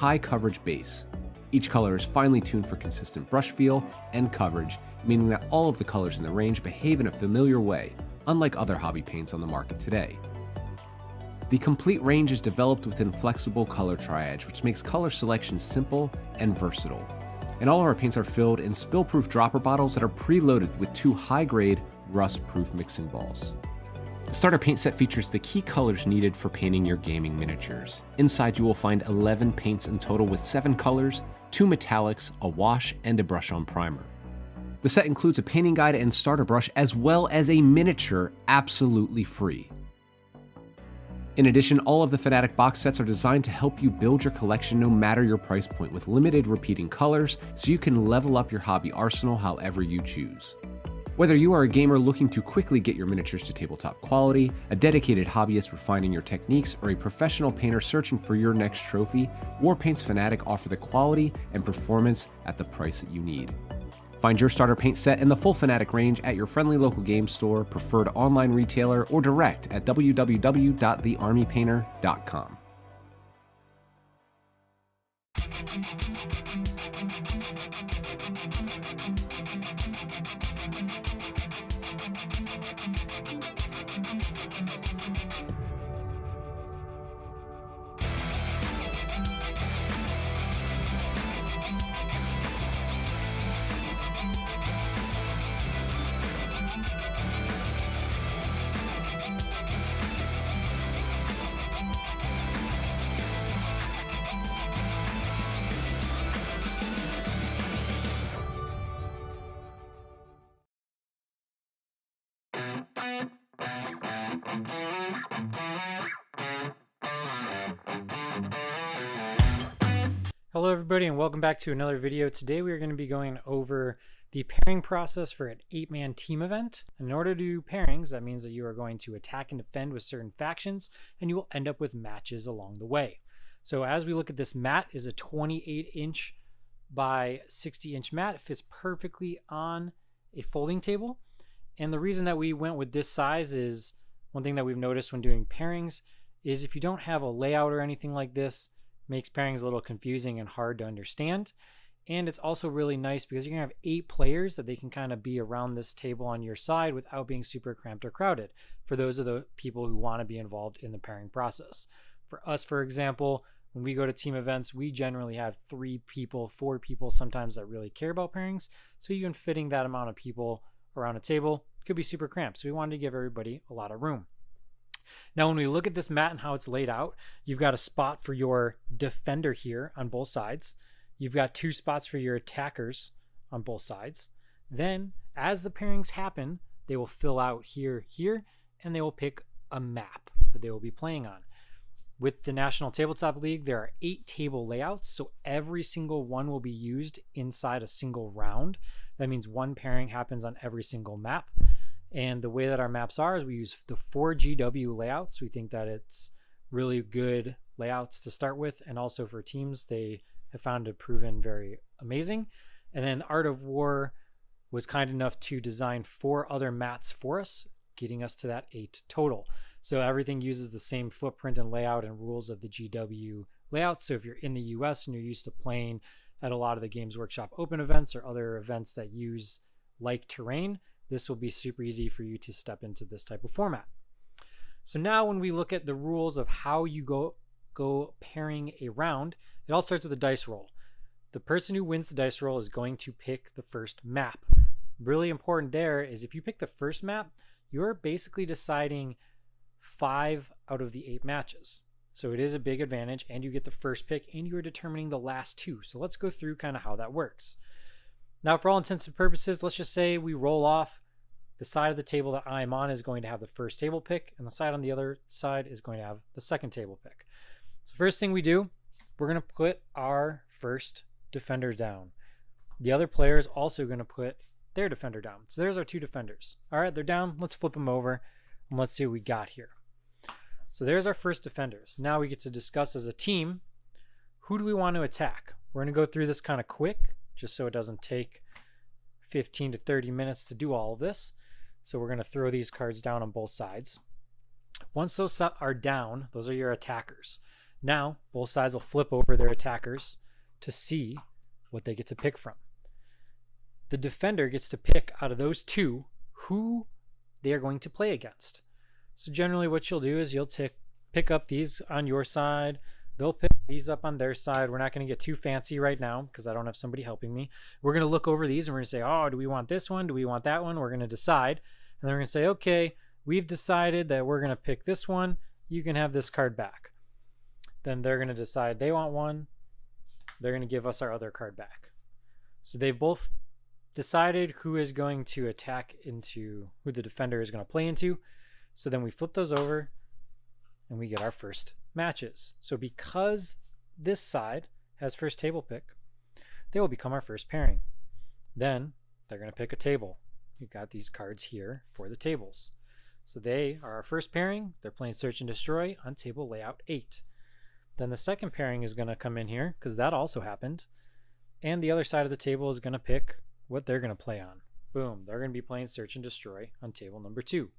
high coverage base. Each color is finely tuned for consistent brush feel and coverage, meaning that all of the colors in the range behave in a familiar way, unlike other hobby paints on the market today. The complete range is developed within flexible color triage, which makes color selection simple and versatile. And all of our paints are filled in spill-proof dropper bottles that are preloaded with 2 high-grade, rust-proof mixing balls. The starter paint set features the key colors needed for painting your gaming miniatures. Inside you will find 11 paints in total with 7 colors, 2 metallics, a wash, and a brush-on primer. The set includes a painting guide and starter brush as well as a miniature absolutely free. In addition, all of the Fanatic box sets are designed to help you build your collection no matter your price point with limited repeating colors, so you can level up your hobby arsenal however you choose. Whether you are a gamer looking to quickly get your miniatures to tabletop quality, a dedicated hobbyist refining your techniques, or a professional painter searching for your next trophy, Warpaint's Fanatic offer the quality and performance at the price that you need. Find your starter paint set in the full Fanatic range at your friendly local game store, preferred online retailer, or direct at www.thearmypainter.com. Hello everybody and welcome back to another video. Today we are going to be going over the pairing process for an 8-man team event. And in order to do pairings, that means that you are going to attack and defend with certain factions, and you will end up with matches along the way. So as we look at this mat, is a 28-inch by 60-inch mat. It fits perfectly on a folding table. And the reason that we went with this size is one thing that we've noticed when doing pairings is if you don't have a layout or anything like this, makes pairings a little confusing and hard to understand. And it's also really nice because you're gonna have 8 players that they can kind of be around this table on your side without being super cramped or crowded, for those of the people who want to be involved in the pairing process. For us, for example, when we go to team events, we generally have 3 people, 4 people sometimes that really care about pairings. So even fitting that amount of people around a table could be super cramped. So we wanted to give everybody a lot of room. Now, when we look at this mat and how it's laid out, you've got a spot for your defender here on both sides. You've got 2 spots for your attackers on both sides. Then, as the pairings happen, they will fill out here, and they will pick a map that they will be playing on. With the National Tabletop League, there are 8 table layouts, so every single one will be used inside a single round. That means one pairing happens on every single map. And the way that our maps are is we use the 4 GW layouts. We think that it's really good layouts to start with, and also for teams, they have found it proven very amazing. And then Art of War was kind enough to design 4 other mats for us, getting us to that 8 total. So everything uses the same footprint and layout and rules of the GW layout. So if you're in the US and you're used to playing at a lot of the Games Workshop open events or other events that use like terrain, this will be super easy for you to step into this type of format. So now when we look at the rules of how you go pairing a round, it all starts with a dice roll. The person who wins the dice roll is going to pick the first map. Really important there is if you pick the first map, you're basically deciding 5 out of the 8 matches. So it is a big advantage, and you get the first pick, and you're determining the last 2. So let's go through kind of how that works. Now, for all intents and purposes, let's just say we roll off. The side of the table that I'm on is going to have the first table pick, and the side on the other side is going to have the second table pick. So first thing we do, we're going to put our first defender down. The other player is also going to put their defender down. So there's our 2 defenders. All right, they're down. Let's flip them over, and let's see what we got here. So there's our first defenders. Now we get to discuss as a team, who do we want to attack? We're going to go through this kind of quick, just so it doesn't take 15 to 30 minutes to do all of this. So we're going to throw these cards down on both sides. Once those are down, those are your attackers. Now, both sides will flip over their attackers to see what they get to pick from. The defender gets to pick out of those two who they are going to play against. So generally what you'll do is you'll pick up these on your side. They'll pick these up on their side. We're not going to get too fancy right now because I don't have somebody helping me. We're going to look over these and we're going to say, oh, do we want this one? Do we want that one? We're going to decide. And then we're going to say, okay, we've decided that we're going to pick this one. You can have this card back. Then they're going to decide they want one. They're going to give us our other card back. So they've both decided who is going to attack into, who the defender is going to play into. So then we flip those over and we get our first matches. So because this side has first table pick, they will become our first pairing. Then they're going to pick a table. We've got these cards here for the tables. So they are our first pairing. They're playing Search and Destroy on table layout 8. Then the second pairing is going to come in here because that also happened. And the other side of the table is going to pick what they're going to play on. Boom, they're going to be playing Search and Destroy on table number 2.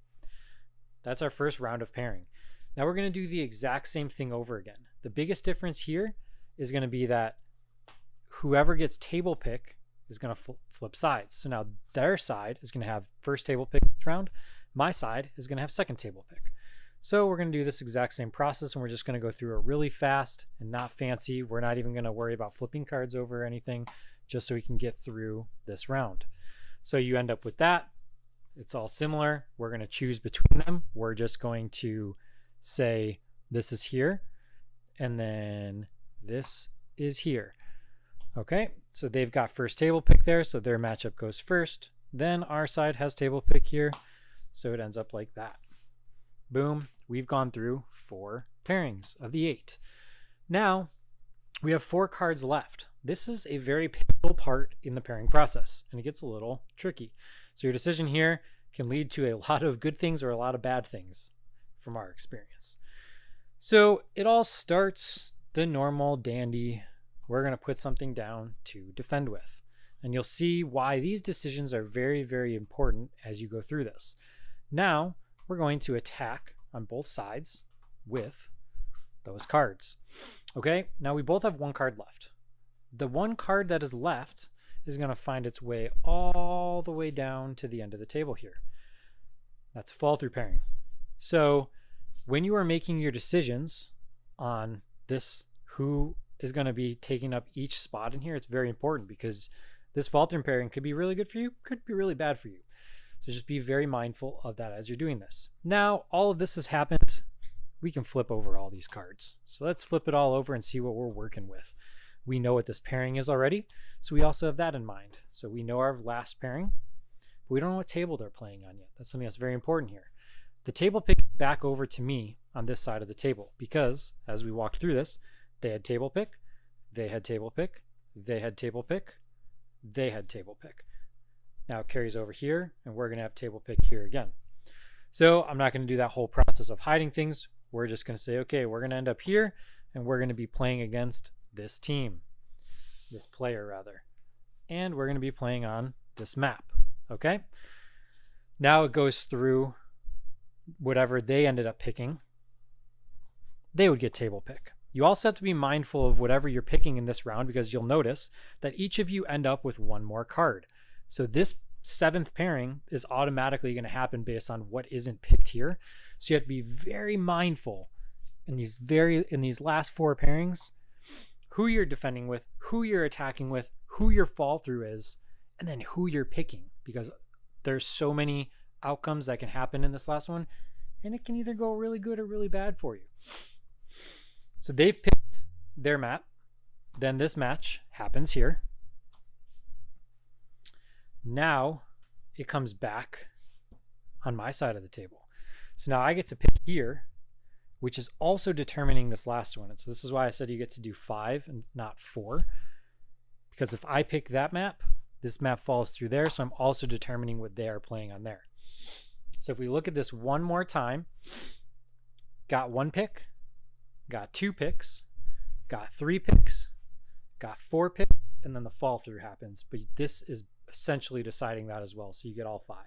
That's our first round of pairing. Now we're going to do the exact same thing over again. The biggest difference here is going to be that whoever gets table pick is going to flip sides. So now their side is going to have first table pick this round. My side is going to have second table pick. So we're going to do this exact same process, and we're just going to go through it really fast and not fancy. We're not even going to worry about flipping cards over or anything, just so we can get through this round. So you end up with that. It's all similar. We're going to choose between them. We're just going to say this is here, and then this is here. Okay, so they've got first table pick there, so their matchup goes first. Then our side has table pick here, so it ends up like that. Boom, we've gone through 4 pairings of the 8. Now, we have 4 cards left. This is a very pivotal part in the pairing process, and it gets a little tricky. So your decision here can lead to a lot of good things or a lot of bad things from our experience. So it all starts the normal dandy. We're going to put something down to defend with. And you'll see why these decisions are very, very important as you go through this. Now, we're going to attack on both sides with those cards. Okay, now we both have 1 card left. The 1 card that is left is going to find its way all the way down to the end of the table here. That's a fall through pairing. So when you are making your decisions on this, who is going to be taking up each spot in here, it's very important because this fall through pairing could be really good for you, could be really bad for you. So just be very mindful of that as you're doing this. Now, all of this has happened. We can flip over all these cards. So let's flip it all over and see what we're working with. We know what this pairing is already, so we also have that in mind. So we know our last pairing, but we don't know what table they're playing on yet. That's something that's very important here. The table pick back over to me on this side of the table because as we walked through this, they had table pick, they had table pick, they had table pick, they had table pick. Now it carries over here, and we're going to have table pick here again. So I'm not going to do that whole process of hiding things. We're just going to say, okay, we're going to end up here, and we're going to be playing against this team, this player rather. And we're going to be playing on this map, okay? Now it goes through whatever they ended up picking. They would get table pick. You also have to be mindful of whatever you're picking in this round because you'll notice that each of you end up with 1 more card. So this 7th pairing is automatically going to happen based on what isn't picked here. So you have to be very mindful in these last 4 pairings, who you're defending with, who you're attacking with, who your fall through is, and then who you're picking, because there's so many outcomes that can happen in this last one, and it can either go really good or really bad for you. So they've picked their map. Then this match happens here. Now it comes back on my side of the table. So now I get to pick here, which is also determining this last one. And so this is why I said you get to do 5 and not 4. Because if I pick that map, this map falls through there. So I'm also determining what they are playing on there. So if we look at this one more time, got 1 pick, got 2 picks, got 3 picks, got 4 picks, and then the fall through happens. But this is essentially deciding that as well. So you get all 5.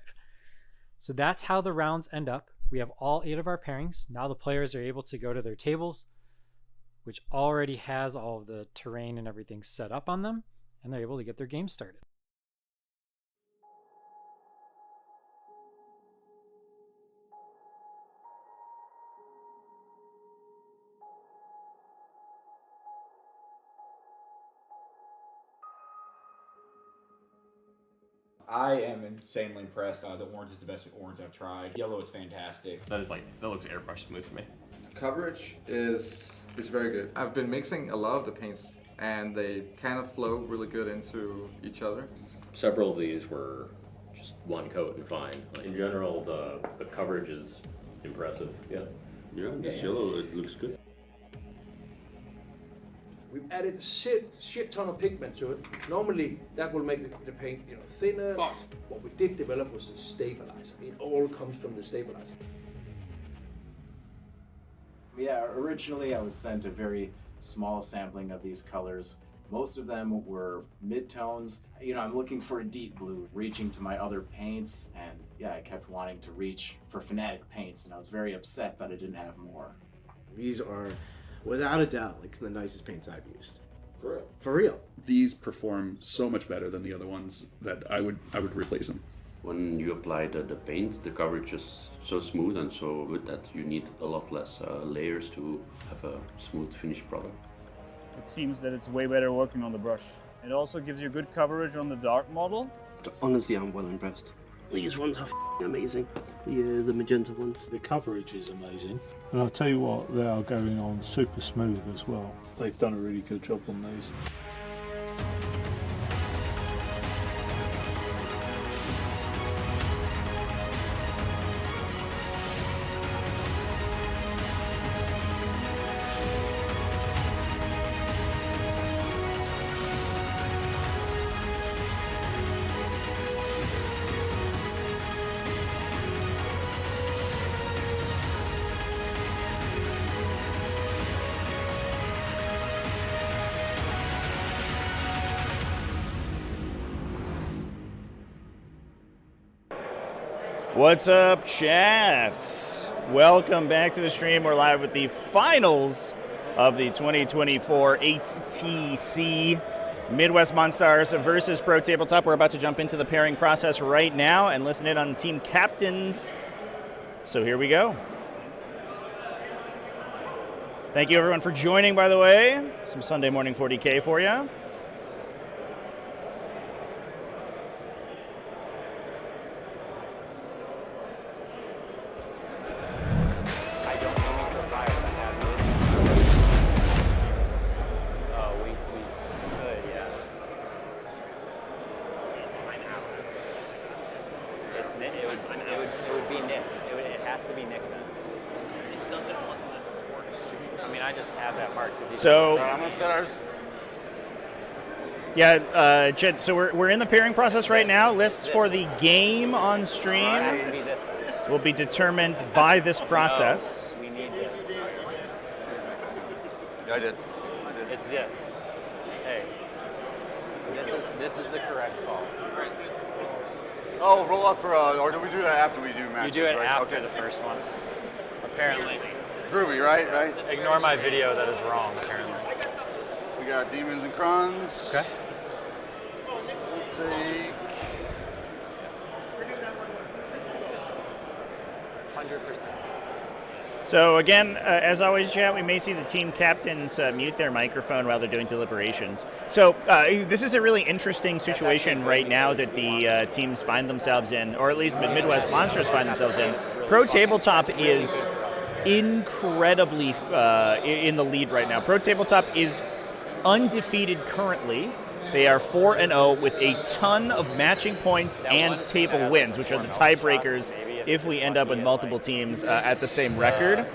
So that's how the rounds end up. We have all 8 of our pairings. Now the players are able to go to their tables, which already has all of the terrain and everything set up on them, and they're able to get their game started. I am insanely impressed. The orange is the best orange I've tried. Yellow is fantastic. That looks airbrush smooth for me. Coverage is very good. I've been mixing a lot of the paints and they kind of flow really good into each other. Several of these were just one coat and fine. In general, the coverage is impressive. Yeah. Yeah, this yellow, it looks good. We've added shit ton of pigment to it. Normally that will make the paint, thinner, but what we did develop was a stabilizer. It all comes from the stabilizer. Yeah, originally I was sent a very small sampling of these colors. Most of them were mid-tones. I'm looking for a deep blue, reaching to my other paints, and yeah, I kept wanting to reach for Fnatic paints, and I was very upset that I didn't have more. These are, without a doubt, like the nicest paints I've used. For real. For real. These perform so much better than the other ones that I would replace them. When you apply the paint, the coverage is so smooth and so good that you need a lot less layers to have a smooth finished product. It seems that it's way better working on the brush. It also gives you good coverage on the dark model. Honestly, I'm well impressed. These ones are amazing. The magenta ones. The coverage is amazing. And I'll tell you what, they are going on super smooth as well. They've done a really good job on these. What's up, chat? Welcome back to the stream. We're live with the finals of the 2024 8TC Midwest Monstars versus Pro Tabletop. We're about to jump into the pairing process right now and listen in on the team captains. So here we go. Thank you everyone for joining, by the way. Some Sunday morning 40k for you. So I'm gonna set ours. Yeah, Chad, so we're in the pairing process right now. Lists for the game on stream will be determined by this process. We need this. Yeah, I did. It's this. Hey, this is the correct call. Oh, roll up for or do we do that after we do matches? You do it right? after the first one. Apparently. Groovy, right? Ignore my video, that is wrong, apparently. We got Demons and Crons. Okay. We'll take 100%. So again, as always, chat, we may see the team captains mute their microphone while they're doing deliberations. So this is a really interesting situation right now that the teams find themselves in, or at least Midwest Monsters find themselves in. Pro Tabletop is incredibly in the lead right now. Pro Tabletop is undefeated currently. They are 4-0 with a ton of matching points and table wins, which are the tiebreakers if we end up with multiple teams at the same record.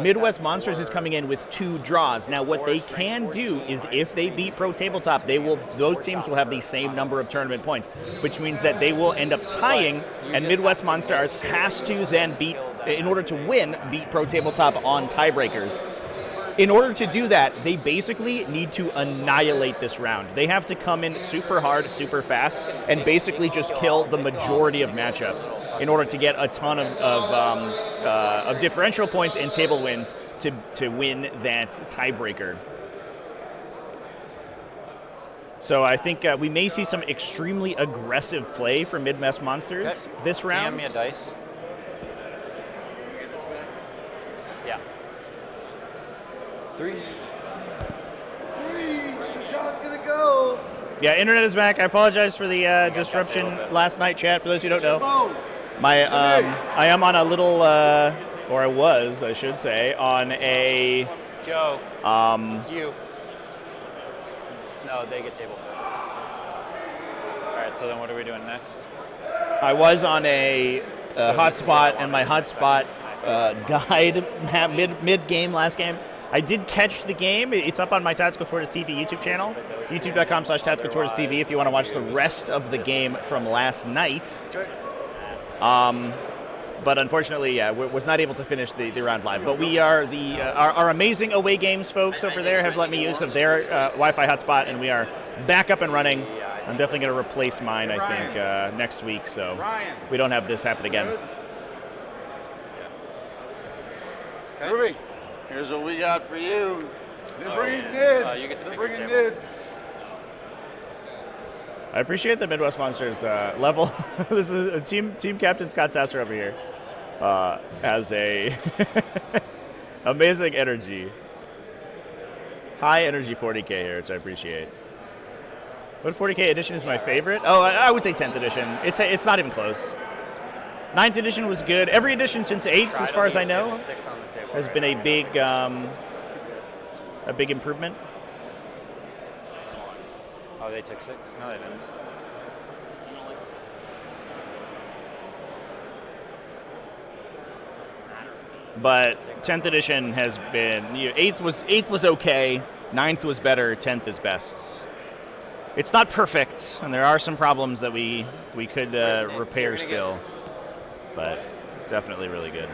Midwest Monsters is coming in with 2 draws. Now, what they can do is if they beat Pro Tabletop, those teams will have the same number of tournament points, which means that they will end up tying, and Midwest Monsters has to then in order to win, beat Pro Tabletop on tiebreakers. In order to do that, they basically need to annihilate this round. They have to come in super hard, super fast, and basically just kill the majority of matchups in order to get a ton of differential points and table wins to win that tiebreaker. So I think we may see some extremely aggressive play from Midwest Monsters this round. Hand me a dice. Yeah. 3. Where the shot's gonna go? Yeah, internet is back. I apologize for the disruption last night, chat. For those who don't know, I am on a little, or I was, I should say, on a. Joe. It's you. No, they get table flip. All right, so then what are we doing next? I was on a hotspot, and my hotspot died mid game last game. I did catch the game. It's up on my Tactical Tortoise TV YouTube channel, youtube.com/Tactical TV, if you want to watch the rest of the game from last night. But unfortunately, yeah, was not able to finish the round live. But we are our amazing away games folks over there have let me use of their Wi-Fi hotspot, and we are back up and running. I'm definitely going to replace mine, I think, next week, so we don't have this happen again. Ruby, here's what we got for you. They're bringing nids. They're bringing nids. I appreciate the Midwest Monsters level. This is a team captain Scott Sasser over here. Has a amazing energy. High energy 40k here, which I appreciate. What 40k edition is my favorite? Oh, I would say 10th edition. It's not even close. 9th edition was good. Every edition since 8th, as far as I know, has been a big improvement. Oh, they took 6? No, they didn't. But 10th edition has been, 8th was okay, 9th was better, 10th is best. It's not perfect, and there are some problems that we could repair still, but definitely really good.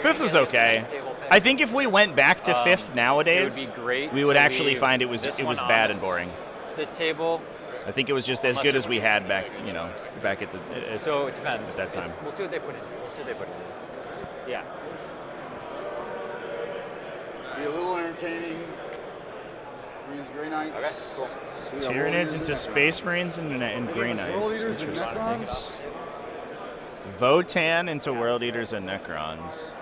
5th was okay. I think if we went back to 5th nowadays, it would be great we would actually find it was bad and boring. The table. I think it was just as good as we had back at the. So it depends. At that time. We'll see what they put in. Yeah. Be a little entertaining. Marines, Grey Knights. Okay, cool. Tyranids into Space Marines and Grey Knights. World Eaters and Necrons. Votan into World Eaters and Necrons.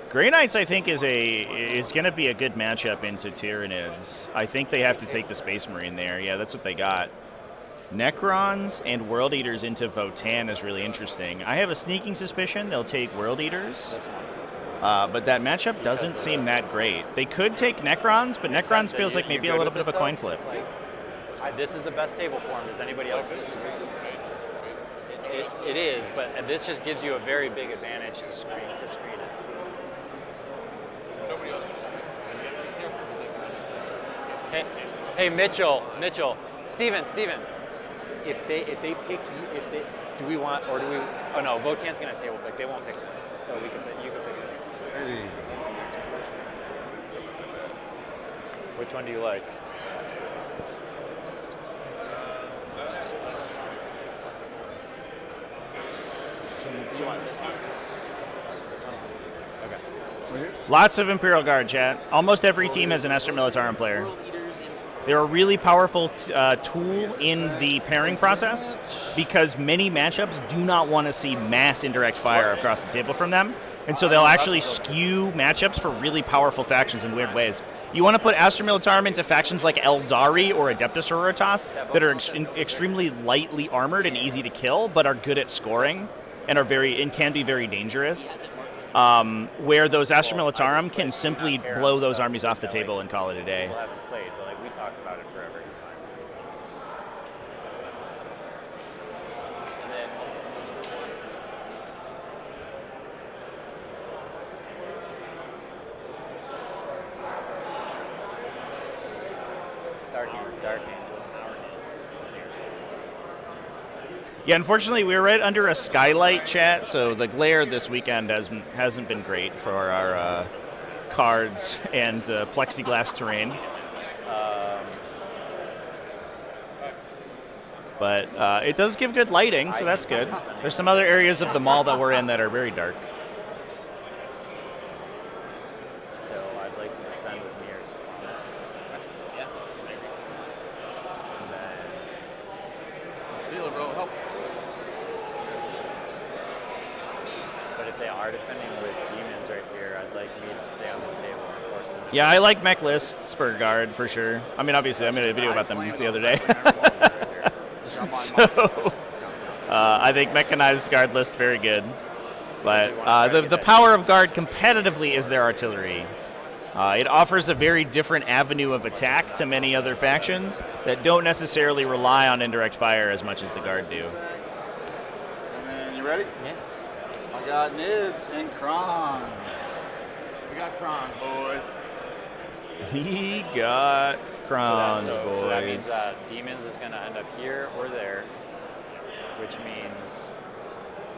Grey Knights, I think, is going to be a good matchup into Tyranids. I think they have to take the Space Marine there. Yeah, that's what they got. Necrons and World Eaters into Votan is really interesting. I have a sneaking suspicion they'll take World Eaters, but that matchup doesn't seem that great. They could take Necrons, but Necrons feels like maybe a little bit of a coin flip. This is the best table form. Does anybody else disagree? It is, but this just gives you a very big advantage to screen it. Hey, Mitchell, Steven. If they pick you, do we want, or do we? Oh no, Votan's gonna table pick. They won't pick this, so you can pick this. Which one do you like? You want this one? Okay. Lots of Imperial Guard, chat. Almost every team has an Esther Militarum player. They're a really powerful tool in the pairing process because many matchups do not want to see mass indirect fire across the table from them, and so they'll actually skew matchups for really powerful factions in weird ways. You want to put Astra Militarum into factions like Eldari or Adeptus Sororitas that are extremely lightly armored and easy to kill, but are good at scoring and can be very dangerous. Where those Astra Militarum can simply blow those armies off the table and call it a day. Talk about it forever. It's fine. And then Dark Angel. Yeah, unfortunately, we were right under a skylight, chat, so the glare this weekend hasn't been great for our cards and plexiglass terrain. But it does give good lighting, so that's good. There's some other areas of the mall that we're in that are very dark. So I'd like to defend with mirrors. Yeah. And then Let's feel it, bro. Help. But if they are defending with demons right here, I'd like me to stay on the table and force them. Yeah, I like mech lists for guard for sure. I mean, obviously, I made a video about them the other day. So I think mechanized guard list very good. But the power of guard competitively is their artillery. It offers a very different avenue of attack to many other factions that don't necessarily rely on indirect fire as much as the guard do. And then, you ready? Yeah. I got Nids and Kron. We got Krons, boys. He got Krons, boys. So that means demons is going to end up here or there, which means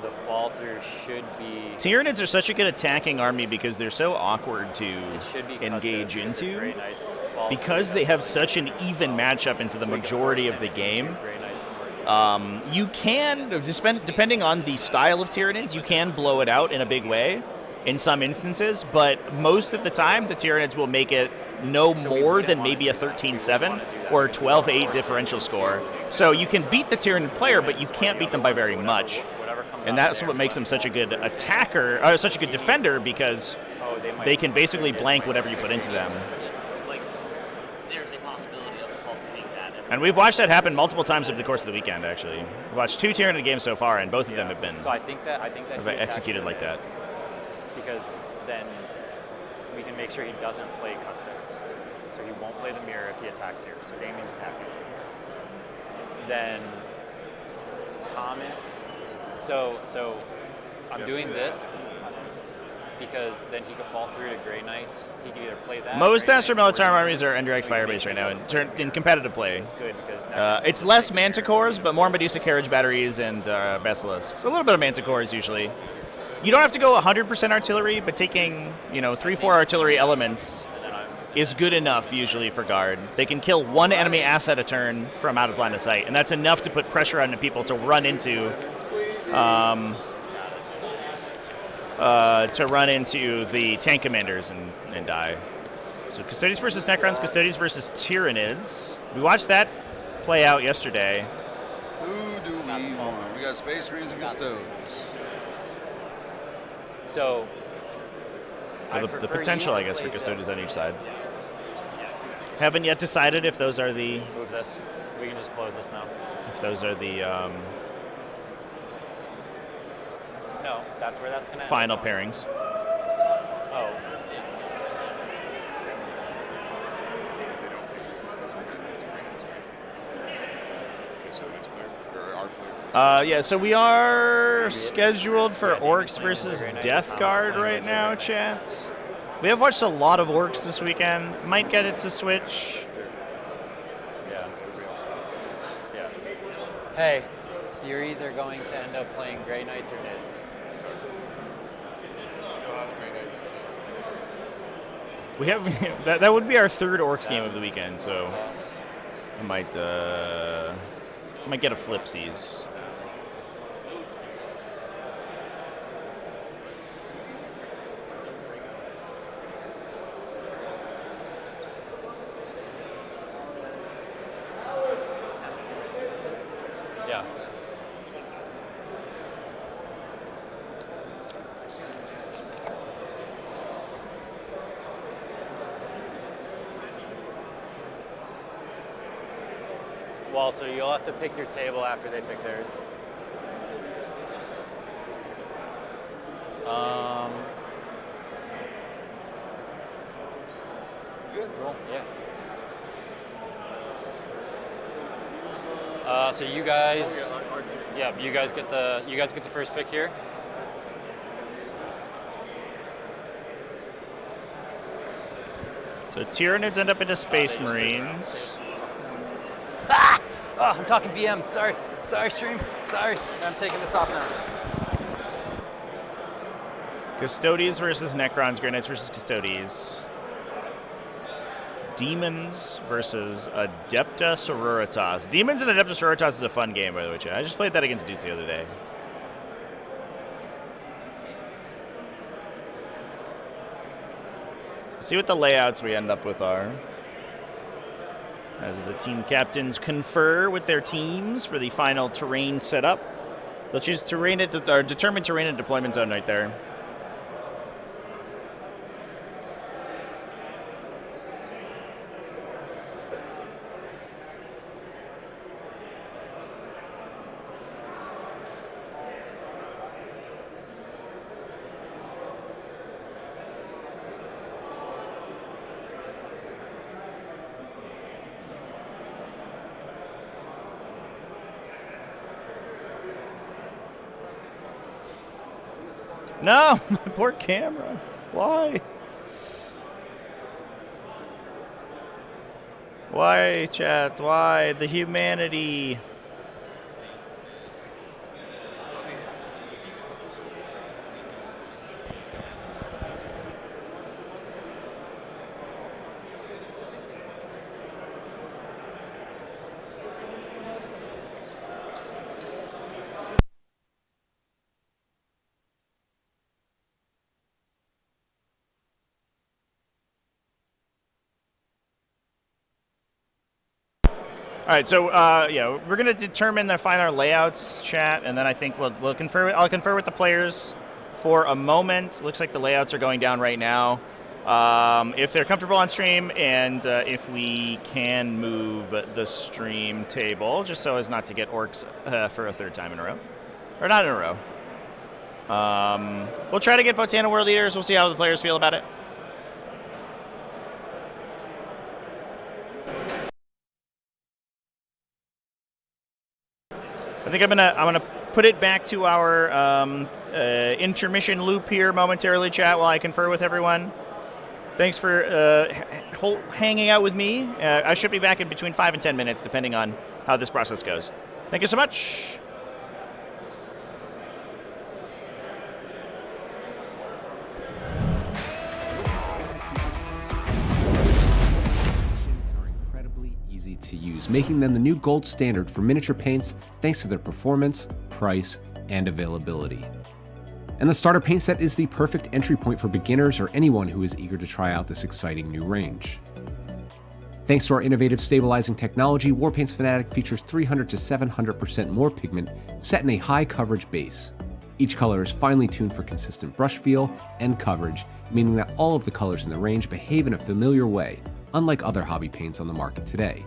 the fall through should be. Tyranids are such a good attacking army because they're so awkward to engage into. Because they have such an even matchup into the majority of the game. You can, depending on the style of Tyranids, you can blow it out in a big way in some instances, but most of the time the Tyranids will make it no more than maybe a 13-7 or a 12-8 differential score. So you can beat the Tyranid player, but you can't beat them by very much. And that's what makes them such a good attacker, such a good defender, because they can basically blank whatever you put into them. And we've watched that happen multiple times over the course of the weekend, actually. We've watched 2 Tyranid games so far, and both of them have been So I think that executed like that. Because then we can make sure he doesn't play custodes. So he won't play the mirror if he attacks here. So Damien's attacking. Then Thomas. So I'm doing this because then he could fall through to Grey Knights. He could either play that. Most Astro Militarum armies are indirect fire based right now in competitive play. Good because it's less Manticores, but more Medusa Carriage Batteries and Basilisks. A little bit of Manticores usually. You don't have to go 100% artillery, but taking 3-4 artillery elements is good enough usually for guard. They can kill one enemy asset a turn from out of line of sight, and that's enough to put pressure on the people to run into the tank commanders and die. So Custodes versus Necrons, Custodes versus Tyranids. We watched that play out yesterday. Who do we want? We got Space Marines and Custodes. So the potential, I guess, for Custodes on each side. Haven't yet decided if those are the. Move this. We can just close this now. If those are the. No, that's where that's gonna. Final pairings. Oh. Yeah, so we are scheduled for Orcs versus Death Guard right now, chat. We have watched a lot of Orcs this weekend. Might get it to switch. Yeah. Hey, you're either going to end up playing Grey Knights or Nids. We have that would be our third Orcs game of the weekend, so I might get a flipsies. Yeah. Walter, you'll have to pick your table after they pick theirs. Good. Cool. Yeah. So you guys, you guys get the first pick here. So Tyranids end up into Space Marines. Ah! Oh, I'm talking VM. Sorry, stream. Sorry, I'm taking this off now. Custodes versus Necrons, Grey Knights versus Custodes. Demons versus Adepta Sororitas. Demons and Adepta Sororitas is a fun game, by the way, chat. I just played that against Deuce the other day. See what the layouts we end up with are. As the team captains confer with their teams for the final terrain setup. They'll choose terrain or determine terrain and deployment zone right there. No, my poor camera. Why? Why, chat? Why? The humanity. All right, so yeah, we're gonna determine the final layouts, chat, and then I think we'll confer. I'll confer with the players for a moment. Looks like the layouts are going down right now. If they're comfortable on stream, and if we can move the stream table, just so as not to get orcs for a third time in a row, or not in a row. We'll try to get Votana World Leaders. We'll see how the players feel about it. I think I'm gonna put it back to our intermission loop here momentarily, chat, while I confer with everyone. Thanks for hanging out with me. I should be back in between 5 and 10 minutes, depending on how this process goes. Thank you so much. To use, making them the new gold standard for miniature paints thanks to their performance, price, and availability. And the starter paint set is the perfect entry point for beginners or anyone who is eager to try out this exciting new range. Thanks to our innovative stabilizing technology, Warpaints Fanatic features 300 to 700% more pigment set in a high coverage base. Each color is finely tuned for consistent brush feel and coverage, meaning that all of the colors in the range behave in a familiar way, unlike other hobby paints on the market today.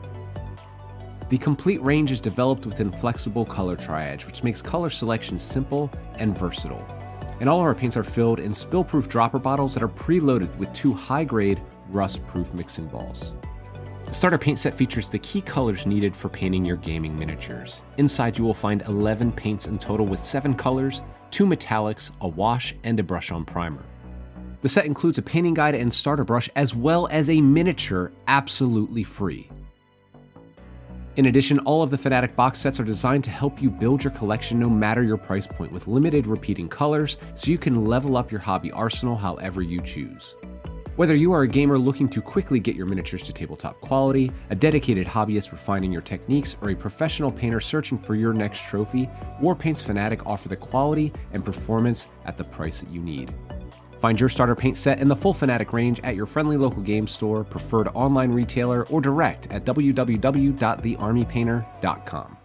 The complete range is developed within flexible color triage, which makes color selection simple and versatile. And all of our paints are filled in spill-proof dropper bottles that are preloaded with 2 high-grade, rust-proof mixing balls. The starter paint set features the key colors needed for painting your gaming miniatures. Inside you will find 11 paints in total with 7 colors, 2 metallics, a wash, and a brush-on primer. The set includes a painting guide and starter brush, as well as a miniature absolutely free. In addition, all of the Fanatic box sets are designed to help you build your collection no matter your price point, with limited repeating colors, so you can level up your hobby arsenal however you choose. Whether you are a gamer looking to quickly get your miniatures to tabletop quality, a dedicated hobbyist refining your techniques, or a professional painter searching for your next trophy, Warpaints Fanatic offer the quality and performance at the price that you need. Find your starter paint set in the full Fanatic range at your friendly local game store, preferred online retailer, or direct at www.thearmypainter.com.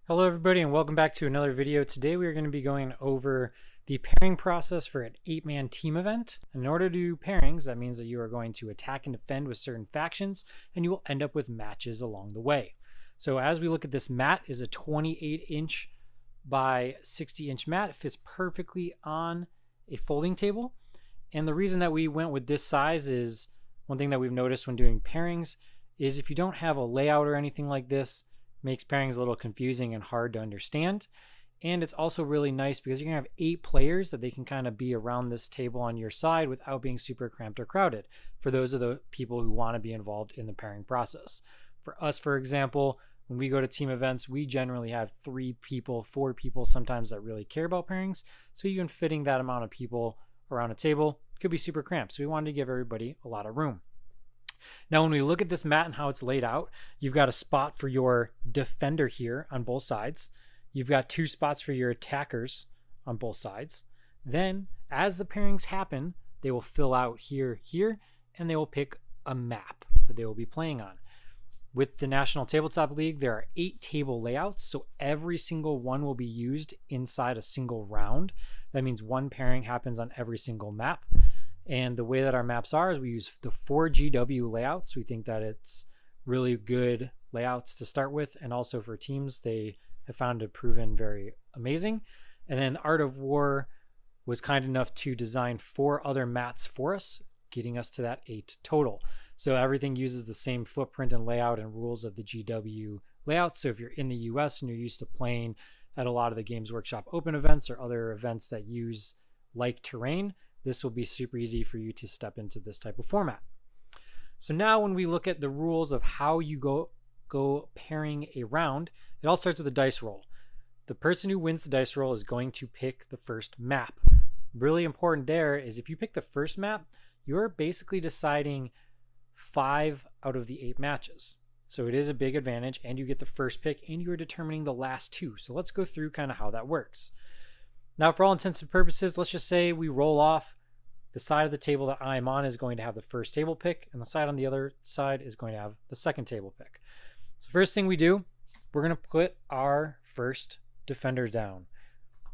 Hello everybody and welcome back to another video. Today we are going to be going over the pairing process for an 8-man team event. In order to do pairings, that means that you are going to attack and defend with certain factions, and you will end up with matches along the way. So as we look at this mat, is a 28-inch by 60-inch mat. It fits perfectly on a folding table. And the reason that we went with this size is, one thing that we've noticed when doing pairings is if you don't have a layout or anything like this, it makes pairings a little confusing and hard to understand. And it's also really nice because you're gonna have 8 players that they can kind of be around this table on your side without being super cramped or crowded, for those of the people who want to be involved in the pairing process. For us, for example, when we go to team events, we generally have 3 people, 4 people sometimes that really care about pairings. So even fitting that amount of people around a table could be super cramped. So we wanted to give everybody a lot of room. Now, when we look at this mat and how it's laid out, you've got a spot for your defender here on both sides. You've got 2 spots for your attackers on both sides. Then, as the pairings happen, they will fill out here, and they will pick a map that they will be playing on. With the National Tabletop League, there are 8 table layouts, so every single one will be used inside a single round. That means 1 pairing happens on every single map. And the way that our maps are is we use the 4 GW layouts. We think that it's really good layouts to start with, and also for teams, they have found it proven very amazing. And then Art of War was kind enough to design 4 other mats for us, getting us to that 8 total. So everything uses the same footprint and layout and rules of the GW layout. So if you're in the US and you're used to playing at a lot of the Games Workshop open events or other events that use like terrain, this will be super easy for you to step into this type of format. So now when we look at the rules of how you go pairing a round, it all starts with a dice roll. The person who wins the dice roll is going to pick the first map. Really important there is if you pick the first map, you're basically deciding 5 out of the 8 matches. So it is a big advantage, and you get the first pick, and you're determining the last 2. So let's go through kind of how that works. Now, for all intents and purposes, let's just say we roll off. The side of the table that I'm on is going to have the first table pick, and the side on the other side is going to have the second table pick. So first thing we do, we're going to put our first defender down.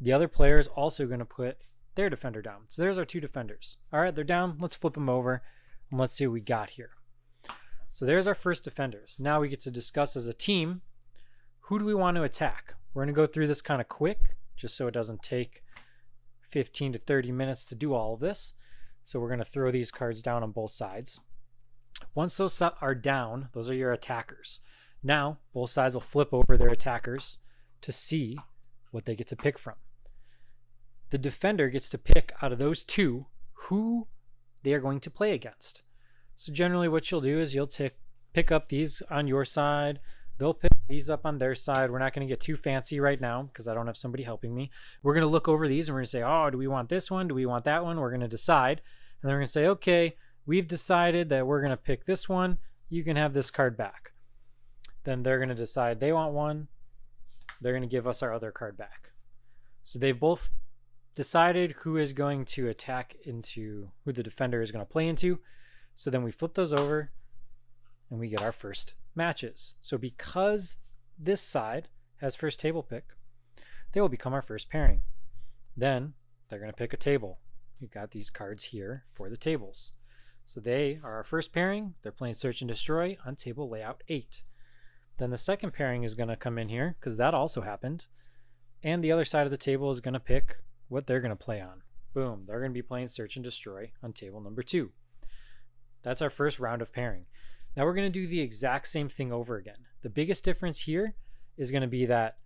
The other player is also going to put their defender down. So there's our 2 defenders. All right, they're down. Let's flip them over, and let's see what we got here. So there's our first defenders. Now we get to discuss as a team, who do we want to attack? We're going to go through this kind of quick, just so it doesn't take 15 to 30 minutes to do all of this. So we're going to throw these cards down on both sides. Once those are down, those are your attackers. Now, both sides will flip over their attackers to see what they get to pick from. The defender gets to pick out of those 2 who they are going to play against. So generally what you'll do is you'll pick up these on your side. They'll pick these up on their side. We're not going to get too fancy right now because I don't have somebody helping me. We're going to look over these and we're going to say, oh, do we want this one? Do we want that one? We're going to decide. And then we're going to say, okay, we've decided that we're going to pick this one. You can have this card back. Then they're going to decide they want one. They're going to give us our other card back. So they've both decided who is going to attack into, who the defender is going to play into. So then we flip those over and we get our first matches. So because this side has first table pick, they will become our first pairing. Then they're going to pick a table. We've got these cards here for the tables. So they are our first pairing. They're playing Search and Destroy on table layout 8. Then the second pairing is going to come in here because that also happened. And the other side of the table is going to pick what they're going to play on. Boom, they're going to be playing Search and Destroy on table number 2. That's our first round of pairing. Now we're going to do the exact same thing over again. The biggest difference here is going to be that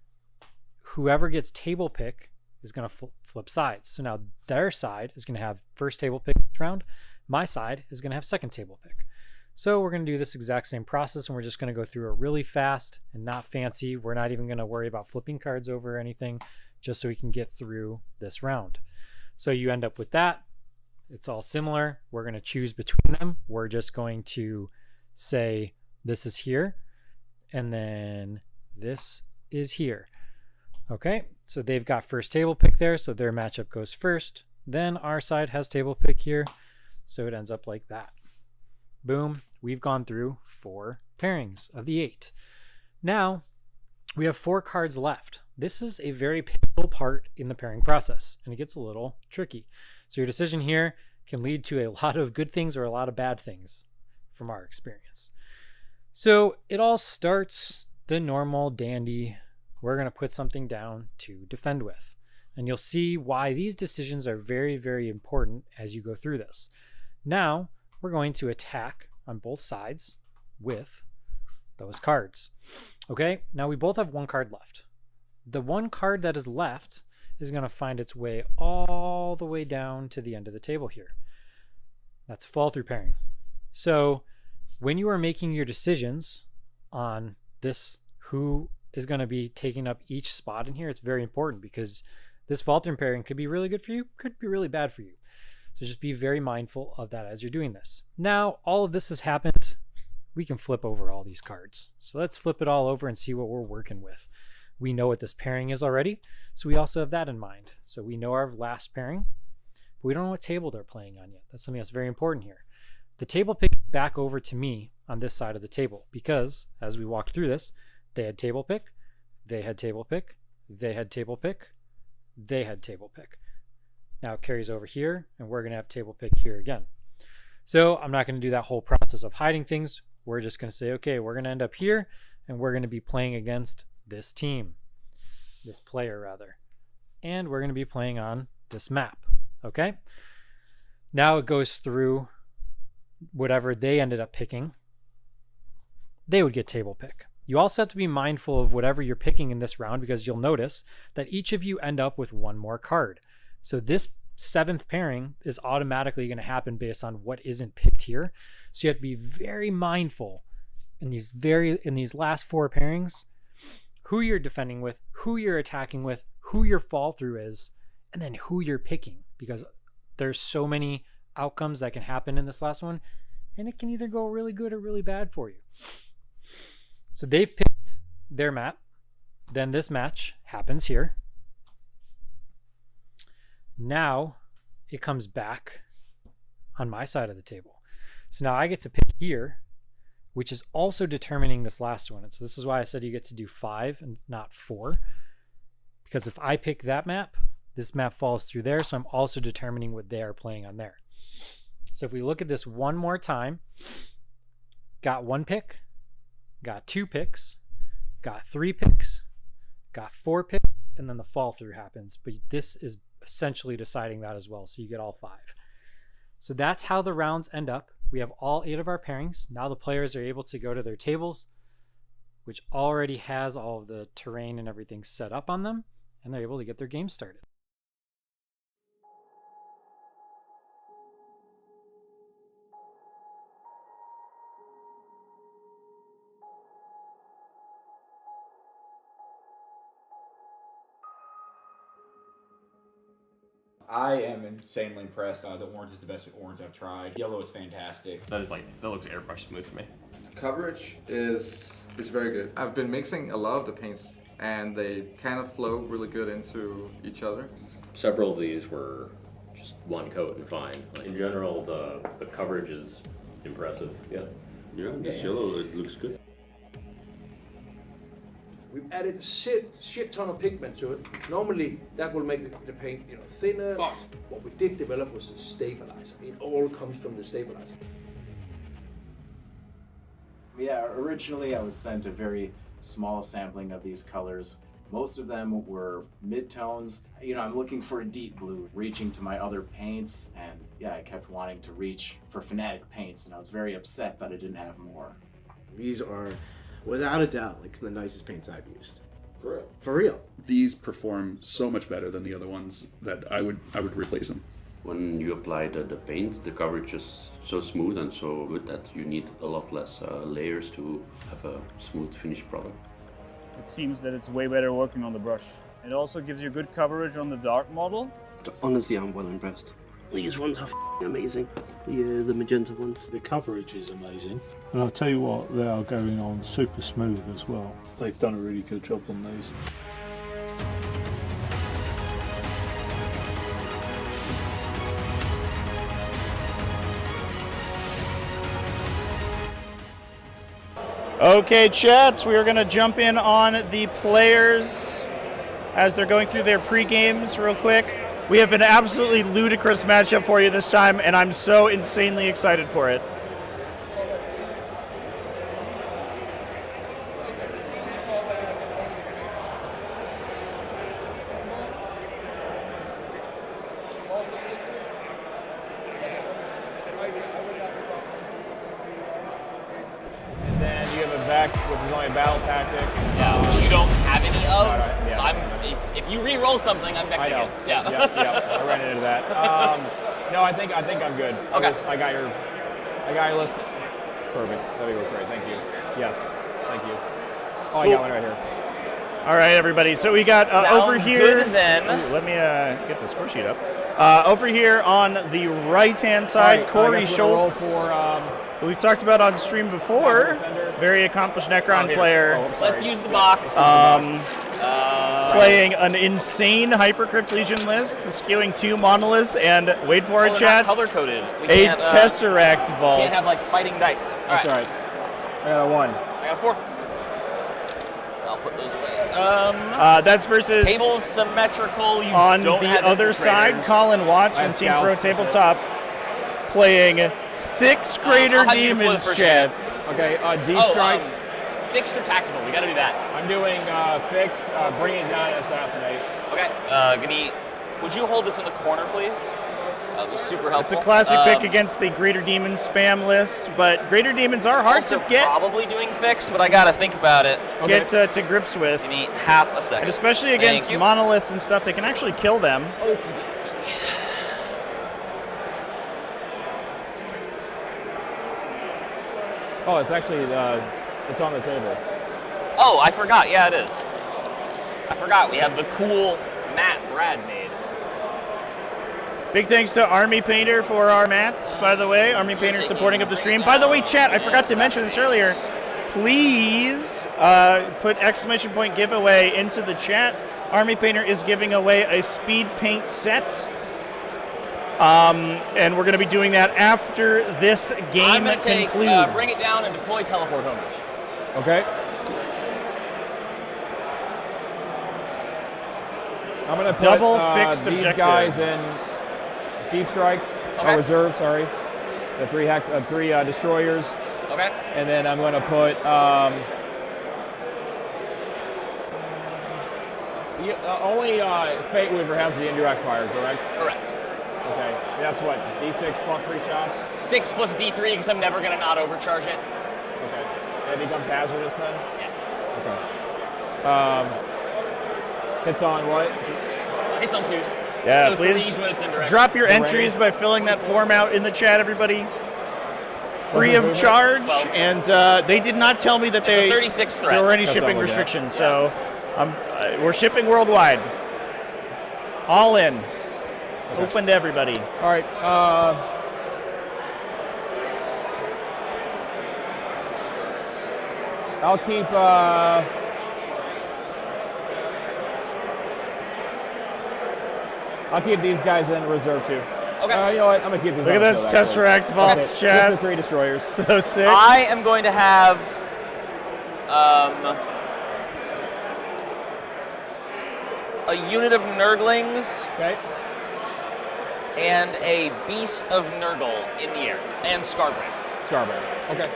whoever gets table pick is going to flip sides. So now their side is going to have first table pick this round. My side is going to have second table pick. So we're going to do this exact same process, and we're just going to go through it really fast and not fancy. We're not even going to worry about flipping cards over or anything, just so we can get through this round. So you end up with that. It's all similar. We're going to choose between them. We're just going to say this is here, and then this is here. Okay, so they've got first table pick there, so their matchup goes first. Then our side has table pick here, so it ends up like that. Boom, we've gone through 4 pairings of the 8. Now we have 4 cards left. this is a very pivotal part in the pairing process, and it gets a little tricky. So your decision here can lead to a lot of good things or a lot of bad things from our experience. So it all starts the normal dandy, we're going to put something down to defend with. And you'll see why these decisions are very, very important as you go through this. Now, we're going to attack on both sides with those cards. Okay, now we both have one card left. The one card that is left is going to find its way all the way down to the end of the table here. That's fall through pairing. So when you are making your decisions on this, who is going to be taking up each spot in here, it's very important because this fall through pairing could be really good for you, could be really bad for you. So just be very mindful of that as you're doing this. Now, all of this has happened. We can flip over all these cards. So let's flip it all over and see what we're working with. We know what this pairing is already, so we also have that in mind. So we know our last pairing, but we don't know what table they're playing on yet. That's something that's very important here. The table pick back over to me on this side of the table because as we walked through this, they had table pick, they had table pick, they had table pick, they had table pick. Now it carries over here and we're going to have table pick here again. So I'm not going to do that whole process of hiding things. We're just going to say, okay, we're going to end up here and we're going to be playing against this team, this player rather, and we're going to be playing on this map. Okay, now it goes through whatever they ended up picking. They would get table pick. You also have to be mindful of whatever you're picking in this round because you'll notice that each of you end up with one more card. So this 7th pairing is automatically going to happen based on what isn't picked here. So you have to be very mindful in these last 4 pairings, who you're defending with, who you're attacking with, who your fall through is, and then who you're picking, because there's so many outcomes that can happen in this last one, and it can either go really good or really bad for you. So they've picked their map. Then this match happens here. Now it comes back on my side of the table. So now I get to pick here, which is also determining this last one. And so this is why I said you get to do 5 and not 4. Because if I pick that map, this map falls through there. So I'm also determining what they are playing on there. So if we look at this one more time, got 1 pick, got 2 picks, got 3 picks, got 4 picks, and then the fall through happens. But this is essentially deciding that as well. So you get all 5. So that's how the rounds end up. We have all 8 of our pairings. Now the players are able to go to their tables, which already has all of the terrain and everything set up on them, and they're able to get their game started. I am insanely impressed. The orange is the best orange I've tried. Yellow is fantastic. That looks airbrush smooth to me. Coverage is very good. I've been mixing a lot of the paints and they kind of flow really good into each other. Several of these were just one coat and fine. In general, the coverage is impressive. Yeah. Yeah, this yellow, it looks good. We've added a shit ton of pigment to it. Normally that will make the paint thinner, but what we did develop was a stabilizer. It all comes from the stabilizer. Yeah, originally I was sent a very small sampling of these colors. Most of them were mid-tones. I'm looking for a deep blue, reaching to my other paints, and yeah, I kept wanting to reach for Fnatic paints, and I was very upset that I didn't have more. These are, without a doubt, like the nicest paints I've used. For real? For real. These perform so much better than the other ones that I would replace them. When you apply the paint, the coverage is so smooth and so good that you need a lot less layers to have a smooth finished product. It seems that it's way better working on the brush. It also gives you good coverage on the dark model. Honestly, I'm well impressed. These ones are amazing. The magenta ones. The coverage is amazing. And I'll tell you what, they are going on super smooth as well. They've done a really good job on these. Okay, chat, we are going to jump in on the players as they're going through their pre-games real quick. We have an absolutely ludicrous matchup for you this time, and I'm so insanely excited for it. And then you have a Vect, which is only a battle tactic. Yeah, which you don't have any of. Yeah. So if you re-roll something, I'm vecting it. Yeah. Yeah, I ran into that. No, I think I'm good. Okay. I got your list. Perfect. That'll work great. Thank you. Yes. Thank you. Oh, I got one right here. All right, everybody. So we got over Sounds here. good, then. Ooh, let me get the score sheet up. Over here on the right-hand side, All right, Corey I guess we're gonna roll Schultz, who we've talked about on stream before. Very accomplished Necron player. Let's use the box. Playing an insane Hypercrypt Legion list, skewing 2 monoliths, and wait for it, chat. Color-coded. A Tesseract Vault. Can't have like fighting dice. That's all right. I got a 1. I got a 4. I'll put those away. That's versus tables symmetrical. You on don't the have other side. infiltrators. Colin Watts I from have Team Pro scouts, that's it. Tabletop, playing 6th grader I'll have you deploy the demons, first chats. Okay, Deep Strike. Fixed or tactical? We got to do that. I'm doing fixed, bring it down and assassinate. Okay. Would you hold this in the corner, please? That was super helpful. It's a classic pick against the Greater Demon spam list, but Greater Demons are hard also to get. Probably doing fixed, but I gotta think about it. Get to grips with. Give me half a second. And especially against monoliths and stuff, they can actually kill them. Oh, it's actually it's on the table. Oh, I forgot. Yeah, it is. I forgot. We have the cool mat Brad made. Big thanks to Army Painter for our mats, by the way. Army Painter supporting of the stream. By the way, chat, I forgot to mention this earlier. Please put exclamation point giveaway into the chat. Army Painter is giving away a speed paint set. And we're going to be doing that after this game I'm gonna take, concludes. bring it down and deploy teleport homage. Okay. I'm gonna put Double fixed these objectives. guys in Deep Strike, reserve. Sorry, the 3 destroyers. Okay. And then I'm gonna put only Fate Weaver has the indirect fire, correct? Correct. Okay, that's what, D6 plus 3 shots? 6 plus D3 because I'm never gonna not overcharge it. Okay. It becomes hazardous then? Yeah. Okay. Hits on what? Hits on 2s. Yeah, so please 3s when it's indirect. drop your entries by filling that form out in the chat, everybody. Free of charge, and they did not tell me that It's a 36 threat. there were any That's shipping all we got. restrictions, so we're shipping worldwide. All in. Okay. Open to everybody. All right. I'll keep. I'll keep these guys in reserve too. Okay. You know what? I'm gonna keep these. Look at on this reserve, actually. Tesseract Vault That's it. chat. These are 3 destroyers. So sick. I am going to have a unit of Nurglings. Okay. And a Beast of Nurgle in the air. And Scarbrand. Scarbrand. Okay.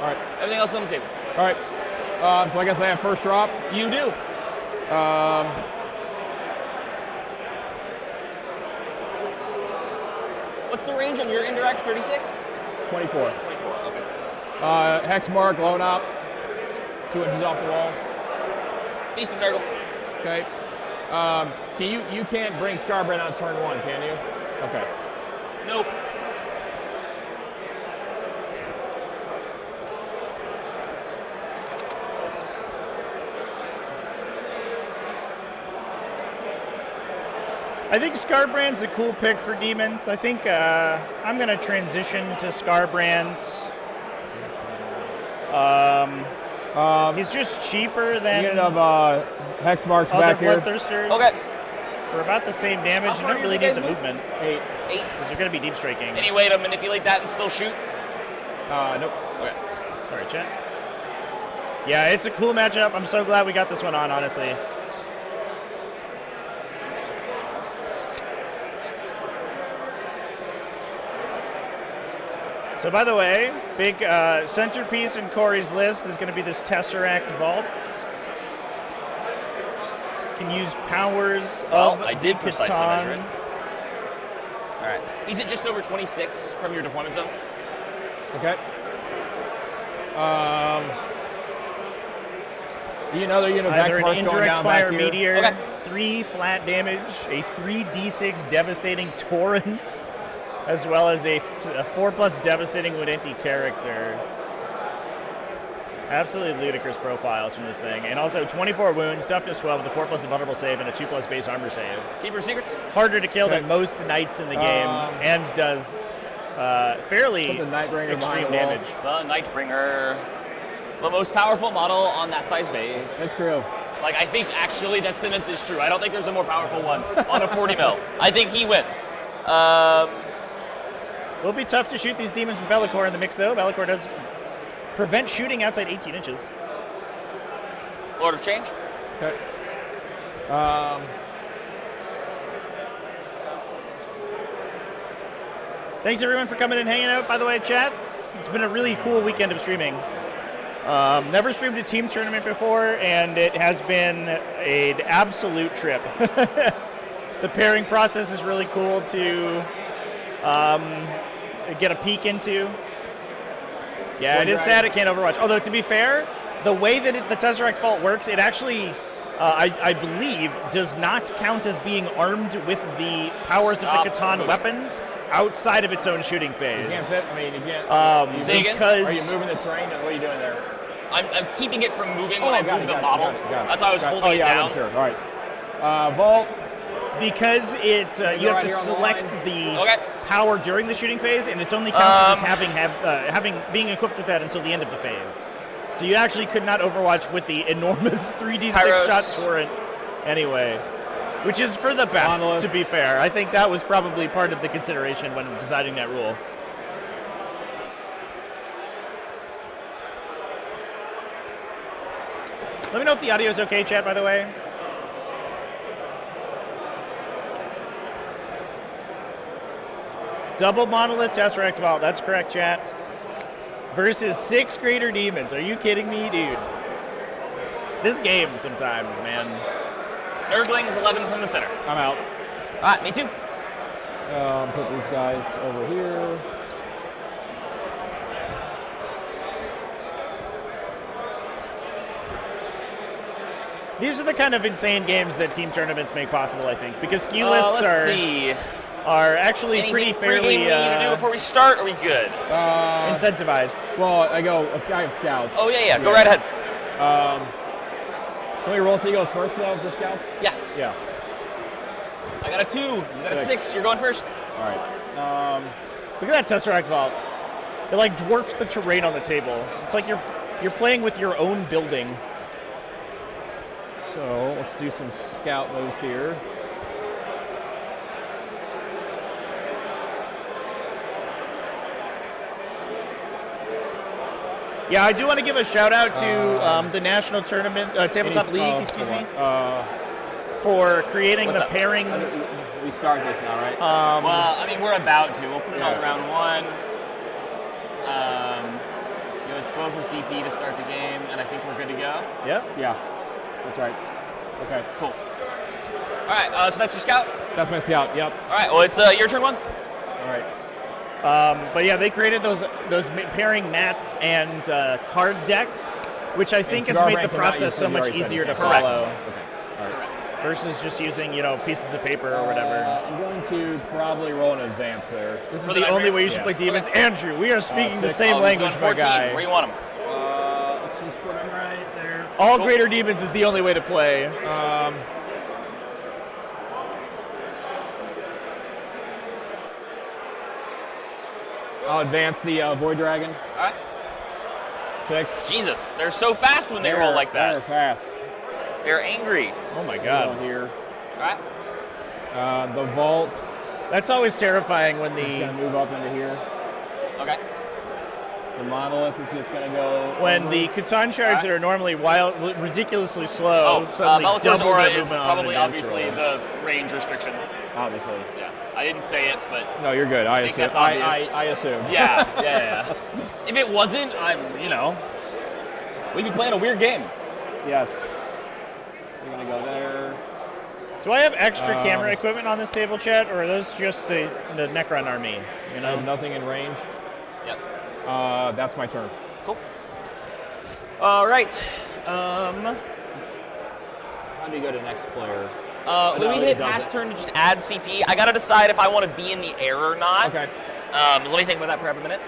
All right. Everything else is on the table. All right. So I guess I have first drop. You do. What's the range on your indirect? 36? 24. 24, okay. Hex mark, blown up. 2 inches off the wall. Beast of Nurgle. Okay. You can't bring Scarbrand on turn 1, can you? Okay. Nope. I think Scarbrand's a cool pick for demons. I think I'm going to transition to Scarbrand. He's just cheaper than Unit of hex marks other back here. Bloodthirsters. Okay. For about the same damage, you far don't do really you need guys the move? movement. 8. Because you're going to be deep striking. Any way to manipulate that and still shoot? Nope. Okay. Sorry, chat. Yeah, it's a cool matchup. I'm so glad we got this one on, honestly. So by the way, big centerpiece in Corey's list is going to be this Tesseract Vault. Can use powers of I did precisely measure it. Catan. All right. Is it just over 26 from your deployment zone? Okay. Another unit of Either an Vexmarks going indirect down fire back here. meteor, Okay. 3 flat damage, a 3d6 devastating torrent, as well as a 4+ devastating Woodenti character. Absolutely ludicrous profiles from this thing. And also 24 wounds, toughness 12 with a 4+ vulnerable save and a 2+ base armor save. Keep your secrets. Harder to kill than most knights in the game, and does fairly Put the Nightbringer behind extreme the wall. damage. The Nightbringer, the most powerful model on that size base. That's true. Like, I think actually that sentence is true. I don't think there's a more powerful one on a 40 mil. I think he wins. Will be tough to shoot these demons with Be'lakor in the mix, though. Be'lakor does prevent shooting outside 18 inches. Lord of Change. Okay. Thanks everyone for coming and hanging out, by the way, chat. It's been a really cool weekend of streaming. Never streamed a team tournament before, and it has been an absolute trip. The pairing process is really cool to get a peek into. Yeah, it is sad it can't Overwatch. Although, to be fair, the way that the Tesseract Vault works, it actually, I believe, does not count as being armed with the powers of the Catan weapons outside of its own shooting phase. You can't fit. I mean, you can't. Say again? Are you moving the train? What are you doing there? I'm keeping it from moving when I move the model. Got it. That's why I was holding it yeah, down. Sure. All right. Vault. Because it, you have right to here on the select line. the power during the shooting phase, and it's only counts as being equipped with that until the end of the phase. So you actually could not Overwatch with the enormous 3d6 Pyros. shot torrent anyway, which is for the best, Monolith. to be fair. I think that was probably part of the consideration when deciding that rule. Let me know if the audio is okay, chat, by the way. Double Monolith Tesseract Vault. That's correct, chat. Versus 6 Greater Demons. Are you kidding me, dude? This game sometimes, man. Nurgling's 11 from the center. I'm out. All right, me too. Put these guys over here. These are the kind of insane games that team tournaments make possible, I think, because SKU lists are actually Anything pretty pre-game fairly we need to do before we start? Are we good? incentivized. Well, I have scouts. Oh yeah. Go right ahead. Can we roll so he goes first though for scouts? Yeah. Yeah. I got a 2. You got a 6. You're going first. All right. Look at that Tesseract Vault. It like dwarfs the terrain on the table. It's like you're playing with your own building. So let's do some scout moves here. Yeah, I do want to give a shout out to the National Tournament Tabletop League, excuse me, for creating the pairing. We start this now, right? Well, I mean, we're about to. We'll put it on round 1. Give us both a CP to start the game, and I think we're good to go. Yep. Yeah. That's right. Okay. Cool. All right. So that's your scout. That's my scout. Yep. All right. Well, it's your turn 1. All right. But yeah, they created those pairing mats and card decks, which I think has made the process so much easier to follow. Okay. All right. Versus just using, pieces of paper or whatever. I'm going to probably roll an advance there. This is the only way you should play demons. Andrew, we are speaking the same language, my guy. Where you want him? Let's just put him right there. All Greater Demons is the only way to play. I'll advance the Void Dragon. All right. 6. Jesus, they're so fast when they roll like that. They're fast. They're angry. Oh my God. Here. All right. The vault. That's always terrifying when He's gonna move up into here. Okay. The monolith is just going to go. When over. the Catan shards that are normally ridiculously slow, suddenly Bellator's double Aura their is movement on probably an advanced obviously roll. the range restriction. Obviously. Yeah, I didn't say it, but No, you're good. I think assume. that's obvious. I assume. Yeah. If it wasn't, we'd be playing a weird game. Yes. You're going to go there. Do I have extra camera equipment on this table, chat, or are those just the Necron army? You know, nothing in range. Yep. That's my turn. Cool. All right. How do you go to next player? When we hit pass turn to just add CP, I gotta decide if I want to be in the air or not. Okay. Let me think about that for half a minute.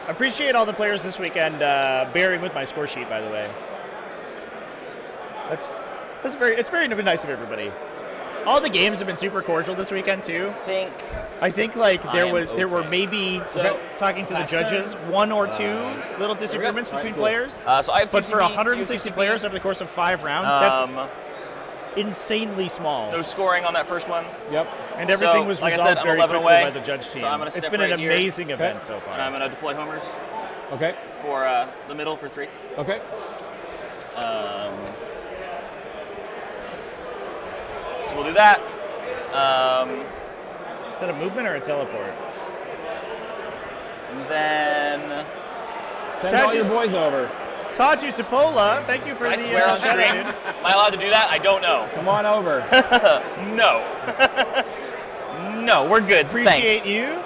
I appreciate all the players this weekend bearing with my score sheet, by the way. It's very nice of everybody. All the games have been super cordial this weekend too. I think like there were maybe talking to the judges 1 or 2 little disagreements between players. So I have but for 2CP, 160 players over the course of 5 rounds, that's insanely small. No scoring on that first one. Yep. And everything so, was like resolved I said, I'm very 11 quickly away, by the judge team. So I'm gonna it's step been right an here, amazing event so far. And I'm gonna deploy homers. Okay. For the middle for 3. Okay. So we'll do that. Is that a movement or a teleport? And then send all your boys over. Taju Cipolla, thank you for I the swear on shout out, stream. dude. Am I allowed to do that? I don't know. Come on over. No. No, we're good. Appreciate Thanks. you.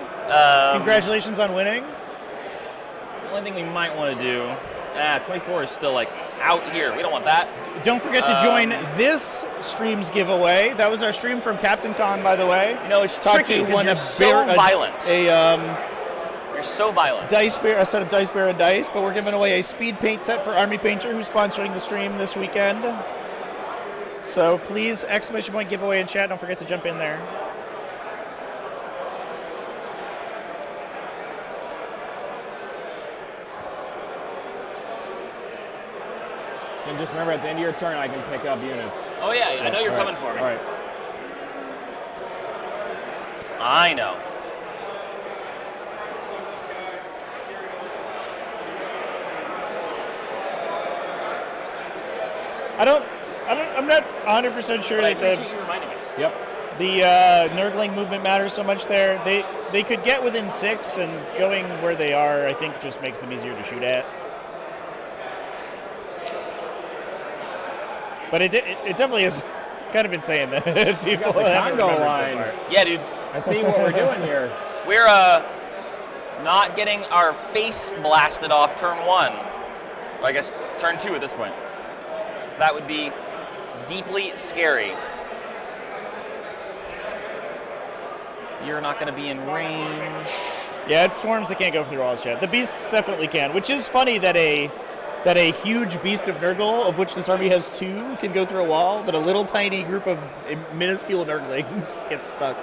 Congratulations on winning. The only thing we might want to do, 24 is still like out here. We don't want that. Don't forget to join this stream's giveaway. That was our stream from Captain Con, by the way. You know, it's tricky because you're so violent. You're so violent. A set of Dice Bear and Dice, but we're giving away a speed paint set for Army Painter, who's sponsoring the stream this weekend. So please, exclamation point giveaway in chat. Don't forget to jump in there. And just remember, at the end of your turn, I can pick up units. Oh yeah, I know you're coming for me. All right. I know. I'm not 100% sure But I that appreciate you reminding me. Yep. the Nurgling movement matters so much there. They could get within 6, and going where they are, I think, just makes them easier to shoot at. But it definitely is kind of insane that people the haven't Congo remembered line. so far. Yeah, dude. I see what we're doing here. We're not getting our face blasted off turn 1. Well, I guess turn 2 at this point. So that would be deeply scary. You're not going to be in range. Yeah, it's swarms that can't go through walls yet. The beasts definitely can, which is funny that a huge beast of Nurgle, of which this army has 2, can go through a wall, but a little tiny group of minuscule Nurglings get stuck.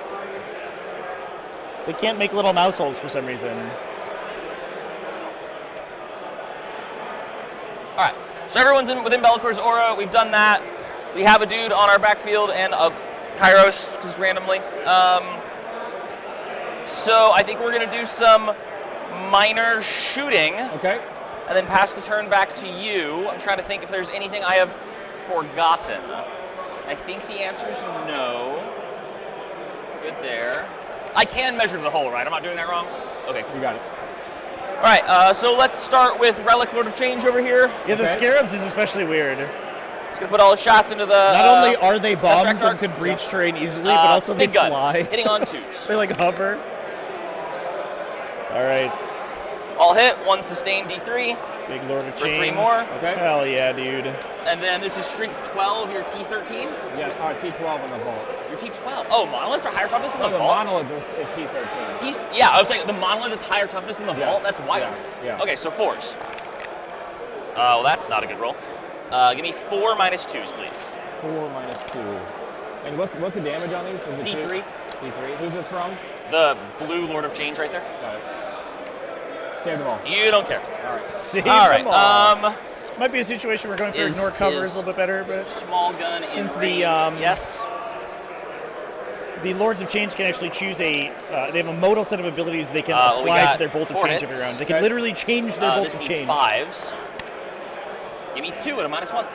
They can't make little mouse holes for some reason. All right, so everyone's within Bellator's aura. We've done that. We have a dude on our backfield and a Kairos just randomly. So I think we're gonna do some minor shooting. Okay. And then pass the turn back to you. I'm trying to think if there's anything I have forgotten. I think the answer is no. Good there. I can measure the hole, right? I'm not doing that wrong? Okay, You got it. All right, so let's start with Relic Lord of Change over here. Yeah, the Scarabs is especially weird. It's gonna put all the shots into the. Not only are they bombs Fast and track can breach terrain easily, but also they big gun, fly. hitting on 2s. They like hover. All right. All hit, 1 sustained D3. Big Lord of For Change. 3 more. Okay. Hell yeah, dude. And then this is streak 12, your T13. Yeah, T12 on the vault. Your T12. Oh, monoliths are higher toughness than the The vault? monolith is T13. Yeah, I was saying the monolith is higher toughness than the vault? That's wild. Yeah. Okay, so 4s. Well, that's not a good roll. Give me 4 minus 2s, please. 4 minus 2. And what's the damage on these? Is it D3. D3. Who's this from? The blue Lord of Change right there. Got it. Save them all. You don't care. All right. Save All right. them all. Might be a situation we're going for ignore covers a little bit better, but small gun since in the range. Yes. The Lords of Change can actually choose a. They have a modal set of abilities they can apply to their Bolt of Change every round. They can literally change their Bolt of Change. This means 5s. Give me 2 at a -1.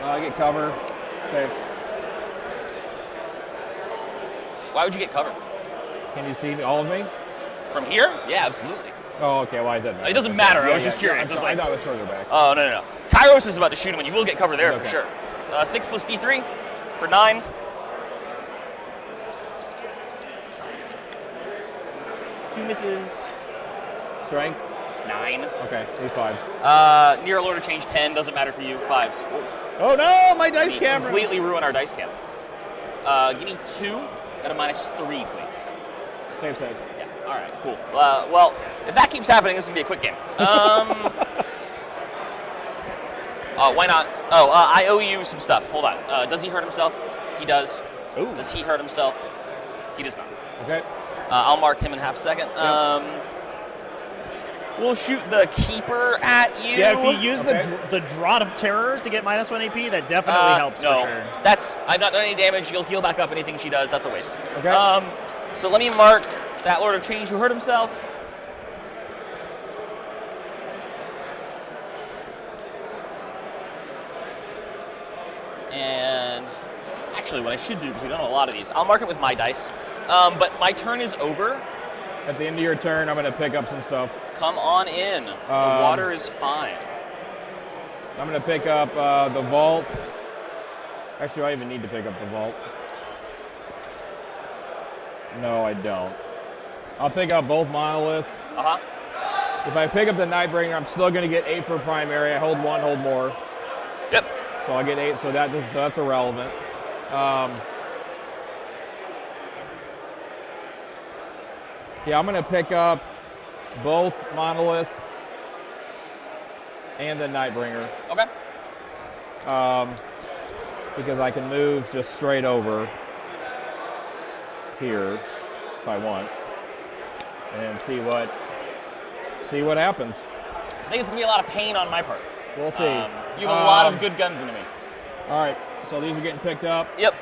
I get cover. Save. Why would you get cover? Can you see all of me? From here? Yeah, absolutely. Oh, okay. Well, it doesn't matter. It doesn't matter. I was just Yeah, curious. I thought it was further back. Oh, no. Kairos is about to shoot him, and you will get cover there for sure. 6 plus D3 for 9. Two misses. Strength? 9. Okay, 8 5s. Near Lord of Change 10, doesn't matter for you. 5s. Whoa. Oh no, my dice camera! Completely ruin our dice cam. Give me 2 at a -3, please. Save. Yeah, alright, cool. Well, if that keeps happening, this is going to be a quick game. Why not? Oh, I owe you some stuff. Hold on. Does he hurt himself? He does. Ooh. Does he hurt himself? He does not. Okay. I'll mark him in half a second. Yep. We'll shoot the Keeper at you. Yeah, if you use the Draught of Terror to get -1 AP, that definitely helps no. for sure. I've not done any damage. You'll heal back up anything she does. That's a waste. Okay. So let me mark that Lord of Change who hurt himself. And actually, what I should do, because we don't know a lot of these, I'll mark it with my dice. But my turn is over. At the end of your turn, I'm going to pick up some stuff. Come on in. The water is fine. I'm going to pick up the vault. Actually, do I even need to pick up the vault? No, I don't. I'll pick up both monoliths. Uh-huh. If I pick up the Nightbringer, I'm still going to get 8 for primary. I hold 1, hold more. Yep. So I'll get 8, so that's irrelevant. Yeah, I'm going to pick up both monoliths and the Nightbringer. Okay. Because I can move just straight over here if I want and see what happens. I think it's going to be a lot of pain on my part. We'll see. You have a lot of good guns into me. All right, so these are getting picked up. Yep.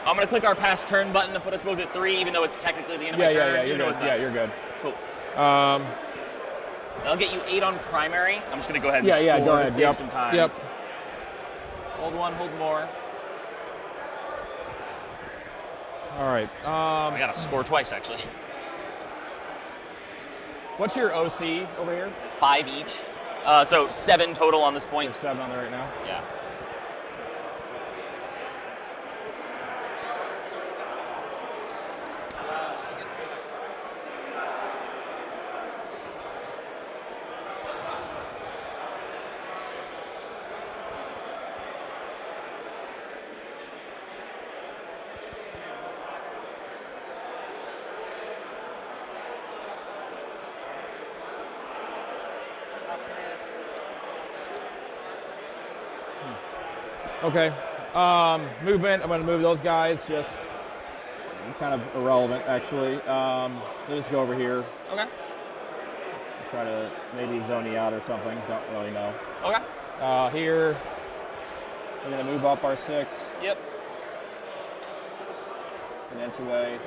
I'm going to click our pass turn button to put us both at 3, even though it's technically the end of my turn. Yeah, you're good. Yeah, you're good. Cool. That'll get you 8 on primary. I'm just going to go ahead and score go ahead. to save some time. Yep. Hold 1, hold more. All right. I got to score twice, actually. What's your OC over here? 5 each. So 7 total on this point. 7 on there right now? Yeah. Okay. Movement. I'm going to move those guys. Just kind of irrelevant, actually. Let's just go over here. Okay. Try to maybe zone you out or something. Don't really know. Okay. Here, we're going to move up our 6. Yep. An inch away.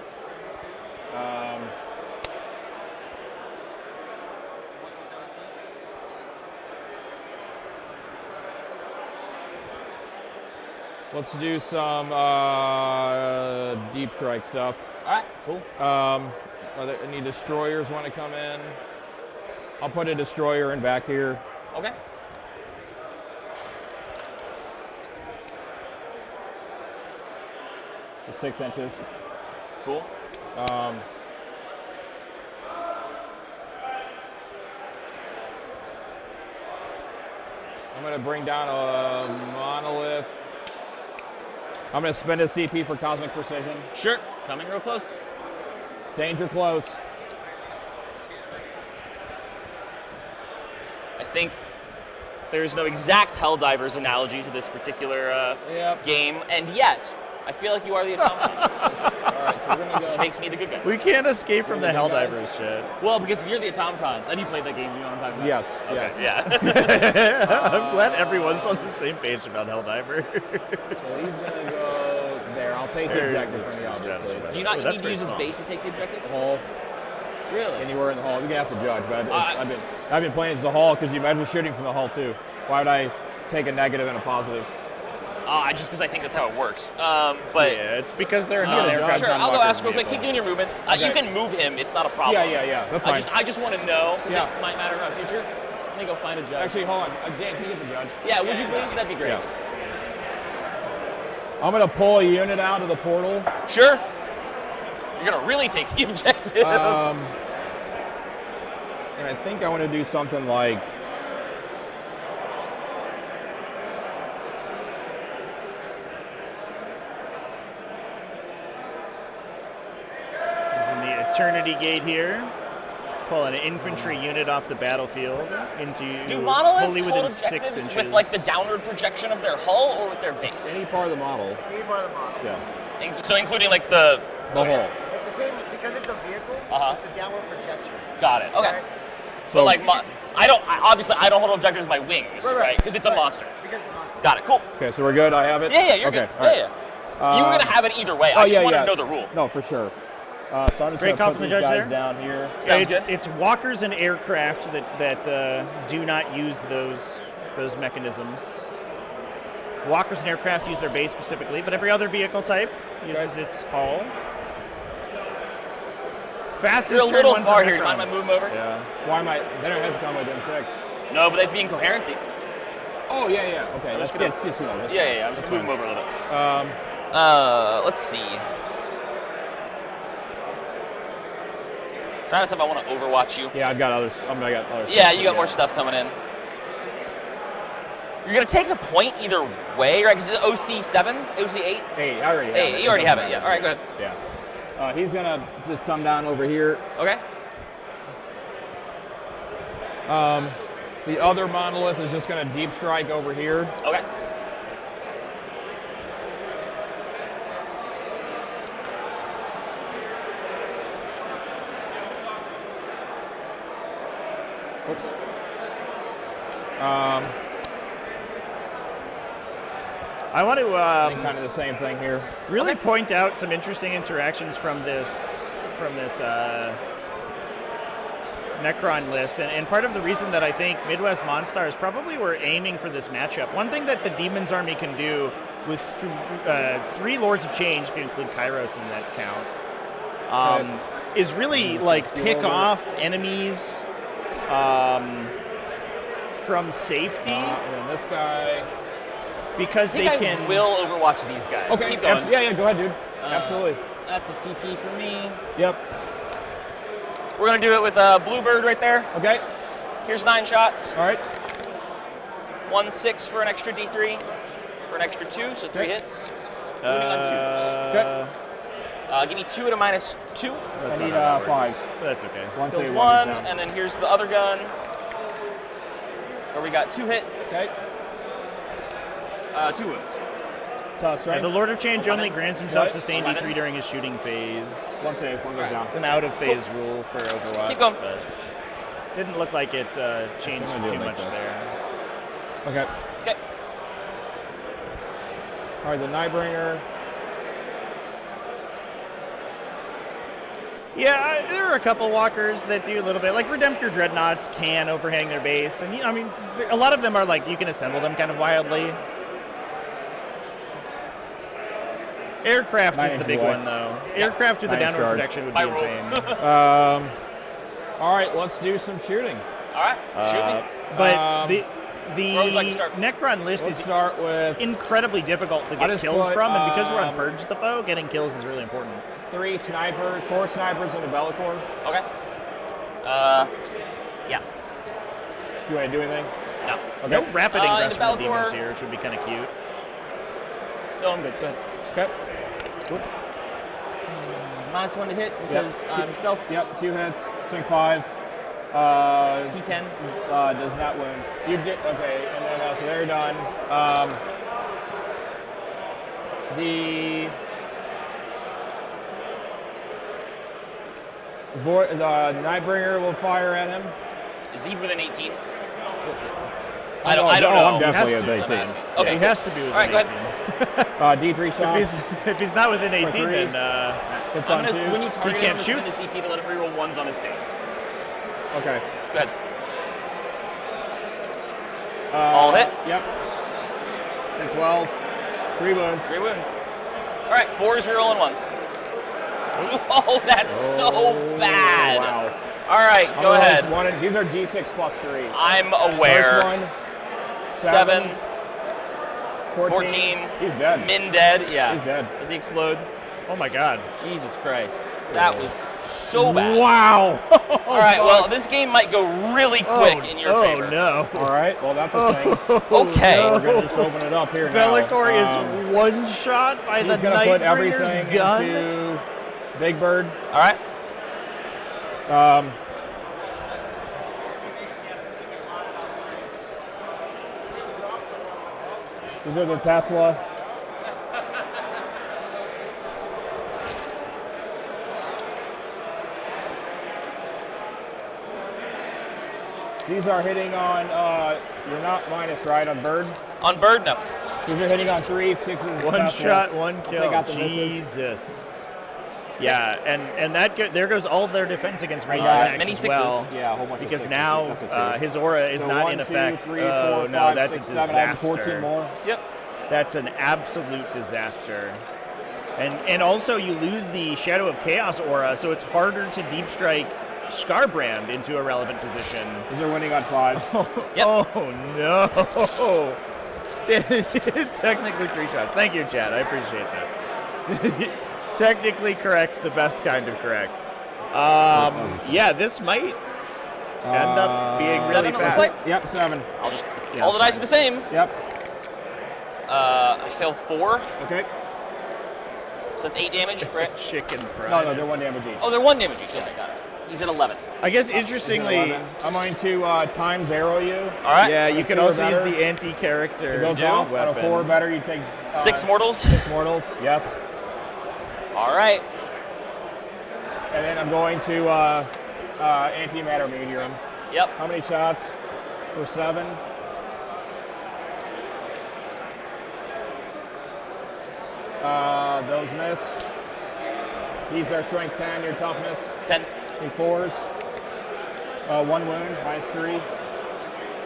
Let's do some deep strike stuff. All right, cool. Any destroyers want to come in? I'll put a destroyer in back here. Okay. For 6 inches. Cool. I'm going to bring down a monolith. I'm going to spend a CP for Cosmic Precision. Sure. Coming real close. Danger close. I think there's no exact Helldivers analogy to this particular game, and yet I feel like you are the automaton. All right, So we're gonna go. Which makes me the good guys. We can't escape from the Helldivers shit. Well, because if you're the automatons, have you played that game? You know what I'm talking about? Yes. Okay. Yes. Yeah. I'm glad everyone's on the same page about Helldiver. So he's gonna go there. I'll take the objective from you, obviously. Do you not need to use his base to take the objective? Hall. Really? Anywhere in the hall. You can ask the judge, but I've been playing as the hall because you measure shooting from the hall too. Why would I take a negative and a positive? Just because I think that's how it works. But yeah, it's because they're not aircraft. Sure, I'll go ask real quick. Keep doing your movements. You can move him. It's not a problem. Yeah. That's fine. I just want to know because it might matter in the future. Let me go find a judge. Actually, hold on. Dan, can you get the judge? Yeah, would you please? That'd be great. Yeah. I'm gonna pull a unit out of the portal. Sure. You're gonna really take the objective. And I think I want to do something like. This is in the Eternity Gate here. Pull an infantry unit off the battlefield into Do monoliths wholly hold within 6 objectives inches. with like the downward projection of their hull or with their base? Any part of the model. Any part of the model. Yeah. So including like the hull. It's the same because it's a vehicle. It's a downward projection. Got it. Okay. Right? So like I don't hold objectives by wings, right? Because it's a monster. Because it's a monster. Got it. Cool. Okay, so we're good. I have it. Yeah, you're okay, good. Yeah. You were gonna have it either way. I just wanted to know the rule. No, for sure. So I'm just Great gonna call put from the these judge guys there. down here. Sounds good. It's walkers and aircraft that do not use those mechanisms. Walkers and aircraft use their base specifically, but every other vehicle type uses its hull. Fastest You're a little turn one far for here. Do you mind if I move them over? Yeah. Why am I? They don't have to come within 6. No, but they have to be in coherency. Oh yeah. Okay. I'm That's just gonna. excuse me. Yeah. I'm just gonna move them over a little bit. Let's see. Trying to see if I want to overwatch you. Yeah, I've got others. I got others. Yeah, you got more stuff coming in. You're gonna take the point either way, right? Because it's OC7, OC8. 8. I already have it. You already have it. Yeah. All right, go ahead. Yeah. He's gonna just come down over here. Okay. The other monolith is just gonna deep strike over here. Okay. Oops. I want to kind of the same thing here. Really point out some interesting interactions from this Necron list, and part of the reason that I think Midwest Monstars probably were aiming for this matchup. One thing that the Demon's Army can do with 3 Lords of Change, if you include Kairos in that count, is really like pick off enemies from safety. And then this guy. Because I think I will overwatch these guys. Okay. Keep going. Yeah, go ahead, dude. Absolutely. That's a CP for me. Yep. We're gonna do it with Bluebird right there. Okay. Here's 9 shots. All right. 1/6 for an extra D3 for an extra 2, so 3 hits. Moving on 2s. Okay. Give me 2 at a -2. I need 5s. That's okay. Kills 1, and then here's the other gun where we got 2 hits. Okay. 2 wounds. The Lord of Change only grants himself sustained D3 during his shooting phase. 1 save, 1 goes down. It's an out of phase rule for Overwatch. Keep going. But didn't look like it changed too much there. Okay. Okay. All right, the Nightbringer. Yeah, there are a couple walkers that do a little bit. Like Redemptor Dreadnoughts can overhang their base. And, I mean, a lot of them are like, you can assemble them kind of wildly. Aircraft is the big one, though. Aircraft with the downward protection would be insane. All right, let's do some shooting. All right, shoot me. But the Where would you like to start? Necron list Let's is start with incredibly difficult to get kills from, and because we're on Purge the Foe, getting kills is really important. 3 snipers, 4 snipers in the Bellicor. Okay. Yeah. You want to do anything? No. Okay. No rapid ingress the from the Bellicor. demons here, which would be kind of cute. No, I'm good. Go ahead. Okay. Whoops. -1 to hit because I'm stealth. Yep, 2 hits, swing 5. T10. Does not wound. You did, okay, and then, so they're done. The Nightbringer will fire at him. Is he within 18? I don't know. I'm definitely at 18. Okay, he has to be within 18. All right, go ahead. D3 shots. If he's not within 18, then it's on twos. When you target him, can't shoot. the CP to let him reroll ones on his saves. Okay. Go ahead. All hit. Yep. And 12. 3 wounds. 3 wounds. All right, 4s rerolling ones. Oh, that's so bad. Wow. All right, go ahead. These are D6 plus 3. I'm aware. First one. 7. 14. He's dead. Min dead. Yeah. He's dead. Does he explode? Oh my God. Jesus Christ. That was so bad. Wow. All right, well, this game might go really quick in your favor. Oh, no. All right, well, that's a thing. Okay. We're going to just open it up here now. Bellator is one shot by the He's going to put Nightbringer's everything gun. into Big Bird. All right. These are the Tesla. These are hitting on, you're not minus, right, on Bird? On Bird, no. These are hitting on 3, 6s. One Tesla. shot, one kill. Take out the misses. Jesus. Yeah, and there goes all their defense against range got attacks many as 6s. well. Yeah, a whole bunch of because 6s. now That's a 2. his aura is So not 1, in 2, effect. 3, 4, oh no, 5, that's 6, a 7, I have disaster. 14 more. Yep. That's an absolute disaster. And also you lose the Shadow of Chaos aura, so it's harder to deep strike Scarbrand into a relevant position. These are winning on 5. Yep. Oh no! Technically 3 shots. Thank you, Chad. I appreciate that. Technically correct's the best kind of correct. Yeah, this might end up being really 7, it looks fast. like? Yep, 7. I'll just all the dice are the same. Yep. I fail 4, Okay. so that's 8 damage, right? Chicken fried. No, they're 1 damage each. Oh, they're 1 damage each. Okay, got it. He's at 11. I guess interestingly, I'm going to times arrow you. All right. yeah, you On can 2 or also use better. the anti-character. It goes off. On a 4 or better, you take 6 mortals. 6 mortals. Yes. All right. And then I'm going to antimatter meteor him. Yep. How many shots? For 7. Those miss. These are strength 10, your toughness. 10. 3 4s. 1 wound, minus 3.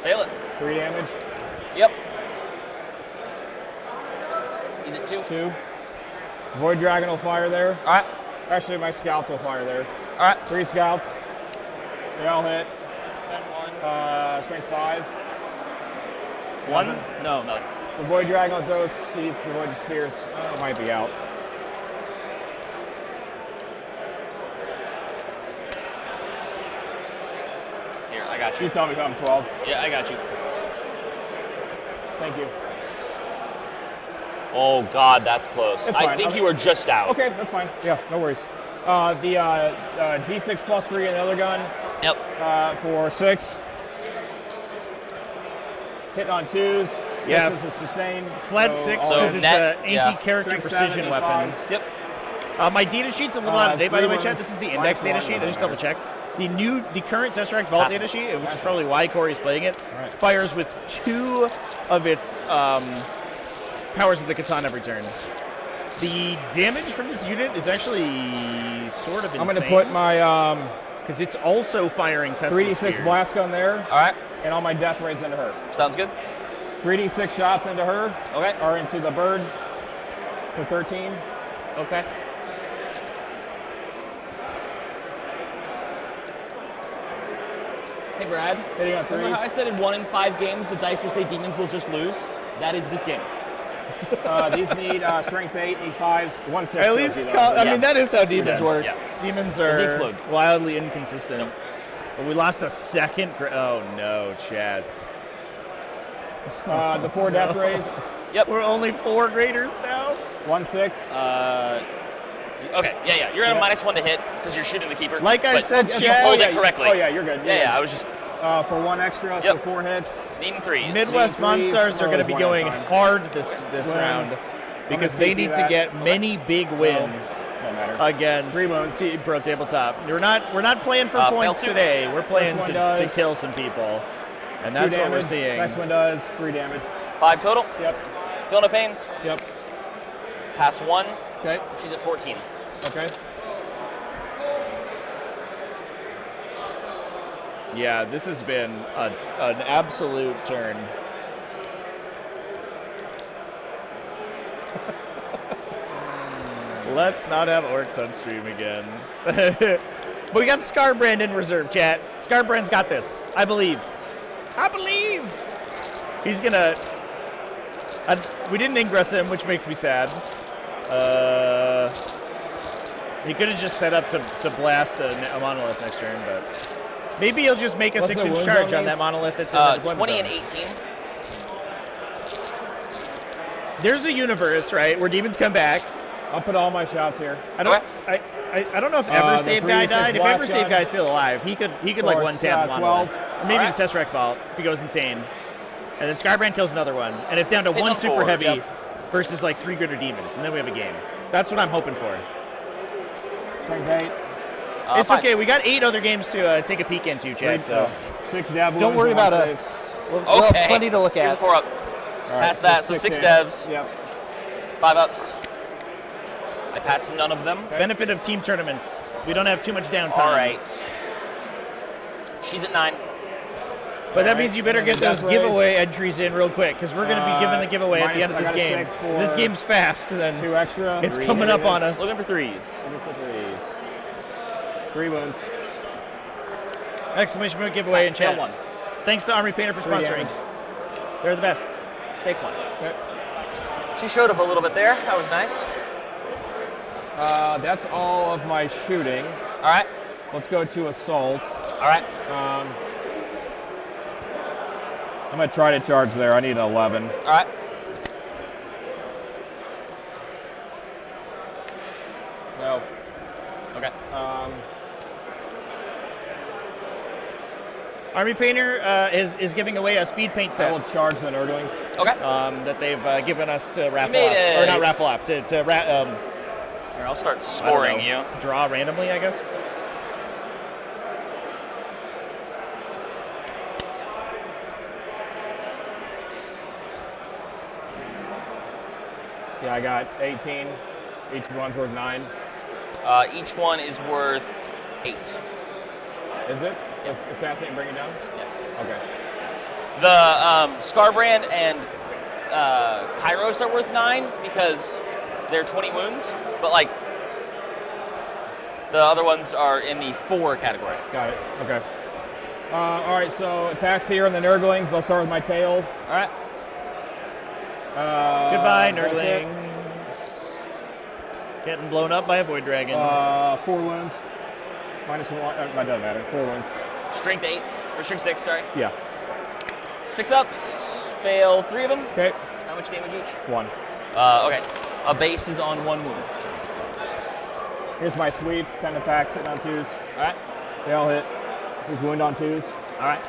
Fail it. 3 damage. Yep. He's at 2. 2. Void Dragon will fire there. All right. Actually, my scouts will fire there. All right. 3 scouts. They all hit. Spend 1. Strength 5. 1? No, nothing. The Void Dragon will throw sees the Void Spears. Might be out. Here, I got you. You tell me if I'm 12. Yeah, I got you. Thank you. Oh, God, that's close. It's I fine. think Okay. you were just out. Okay, that's fine. Yeah, no worries. The D6 plus 3 in the other gun. Yep. For 6. Hitting on 2s. 6 Yeah. is a sustain. Flat 6 because it's net, an anti-character Strength precision 7 and weapon. 5s. Yep. My data sheet's a little out of date, by the way, 3 Chad. wounds, This is the index minus data 1. sheet. I just double checked. The current Tesseract Vault Pass data it. sheet, which is probably why Corey's playing it, fires with 2 of its powers of the katana every turn. The damage from this unit is actually sort of insane. I'm going to put my because it's also firing Tesla 3d6 spheres. blast gun there. All right. And all my death rays into her. Sounds good. 3d6 shots into her. Okay. Or into the bird for 13. Okay. Hey, Brad. Hitting on Remember how I 3s. said in 1 in 5 games the dice will say demons will just lose? That is this game. These need strength 8, need 5s, 1 6. At least, I mean, that is how demons work. Yeah. Demons Does he are explode? wildly inconsistent. But we lost a second. Oh no, chat. The 4 death rays. Yep. We're only 4 graders now. 1 6. Okay, yeah. You're at a -1 to hit because you're shooting the keeper. Like I but said, you Chad- pulled yeah, it correctly. Oh yeah, you're good. Yeah, I was just For 1 extra, so Yep. 4 hits. needing 3s. Midwest Seeing threes, Monstars are going to throws be one at a going time. hard this Swing. round. because they need to get many big wins against 3 wounds. Team Pro Tabletop. We're not playing for points today. We're playing to kill some people, and that's what we're seeing. Next one does 3 damage. 5 total. Yep. Feel no pains. Yep. Pass 1. Okay. She's at 14. Okay. Yeah, this has been an absolute turn. Let's not have orcs on stream again. But we got Scarbrand in reserve, chat. Scarbrand's got this. I believe. I believe. He's gonna... we didn't ingress him, which makes me sad. He could have just set up to blast a monolith next turn, but... Maybe he'll just make a 6-inch charge on that monolith that's in the deployment 20 zone. and 18. There's a universe, right, where demons come back. I'll put all my shots here. I don't know if Everstave guy died. If Everstave guy's still alive, he could like 110 12. Or maybe the Tesseract Vault if he goes insane. And then Scarbrand kills another one, and it's down to one super heavy versus like 3 greater demons, and then we have a game. That's what I'm hoping for. Strength 8. It's okay. We got 8 other games to take a peek into, Chad. So 6 dev wounds. don't worry about save. us. We'll have plenty to look at. Here's 4 up. Right, Pass that. So 6 devs. Yep. 5 ups. I passed none of them. Benefit of team tournaments. We don't have too much downtime. All right. She's at 9. But that means you better get those giveaway entries in real quick, because we're going to be giving the giveaway at the end of this game. This game's fast, then 2 extra. it's coming up on us. Looking for 3s. Looking for 3s. 3 wounds. Exclamation point giveaway in chat. 1. Thanks to Army Painter for 3 sponsoring. damage. They're the best. Take 1. Okay. She showed up a little bit there. That was nice. That's all of my shooting. All right. Let's go to assault. All right. I'm going to try to charge there. I need an 11. All right. No. Okay. Army Painter is giving away a speed paint set. I will charge the Nerdlings. Okay. That they've given us to raffle made off. a- Or not raffle off, to Here, I'll start scoring you. draw randomly, I guess. Yeah, I got 18. Each one's worth 9. Each one is worth 8. Is it? Yep. Assassinate and bring it down? Yeah. Okay. The Scarbrand and Kairos are worth 9 because they're 20 wounds, but like the other ones are in the 4 category. Got it. Okay. All right, so attacks here on the Nurglings. I'll start with my tail. All right. Goodbye, that's it. Nerdlings. Getting blown up by a Void Dragon. 4 wounds. -1. That doesn't matter. 4 wounds. Strength 8 or strength 6, sorry. Yeah. 6 ups. Fail 3 of them. Okay. How much damage each? 1. Okay. A base is on 1 wound. Here's my sweeps. 10 attacks, hitting on 2s. All right. They all hit. Here's wound on 2s. All right.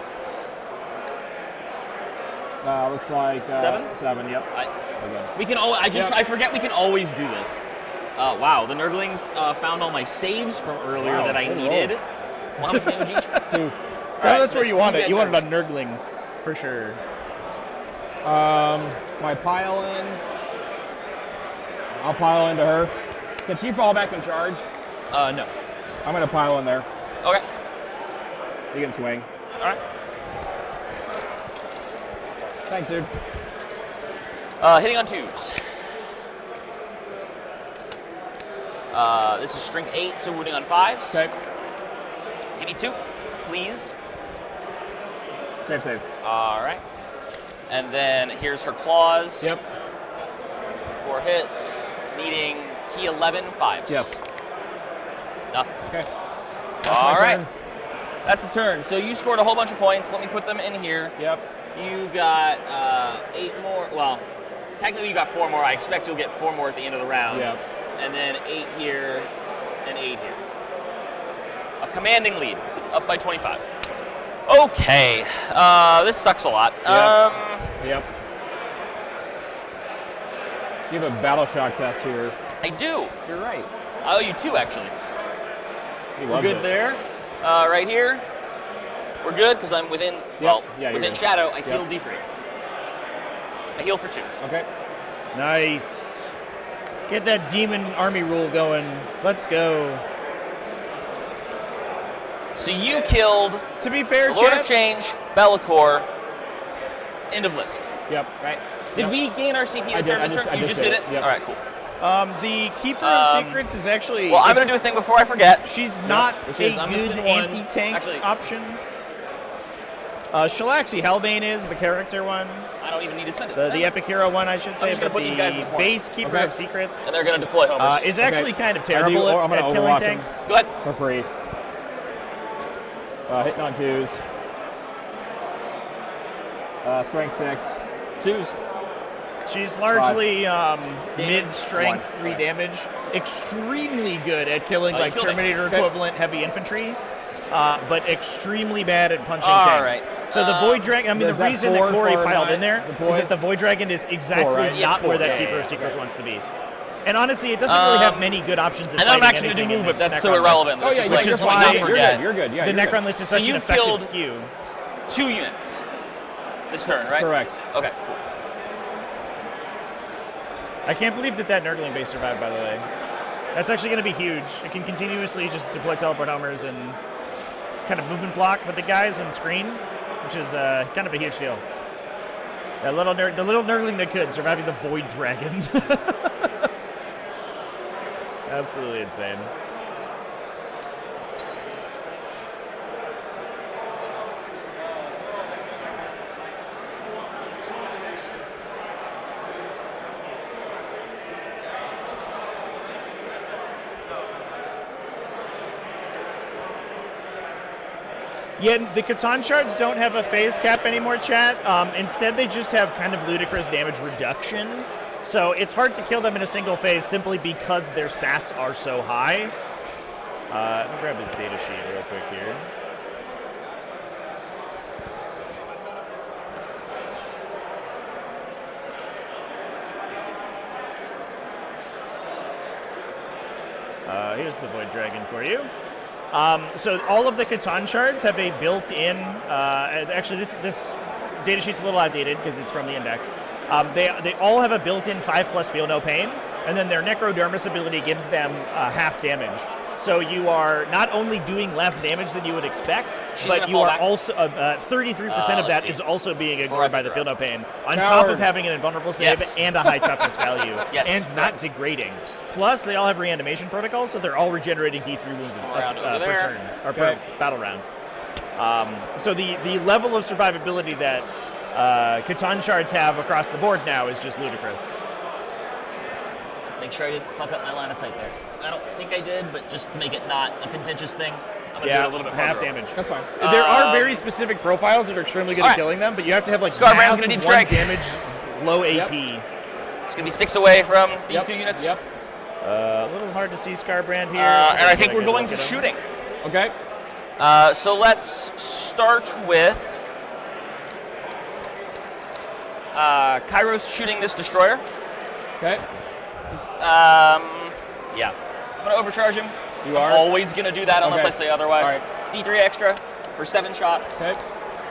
Looks like 7? 7. Yep. Okay. We can. I forget we can always do this. Wow. The Nurglings found all my saves from earlier that I needed. Well, how much damage each? 2. That's where you want it. You want it on Nurglings, for sure. My pile in. I'll pile into her. Can she fall back and charge? No. I'm gonna pile in there. Okay. You can swing. All right. Thanks, dude. Hitting on 2s. This is strength 8, so wounding on 5s. Okay. Give me 2, please. Save. All right. And then here's her claws. Yep. 4 hits, needing T11 5s. Yes. Nothing. Okay. All right. Turn. That's the turn. So you scored a whole bunch of points. Let me put them in here. Yep. You got 8 more. Well, technically you got 4 more. I expect you'll get 4 more at the end of the round. Yep. And then 8 here and 8 here. A commanding lead, up by 25. Okay. This sucks a lot. Yep. You have a battle shock test here. I do. You're right. I owe you 2, actually. He We're loves good it. there. Right here. We're good because I'm within, well, Yeah, within good. shadow. I Yep. heal D3. I heal for 2. Okay. Nice. Get that demon army rule going. Let's go. So you killed, to be fair, Lord of chat, Change, Be'lakor, end of list. Yep. Right? Did Yep. we gain our CP I this did, turn? I This just- turn? I You just just did did it? it, yep. All right, cool. The Keeper of Secrets is actually. Well, I'm going to do a thing before I forget. She's not Which a is, I'm gonna good spend 1. anti-tank Actually, option. Shalaxi Hellbane is the character one. I don't even need to spend it. The Epic Hero one, I should say. I'm just going to but put these guys in the corner. base Keeper of Secrets. And they're going to deploy homers. Is actually kind of I do- terrible or I'm at gonna killing overwatch him. tanks. Go ahead. For free. Hitting on 2s. Strength 6. 2s. She's largely Damage, mid-strength, 1. 3 damage. Extremely good at killing like kill next. Terminator Okay. equivalent heavy infantry, but extremely bad at punching All tanks. right. So the Void Dragon, I mean, the is that reason that 4 Corey for piled my in there is deploy? that the Void Dragon is exactly right? not Yes, where 4, that yeah, Keeper yeah, of Secrets wants to be. And honestly, it doesn't really have many good options at I know I'm fighting actually going to anything move, in but this that's so Necron irrelevant. list. It's just which like, is let me why not forget. You're good. Yeah, the you're Necron good. list is So such an you've effective killed- skew. 2 units this turn, right? Correct. Okay. I can't believe that Nurgling base survived, by the way. That's actually going to be huge. It can continuously just deploy teleport homers and kind of movement block with the guys on screen, which is kind of a huge deal. The little Nurgling that could, surviving the Void Dragon. Absolutely insane. Yeah, the Catan shards don't have a phase cap anymore, chat. Instead, they just have kind of ludicrous damage reduction. So it's hard to kill them in a single phase simply because their stats are so high. Let me grab his data sheet real quick here. Here's the Void Dragon for you. So all of the Catan shards have a built-in, actually this data sheet's a little outdated because it's from the index. They all have a built-in 5+ feel no pain, and then their Necrodermis ability gives them half damage. So you are not only doing less damage than you would expect, but you are also 33% of that is also being ignored by the feel no pain, on top of having an invulnerable save and a high toughness value, and not degrading. Plus, they all have reanimation protocols, so they're all regenerating D3 wounds per turn or per battle round. So the level of survivability that Catan shards have across the board now is just ludicrous. Let's make sure I didn't fuck up my line of sight there. I don't think I did, but just to make it not a contentious thing, I'm going to do it a little bit half further. damage. That's fine. There are very specific profiles that are extremely good at killing them, but you have to have like Scarbrand's massive gonna deep 1 strike. damage, low Yep. AP. It's going to be 6 away from these 2 units. Yep. A little hard to see Scarbrand here. And I think we're going to shooting. Okay. So let's start with Kairos shooting this destroyer. Okay. Yeah. I'm going to overcharge him. You I'm are? always going to do that unless Okay. I say otherwise. All right. D3 extra for 7 shots. Okay.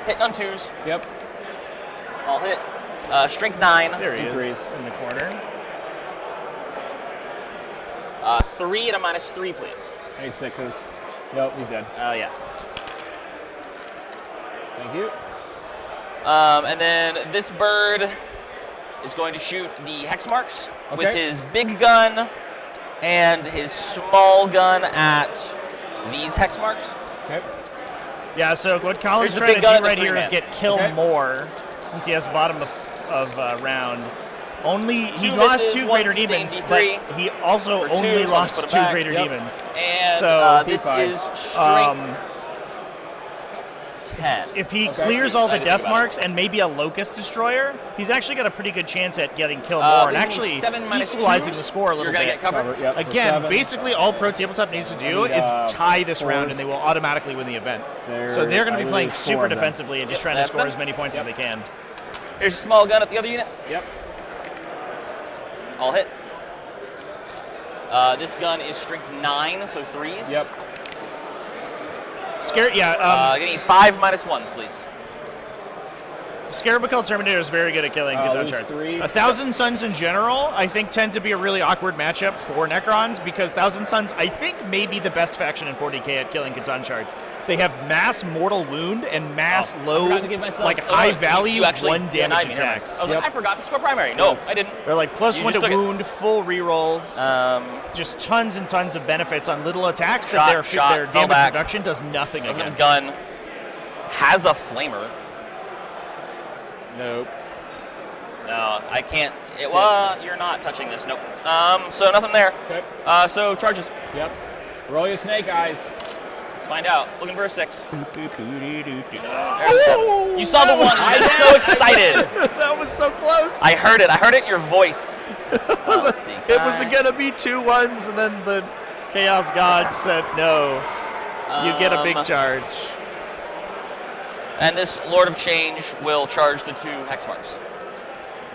Hitting on 2s. Yep. I'll hit. Strength 9. There he is in the corner. 3 at a -3, please. I need 6s. Nope, he's dead. Oh, yeah. Thank you. And then this bird is going to shoot the hex marks with Okay. his big gun and his small gun at these hex marks. Okay. Yeah, so what Colin's Here's the trying to big gun do at the right here 3-man. is get kill Okay. more, since he has bottom of round. He 2 lost misses, 2 1 greater sustained demons, D3. but he also For only 2, so I'll just lost put 2 it back. greater Yep. demons. And So this T5. is strength 10. if he Okay. clears all the Excited death about it. marks and maybe a locust destroyer, he's actually got a pretty good chance at getting kill Uh, more and this is actually 7 minus equalizing 2s. the score a little You're gonna bit. get covered. Yep, so Again, 7. basically all Pro Tabletop needs to do I need, is tie this round 4s. and they will automatically win the event. So they're going to I be playing lose 4 super of them. defensively and just trying to That's score them. as many points as they can. Here's a small gun at the other unit. Yep. All hit. This gun is strength 9, so 3s. Yep. Give me 5 -1s, please. Scarabockel Terminator is very good at killing Catan shards. 1,000 Suns in general, I think, tend to be a really awkward matchup for Necrons because 1,000 Suns, I think, may be the best faction in 40k at killing Catan shards. They have mass mortal wound and mass low, like high value 1 damage attacks. I was like, I forgot to score primary. No, I didn't. They're like plus You 1 just to took it. wound, full rerolls, just tons and tons of benefits on little attacks Shot, that their fell damage back. reduction does nothing Doesn't against. gun has a flamer. Nope. No, I can't. You're not touching this. Nope. So nothing there. Okay. So charges. Yep. Roll your snake eyes. Let's find out. Looking for a 6. There's a 7. You saw the 1. I'm so excited. That was so close. I heard it. I heard it in your voice. Let's see. It was gonna be 2 1s, and then the Chaos God said no. You get a big charge. And this Lord of Change will charge the 2 hex marks.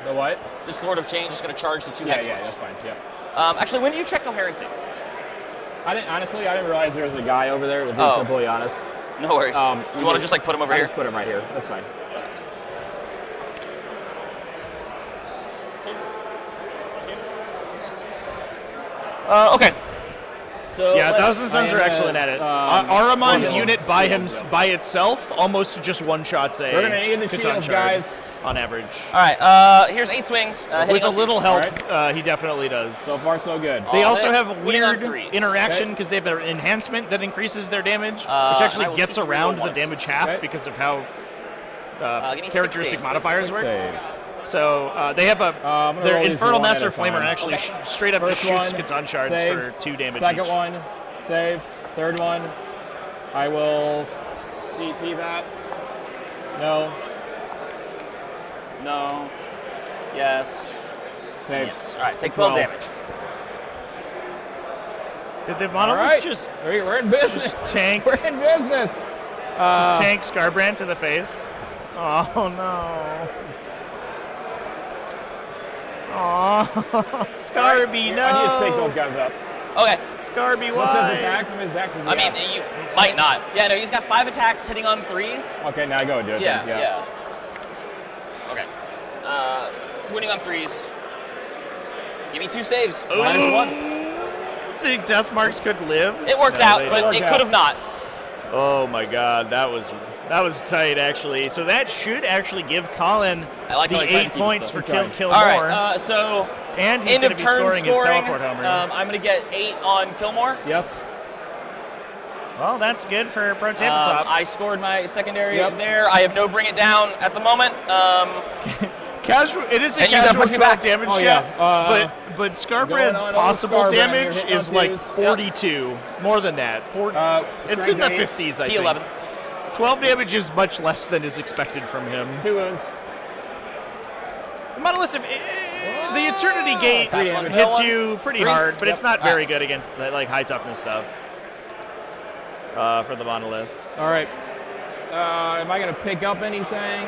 The what? This Lord of Change is going to charge the 2 hex Yeah, marks. that's fine. Yeah. Actually, when do you check coherency? Honestly, I didn't realize there was a guy over there, to be completely honest. No worries. Do you want to just like put him over I'll here? Just put him right here. That's fine. Okay. So yeah, 1,000 Suns are excellent at it. Aramon's unit by itself almost just one-shot save. We're gonna need the shields, guys. On average. All right. Here's 8 swings. With a little help, he definitely does. So far, so good. They also have a Winning on weird 3s. interaction because they have an enhancement that increases their damage, which actually gets around the damage half because of how characteristic modifiers work. So they have their Infernal Master Flamer actually straight up just shoots Catan shards for 2 damage. Second each. one, save. Third one, I will CP that. No. No. Yes. Save. Yes. All right. Take 12 damage. Did the monolith All right. just we're in business. Just tank? We're in business. Just tank Scarbrand to the face. Oh no. Oh, Scarby, no. I just pick those guys up. Okay. Scarby, What's why? his attacks? How many attacks does he I mean, have? you might not. Yeah, no, he's got 5 attacks hitting on 3s. Okay, now go do it. Yeah, then. yeah. Okay. Winning on 3s. Give me 2 saves. -1. Think Death Marks could live? It worked out, but it could have not. Oh my God, that was tight actually. So that should actually give Colin the 8 points for kill All more. right. So and he's end going of to be turn scoring his scoring. teleport homer. I'm going to get 8 on Killmore. Yes. Well, that's good for Pro Tabletop. I scored my secondary there. I have no bring it down at the moment. Casual. It is a And you gotta casual push me 12 damage damage Oh, shot, yeah. but Scarbrand's Going on possible Scarbrand, you're damage hitting is on like 2s. 42. More than that. It's in the 50s, I think. T11. 12 damage is much less than is expected from him. 2 wounds. The Monolith, the Eternity Gate hits you pretty hard, but it's not very good against the, like high toughness stuff for the Monolith. All right. Am I going to pick up anything?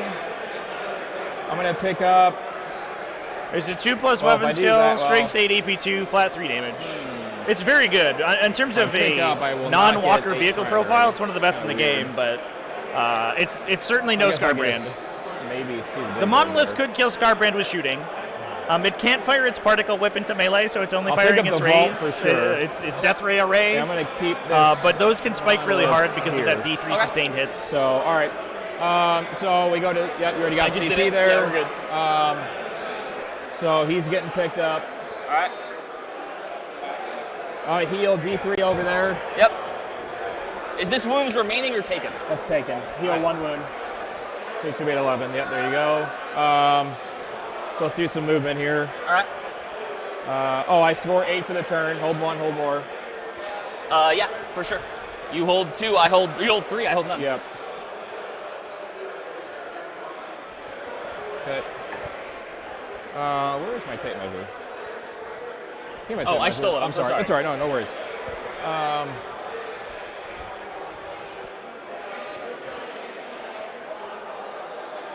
I'm going to pick up... There's a 2+ Well, weapon if I do skill, that, strength 8 AP2, flat 3 damage. It's very good. In terms of pick a up, I will not non-walker get 8 vehicle primary. profile, it's one of the best in the game, but it's certainly no I guess I Scarbrand. guess maybe see The Monolith could kill Scarbrand with shooting. It can't fire its particle whip into melee, so it's only I'll firing pick up its the vault rays. for sure. It's Death Ray array. Yeah, I'm going to keep this. But those can spike really hard because here. of that D3 sustained hits. So, all right. So we go to, yep, you already got just did CP it. there. Yeah, we're good. So he's getting picked up. All right. All right, heal D3 over there. Yep. Is this wounds remaining or taken? That's taken. Heal 1 wound. So it should be at 11. Yep, there you go. So let's do some movement here. All right. I score 8 for the turn. Hold 1, hold more. Yeah, for sure. You hold 2, you hold 3, I hold none. Yep. Okay. Where's my tape measure? Give me my tape I measure. stole it. I'm so sorry. That's all right. No worries.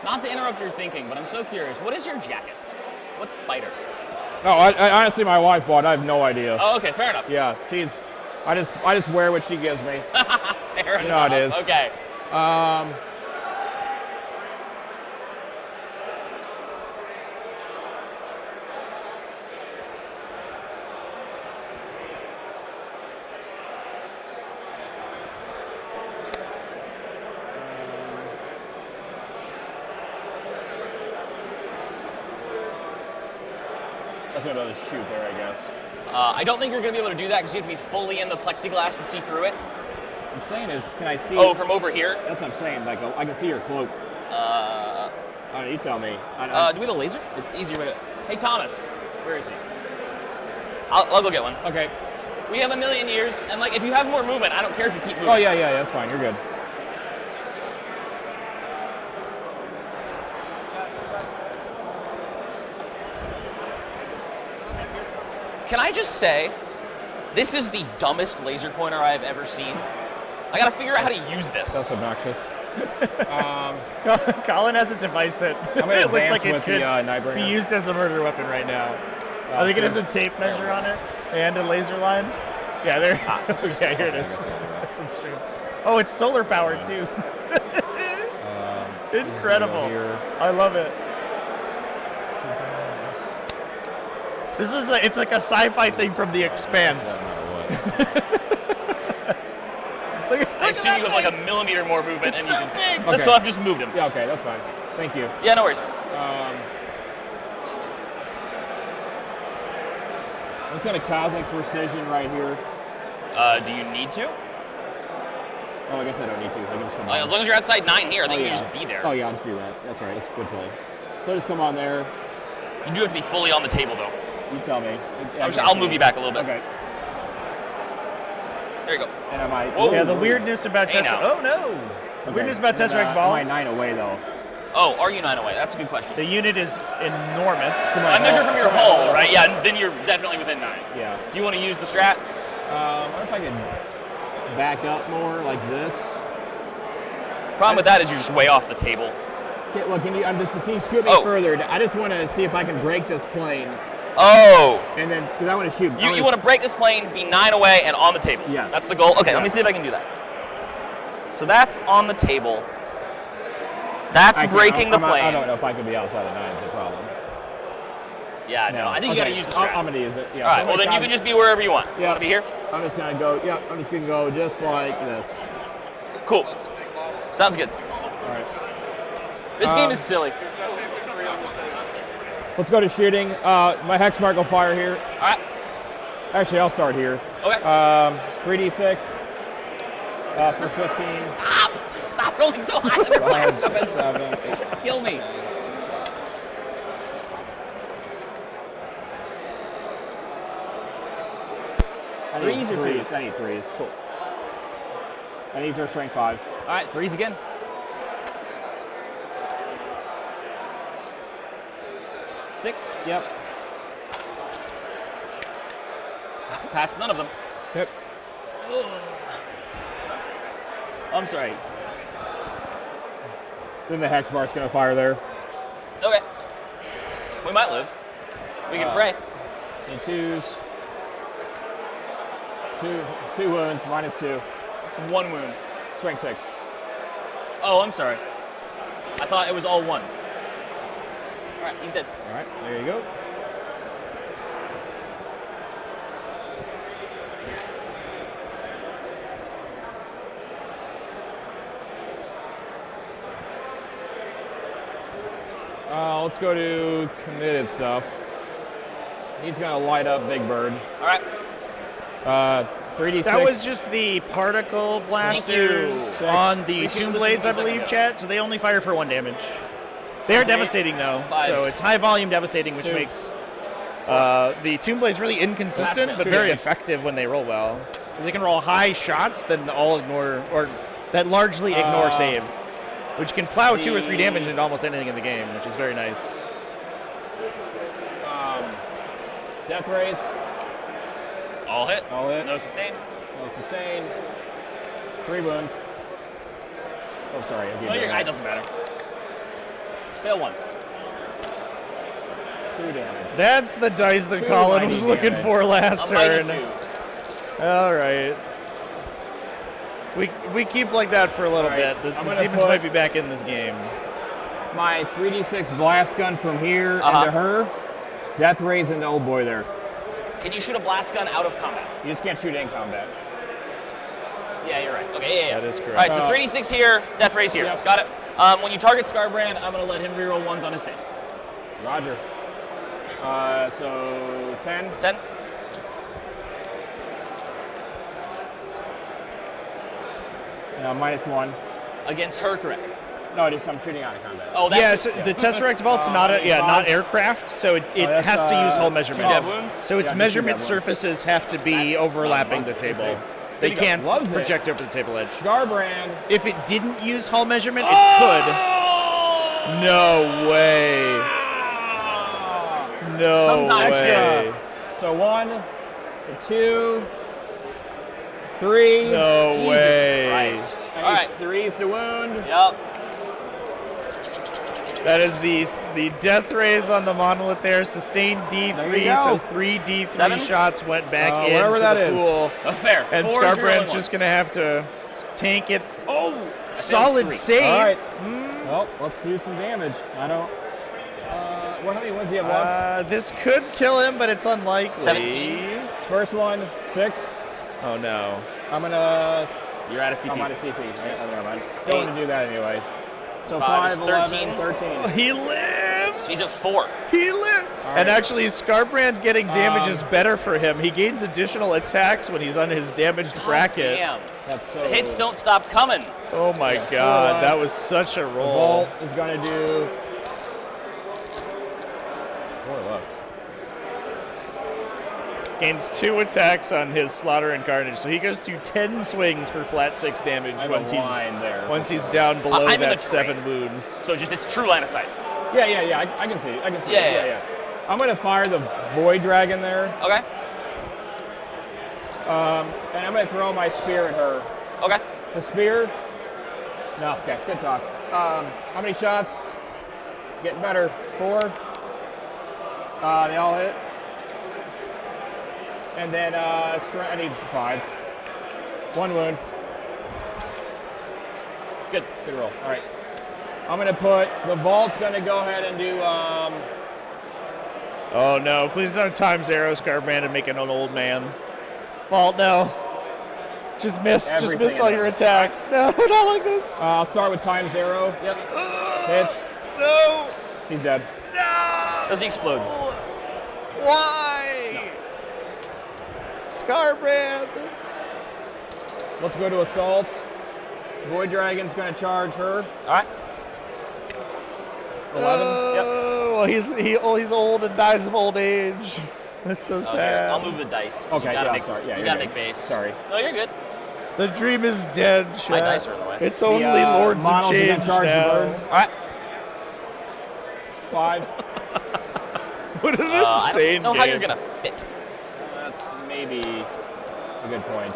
Not to interrupt your thinking, but I'm so curious. What is your jacket? What's Spider? No, I honestly, my wife bought. I have no idea. Oh, okay, fair enough. Yeah, she's. I just wear what she gives me. Fair You know how enough. it is. Okay. That's gonna be able to shoot there, I guess. I don't think you're going to be able to do that because you have to be fully in the plexiglass to see through it. What I'm saying is, can I see? Oh, from over here? That's what I'm saying. Like, I can see your cloak. You tell me. Do we have a laser? It's easier with it. Hey, Thomas. Where is he? I'll go get one. Okay. We have a million years, and like, if you have more movement, I don't care if you keep moving. Oh, yeah, that's fine. You're good. Can I just say, this is the dumbest laser pointer I've ever seen. I gotta figure out how to use this. That's obnoxious. Colin has a device that it looks like it could be used as a murder weapon right now. I think it has a tape measure on it and a laser line. Yeah, there. Okay, here it is. That's on stream. Oh, it's solar powered too. Incredible. I love it. This is it's like a sci-fi thing from The Expanse. I assume you have like a millimeter more movement, It's and you so can. big. Okay. So I've just moved him. Yeah, okay, that's fine. Thank you. Yeah, no worries. It's got a cosmic precision right here. Do you need to? Oh, I guess I don't need to. I can just come on. As long as you're outside 9 here, I think you can just be there. Oh, yeah, I'll just do that. That's right. That's a good play. So I just come on there. You do have to be fully on the table, though. You tell me. I'll move you back a little bit. Okay. There you go. And am I? Whoa. Yeah, the weirdness about Hey, Tesseract. now. Oh no! Okay. Weirdness about And, Tesseract balls. Am I 9 away though? Oh, are you 9 away? That's a good question. The unit is enormous. I measure from your hull, right? Yeah, then you're definitely within 9. Yeah. Do you want to use the strat? I wonder if I could back up more like this. Problem with that is you're just way off the table. Okay, well, can you scoot me further? I just want to see if I can break this plane. Oh. And then, because I want to shoot. You want to break this plane, be 9 away, and on the table. Yes. That's the goal? Okay, Yes. let me see if I can do that. So that's on the table. That's breaking the plane. I don't know if I could be outside of 9 is a problem. Yeah, no. I think you got to use the strat. I'm going to use it. Yeah. All right, well, then you can just be wherever you want. You want to be here? I'm just going to go, I'm just going to go just like this. Cool. Sounds good. All right. This game is silly. Let's go to shooting. My hex mark will fire here. All right. Actually, I'll start here. Okay. 3d6 for 15. Stop rolling so high on your blast 7, 8. Kill me. Threes or twos? I need 3s. Cool. And these are strength 5. All right, 3s again. Six? Yep. Passed none of them. Yep. I'm sorry. Then the hex mark's going to fire there. Okay. We might live. We can pray. And 2s. Two wounds, -2. It's 1 wound. Strength 6. Oh, I'm sorry. I thought it was all ones. All right, he's dead. All right, there you go. Let's go to committed stuff. He's gonna light up Big Bird. All right. 3d6. That was just the particle blasters on the Tomb Blades, I believe, chat. So they only fire for 1 damage. They are devastating though, so it's high volume devastating, which makes the Tomb Blades really inconsistent, but very effective when they roll well. They can roll high shots, then all ignore, or that largely ignore saves, which can plow 2 or 3 damage into almost anything in the game, which is very nice. Death rays. All hit. All hit. No sustain. No sustain. 3 wounds. Oh, sorry. No, your guy doesn't matter. Fail 1. 2 damage. That's the dice that 2 Colin was mighty looking damage. for last A mighty turn. All right. We keep like that for a little bit. The demons might be back in this game. My 3d6 blast gun from here into her. Death rays into old boy there. Can you shoot a blast gun out of combat? You just can't shoot in combat. Yeah, you're right. Okay, yeah. That is correct. All right, so 3d6 here, death rays here. Got it. When you target Scarbrand, I'm going to let him reroll 1s on his saves. Roger. So 10. 10. 6. -1. Against her, correct. No, it is. I'm shooting out of combat. Oh, that's Yeah, so the Tesseract Vault's not aircraft, so it has to use hull measurement. 2 dev wounds? So its measurement surfaces have to be overlapping the table. They can't project over the table edge. Scarbrand. If it didn't use hull measurement, it could. No way. No way. So 1, 2, 3. No way. Christ. All right. 3's to wound. Yep. That is the death rays on the monolith there. Sustained D3, so 3 D3 7? shots went back into that the is. pool. Fair. And 4 is Scarbrand's rolling just ones. going to have to tank it. Oh, solid 3. save. All right. Well, let's do some damage. I don't. How many ones do you have left? This could kill him, but it's unlikely. 17. First one, 6. Oh no. I'm gonna. You're out of CP. I'm out of CP. Right? Never mind. Don't want to do that anyway. So 5 5, is 11, 13. 13. He lives. So he's at 4. He lived. All And right. actually, Scarbrand getting damage is better for him. He gains additional attacks when he's on his damaged bracket. Damn. That's so. Hits don't stop coming. Oh my god, that was such a roll. Vault is gonna do. 4 left. Gains 2 attacks on his Slaughter and Carnage, so he goes to 10 swings for flat 6 damage once he's down below I'm in that the 7 terrain. wounds. So just it's true line of sight. Yeah. I can see it. I can see Yeah, it. yeah. I'm gonna fire the Void Dragon there. Okay. And I'm gonna throw my spear at her. Okay. The spear. No. Okay. Good talk. How many shots? It's getting better. 4. They all hit. And then I need 5s. 1 wound. Good roll. All right. I'm gonna put the vault's gonna go ahead and do. Oh no! Please don't times arrow Scarbrand and make it an old man. Vault, no. Just miss all your attacks. No, not like this. I'll start with times 0. Yep. Hits. No. He's dead. No. Does he explode? Why? No. Scarbrand. Let's go to assault. Void Dragon's gonna charge her. All right. 11. Yep. Well, he's old and dies of old age. That's so sad. I'll move the dice. 'Cause Okay, you gotta yeah, make, sorry. Yeah, you you're gotta good. make base. Sorry. No, you're good. The dream is dead, chat. My dice are in the way. It's only Lords of Monol's gonna Change charge the now. bird. All right. 5. What an I insane don't know how you're game. gonna fit. That's maybe a good point.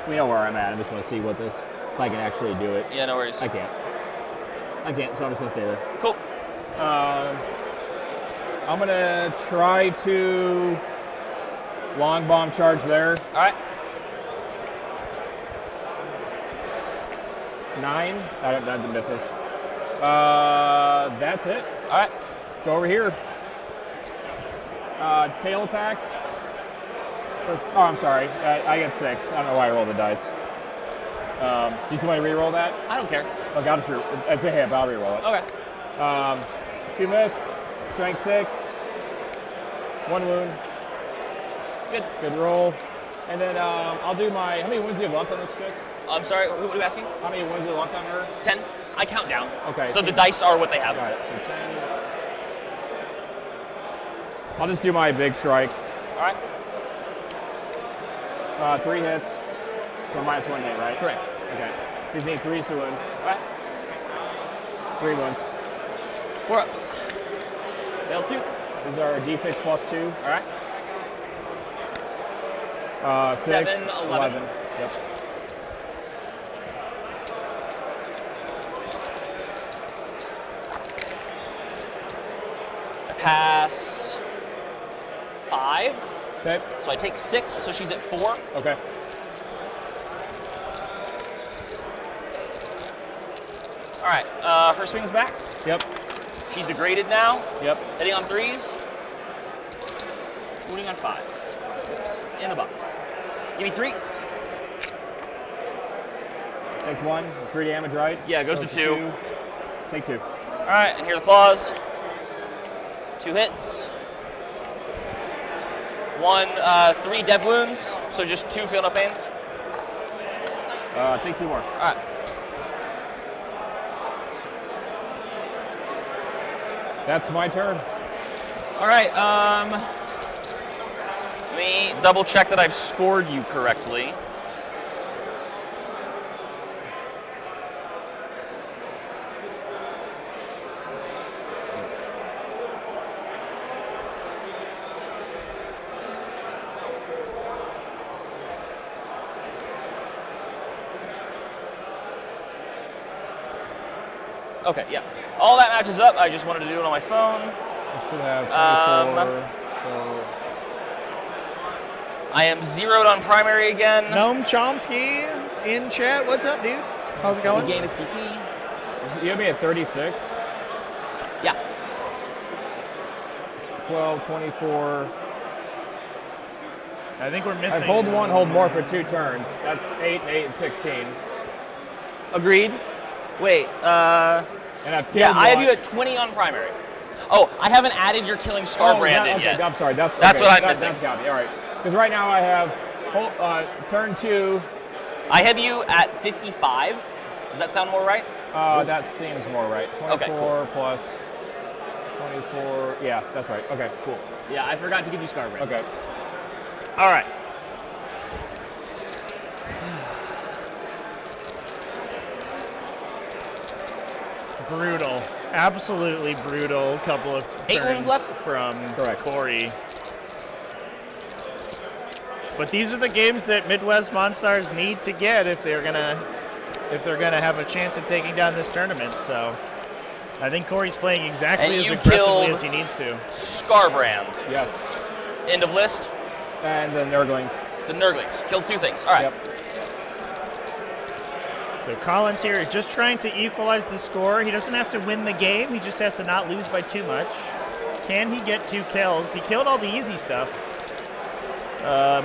We know where I'm at. I just want to see if I can actually do it. Yeah, no worries. I can't, so I'm just gonna stay there. Cool. I'm gonna try to long bomb charge there. All right. 9. That misses. That's it. All right. Go over here. Tail attacks. Oh, I'm sorry. I get 6. I don't know why I rolled the dice. Do you want to re-roll that? I don't care. Okay, I'll just it's a hit, but I'll re-roll it. Okay. 2 miss. Strength 6. 1 wound. Good roll. And then I'll do my. How many wounds do you have left on this chick? I'm sorry. What are you asking? How many wounds do you have left on her? 10. I count down. Okay. So the dice are what they have. Got it. So 10. I'll just do my big strike. All right. 3 hits. So -1 hit, right? Correct. Okay. These need 3s to win. All right. 3 wounds. 4 ups. Fail 2. These are D6 plus 2. All right. 6, 7, 11. Yep. pass 5. Okay. So I take 6, so she's at 4. Okay. All right, her swing's back. Yep. She's degraded now. Yep. Hitting on 3s. Wounding on 5s. In the box. Give me 3. Takes 1. 3 damage, right? Yeah, goes to 2. Take 2. All right, and here are the claws. 2 hits. 3 dev wounds, so just 2 feel no pains. Take 2 more. All right. That's my turn. All right. Let me double check that I've scored you correctly. Okay, yeah. All that matches up. I just wanted to do it on my phone. I should have 24, so... I am zeroed on primary again. Gnome Chomsky in chat. What's up, dude? How's it going? We gain a CP. You have me at 36? Yeah. 12, 24... I think we're missing... I've hold 1, hold more for 2 turns. That's 8, 8, and 16. Agreed. Wait, and I've killed yeah, I have one. you at 20 on primary. Oh, I haven't added your killing Scarbrand in okay, yet. I'm sorry. That's what I'm missing. That's got me. All right. Because right now I have turn 2. I have you at 55. Does that sound more right? That seems more right. 24 okay, cool. plus 24. Yeah, that's right. Okay, cool. Yeah, I forgot to give you Scarbrand. Okay. All right. Brutal. Absolutely brutal. Couple of 8 wounds left from Corey. But these are the games that Midwest Monstars need to get if they're gonna have a chance at taking down this tournament. So I think Corey's playing exactly as aggressively as he needs to. Scarbrand. Yes. End of list. And the Nurglings. The Nurglings. Killed 2 things. All right. Yep. So Collins here is just trying to equalize the score. He doesn't have to win the game. He just has to not lose by too much. Can he get 2 kills? He killed all the easy stuff.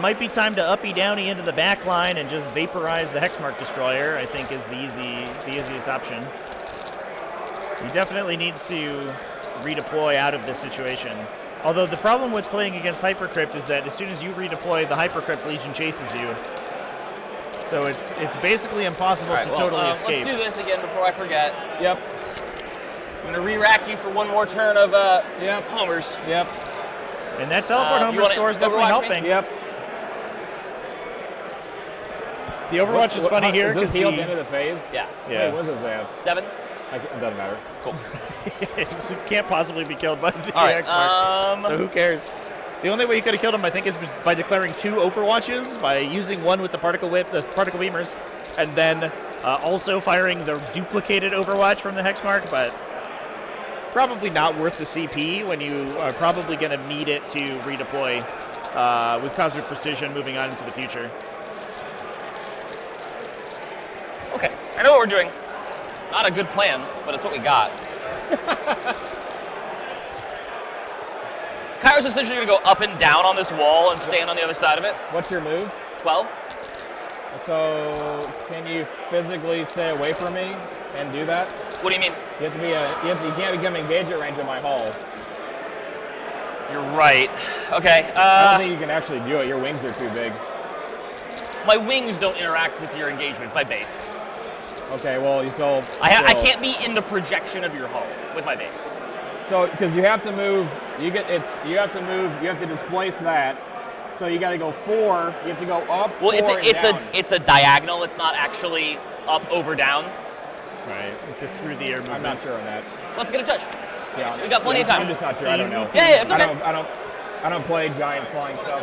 Might be time to uppy downy into the back line and just vaporize the Hexmark Destroyer, I think is the easiest option. He definitely needs to redeploy out of this situation. Although the problem with playing against Hypercrypt is that as soon as you redeploy, the Hypercrypt Legion chases you. So it's basically impossible to totally escape. Let's do this again before I forget. Yep. I'm going to re-rack you for one more turn of homers. Yep. And that teleport homer score is definitely helping. Yep. The Overwatch is funny here. Is this healed into the phase? Yeah. Wait, what does this have? 7. It doesn't matter. Cool. It can't possibly be killed by the right, Hexmark. So who cares? The only way you could have killed him, I think, is by declaring 2 Overwatches, by using one with the Particle Whip, the Particle Beamers, and then also firing the duplicated Overwatch from the Hexmark, but probably not worth the CP when you are probably going to need it to redeploy with Cosmic Precision moving on into the future. Okay, I know what we're doing. It's not a good plan, but it's what we got. Kyro's essentially going to go up and down on this wall and stand on the other side of it. What's your move? 12. So, can you physically stay away from me and do that? What do you mean? You have to be you can't become engagement range of my hull. You're right. Okay. I don't think you can actually do it. Your wings are too big. My wings don't interact with your engagements. My base. Okay. Well, you still. I can't be in the projection of your hull with my base. So, because you have to move, you have to move. You have to displace that. So you got to go 4. You have to go up. Well, 4 it's a diagonal. It's not actually up, over, down. Right. It's a through the air movement. I'm not sure on that. Let's get a judge. Yeah. We got plenty of time. I'm just not sure. I don't know. Yeah, it's okay. I don't play giant flying stuff.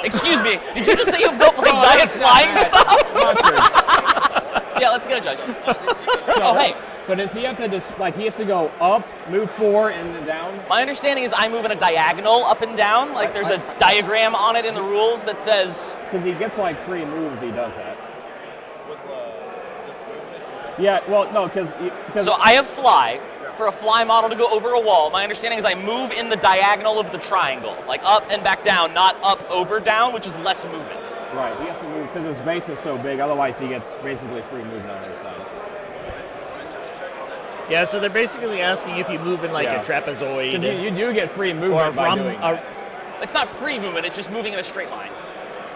Excuse me. Did you just say you don't play giant flying stuff? Not true. Yeah, let's get a judge. Oh, hey. So does he have to he has to go up, move 4, and then down? My understanding is I move in a diagonal up and down. Like there's a diagram on it in the rules that says. Because he gets like free move if he does that. With this movement? Yeah, well, no, because. So I have fly. For a fly model to go over a wall, my understanding is I move in the diagonal of the triangle, like up and back down, not up over down, which is less movement. Right, he has to move because his base is so big, otherwise he gets basically free movement on the other side. Yeah, so they're basically asking if you move in like a trapezoid. Because you do get free movement by doing that. It's not free movement, it's just moving in a straight line.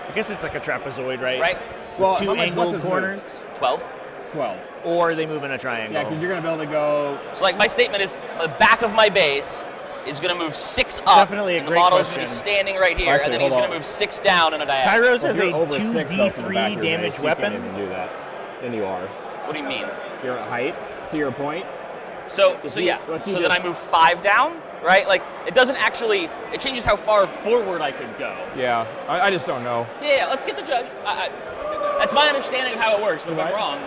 I guess it's like a trapezoid, right? Right. Well, two angled corners. 12. 12. Or they move in a triangle. Yeah, because you're going to be able to go. So like my statement is the back of my base is going to move 6 up. Definitely a and great the model is question. going to be standing right here, and then he's going to move 6 down in a diagonal. Kairos has a 2d3 damage weapon. You can't even do that. Then you are. What do you mean? You're at height, to your point. So then I move 5 down, right? Like it doesn't actually. It changes how far forward I could go. Yeah, I just don't know. Yeah, let's get the judge. That's my understanding of how it works, but if I'm wrong.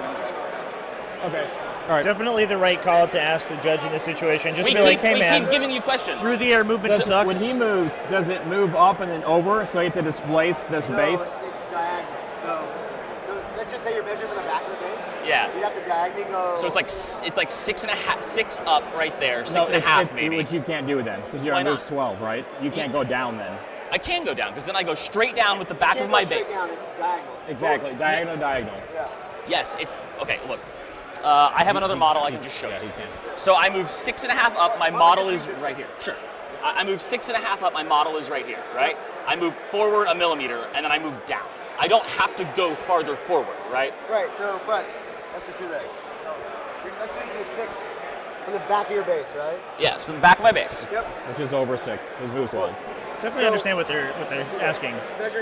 Okay. All right. Definitely the right call to ask the judge in this situation. Just be like, hey we man, keep giving you questions. Through the air movement sucks. When he moves, does it move up and then over, so you have to displace this base? It's diagonal. So let's just say you're measuring from the back of the base. Yeah. You have to diagonally go. So it's like 6 up right there, 6.5 it's maybe. Which you can't do then, because your Why not? move's 12, right? You can't go down then. I can go down because then I go straight down with the back of my base. Down, it's diagonal. Exactly, diagonal. Yeah. Yes, it's okay. Look, I have another model I can just show you. So I move 6.5 up. My model is right here. Sure. I move 6.5 up. My model is right here. Right. I move forward 1 millimeter, and then I move down. I don't have to go farther forward. Right. Right. So, but let's just do this. So, let's make you 6 from the back of your base, right? Yeah, from the back of my base. Yep. Which is over 6. His move's 12. Definitely understand what they're asking.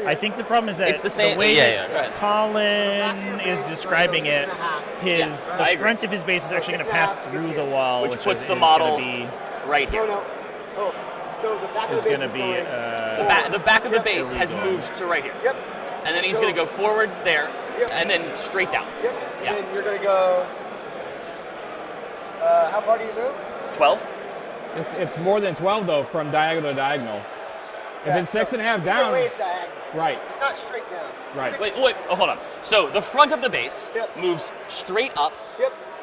I think the problem is that It's the same. way Yeah, that Colin is describing it, the front of his base is actually going to pass through the wall, which puts is the model gonna be, right here. No. Oh, so the back of the base is going. The back of the base has moved to right here. Yep. And then he's going to go forward there, and then straight down. Yep. Yeah. And then you're going to go. How far do you move? 12. It's more than 12 though, from diagonal to diagonal. If it's 6.5 down. Either way, it's diagonal. Right. It's not straight down. Right. Wait, oh, hold on. So the front of the base moves straight up,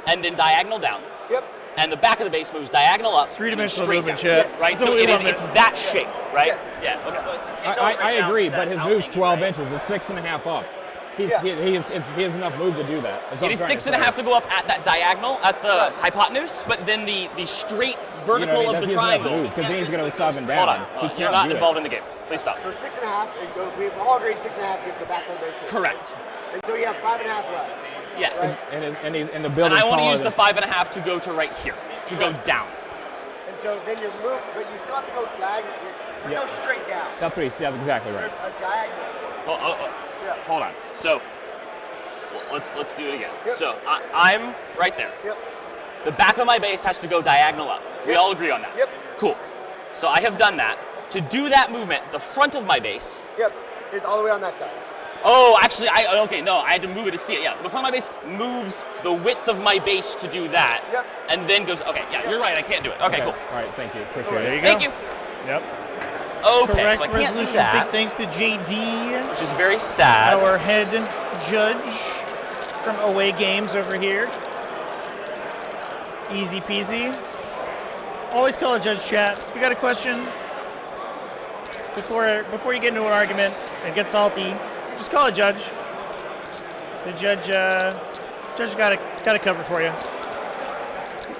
and then diagonal down. Yep. And the back of the base moves diagonal up, three-dimensional straight movement, down. Chet. Right. So it's that shape, right? Yeah. Okay. I agree, but his move's 12 inches. It's 6.5 up. He has enough move to do that. It is 6.5 to go up at that diagonal at the hypotenuse, but then the straight vertical of the triangle. Because then he's going to go sub and down. Hold on. You're not involved in the game. Please stop. So 6.5. We've all agreed 6.5 gets the back of the base. Correct. And so you have 5.5 left. Yes. Right? And the building. And I want to use the 5.5 to go to right here, to go down. And so then you move, but you still have to go diagonal. There's no straight down. That's exactly right. There's a diagonal. Hold on. So let's do it again. Yep. So I'm right there. Yep. The back of my base has to go diagonal up. We all agree on that. Yep. Cool. So I have done that. To do that movement, the front of my base. Yep. Is all the way on that side. Oh, actually, I had to move it to see it. Yeah, the front of my base moves the width of my base to do that. Yep. And then goes. Okay, yeah, you're right. I can't do it. Okay, cool. All right, thank you. Appreciate it. There you go. Thank you. Yep. Okay, Correct so I can't do resolution. that. Big thanks to JD, which is very sad. Our head judge from Away Games over here. Easy peasy. Always call a judge, chat. If you got a question before you get into an argument and get salty, just call a judge. The judge got a cover for you.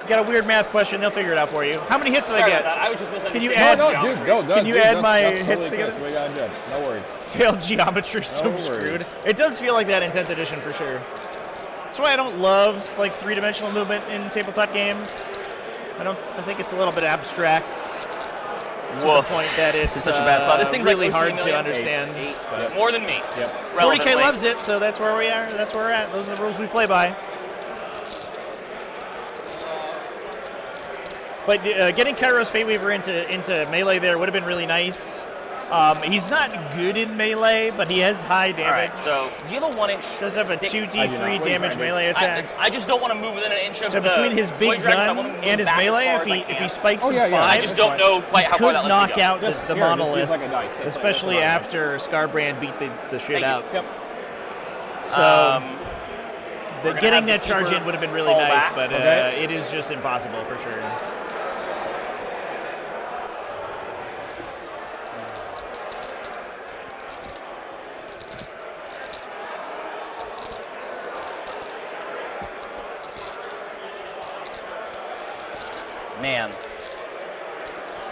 You got a weird math question, they'll figure it out for you. How many hits did I get? About that. I was just Can you add? Can you add my that's hits totally together? So we got a judge. No worries. Failed geometry, so No screwed. worries. It does feel like that in 10th edition for sure. That's why I don't love like 3-dimensional movement in tabletop games. I think it's a little bit abstract. To the point that it's This is such a bad spot. This thing's really like hard Lucy to Million. understand. Yep. More than me. Yep. 40k loves it, so that's where we are. That's where we're at. Those are the rules we play by. But getting Kairos Fate Weaver into melee there would have been really nice. He's not good in melee, but he has high damage. All right, so do you have a 1-inch? Does have a 2d3 damage melee attack. I just don't want to move within an inch of So the between his big Void Dragon, I gun wanna move and his back as melee, far if as I he can. spikes some I fives, just don't know quite how far that lets me knock go. out Just- the here, just monolith, use like a dice. That's especially what I'm after Scarbrand beat the shit Thank you. out. Yep. So we're gonna getting have that the charge keeper in would have been really fall nice, back. but Okay. it is just impossible for sure. Man,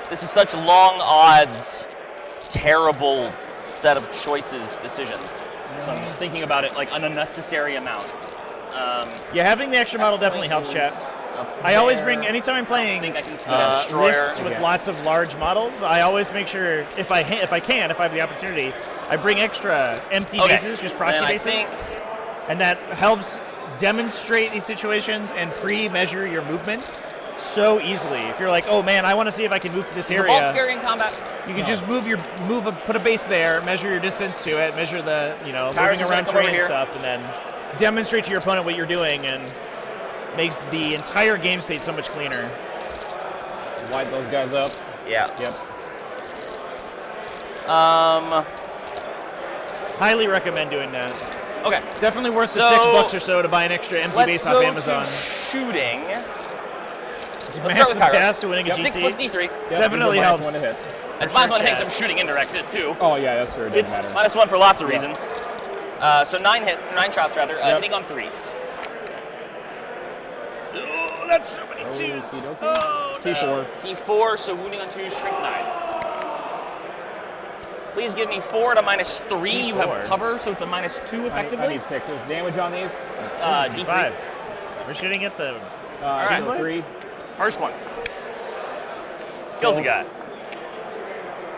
this is such long odds, terrible set of decisions. So I'm just thinking about it like an unnecessary amount. Yeah, having the extra model definitely helps, chat. I always bring, anytime I'm playing I can see that destroyer. lists with lots of large models, I always make sure, if I have the opportunity, I bring extra empty bases, just proxy bases. And that helps demonstrate these situations and pre-measure your movements so easily. If you're like, oh man, I want to see if I can move to this Is area. the vault scary in combat? You can just put a base there, measure your distance to it, measure the, Tyrus moving is around gonna come over terrain here. stuff, and then demonstrate to your opponent what you're doing, and makes the entire game state so much cleaner. Light those guys up. Yeah. Yep. Highly recommend doing that. Okay. Definitely worth the $6 or so to buy an extra empty base off Amazon. Shooting. Let's Math start with the path Kairos. to winning a 6 GT. plus D3. Yep, Definitely he's a helps. -1 to hit. It's minus 1 to hit 'cause I'm shooting indirect too. Oh yeah, that's true. It It's doesn't matter. -1 for lots of Yeah. reasons. So 9 shots rather, hitting on 3s. Oh, that's so many twos. Oh, T4. T4, so wounding on 2, strength 9. Please give me 4 to -3. You have T4. cover, so it's a -2 effectively. I need 6s. Damage on these? D3. We're shooting at the All right. 3. First one. Kills a guy.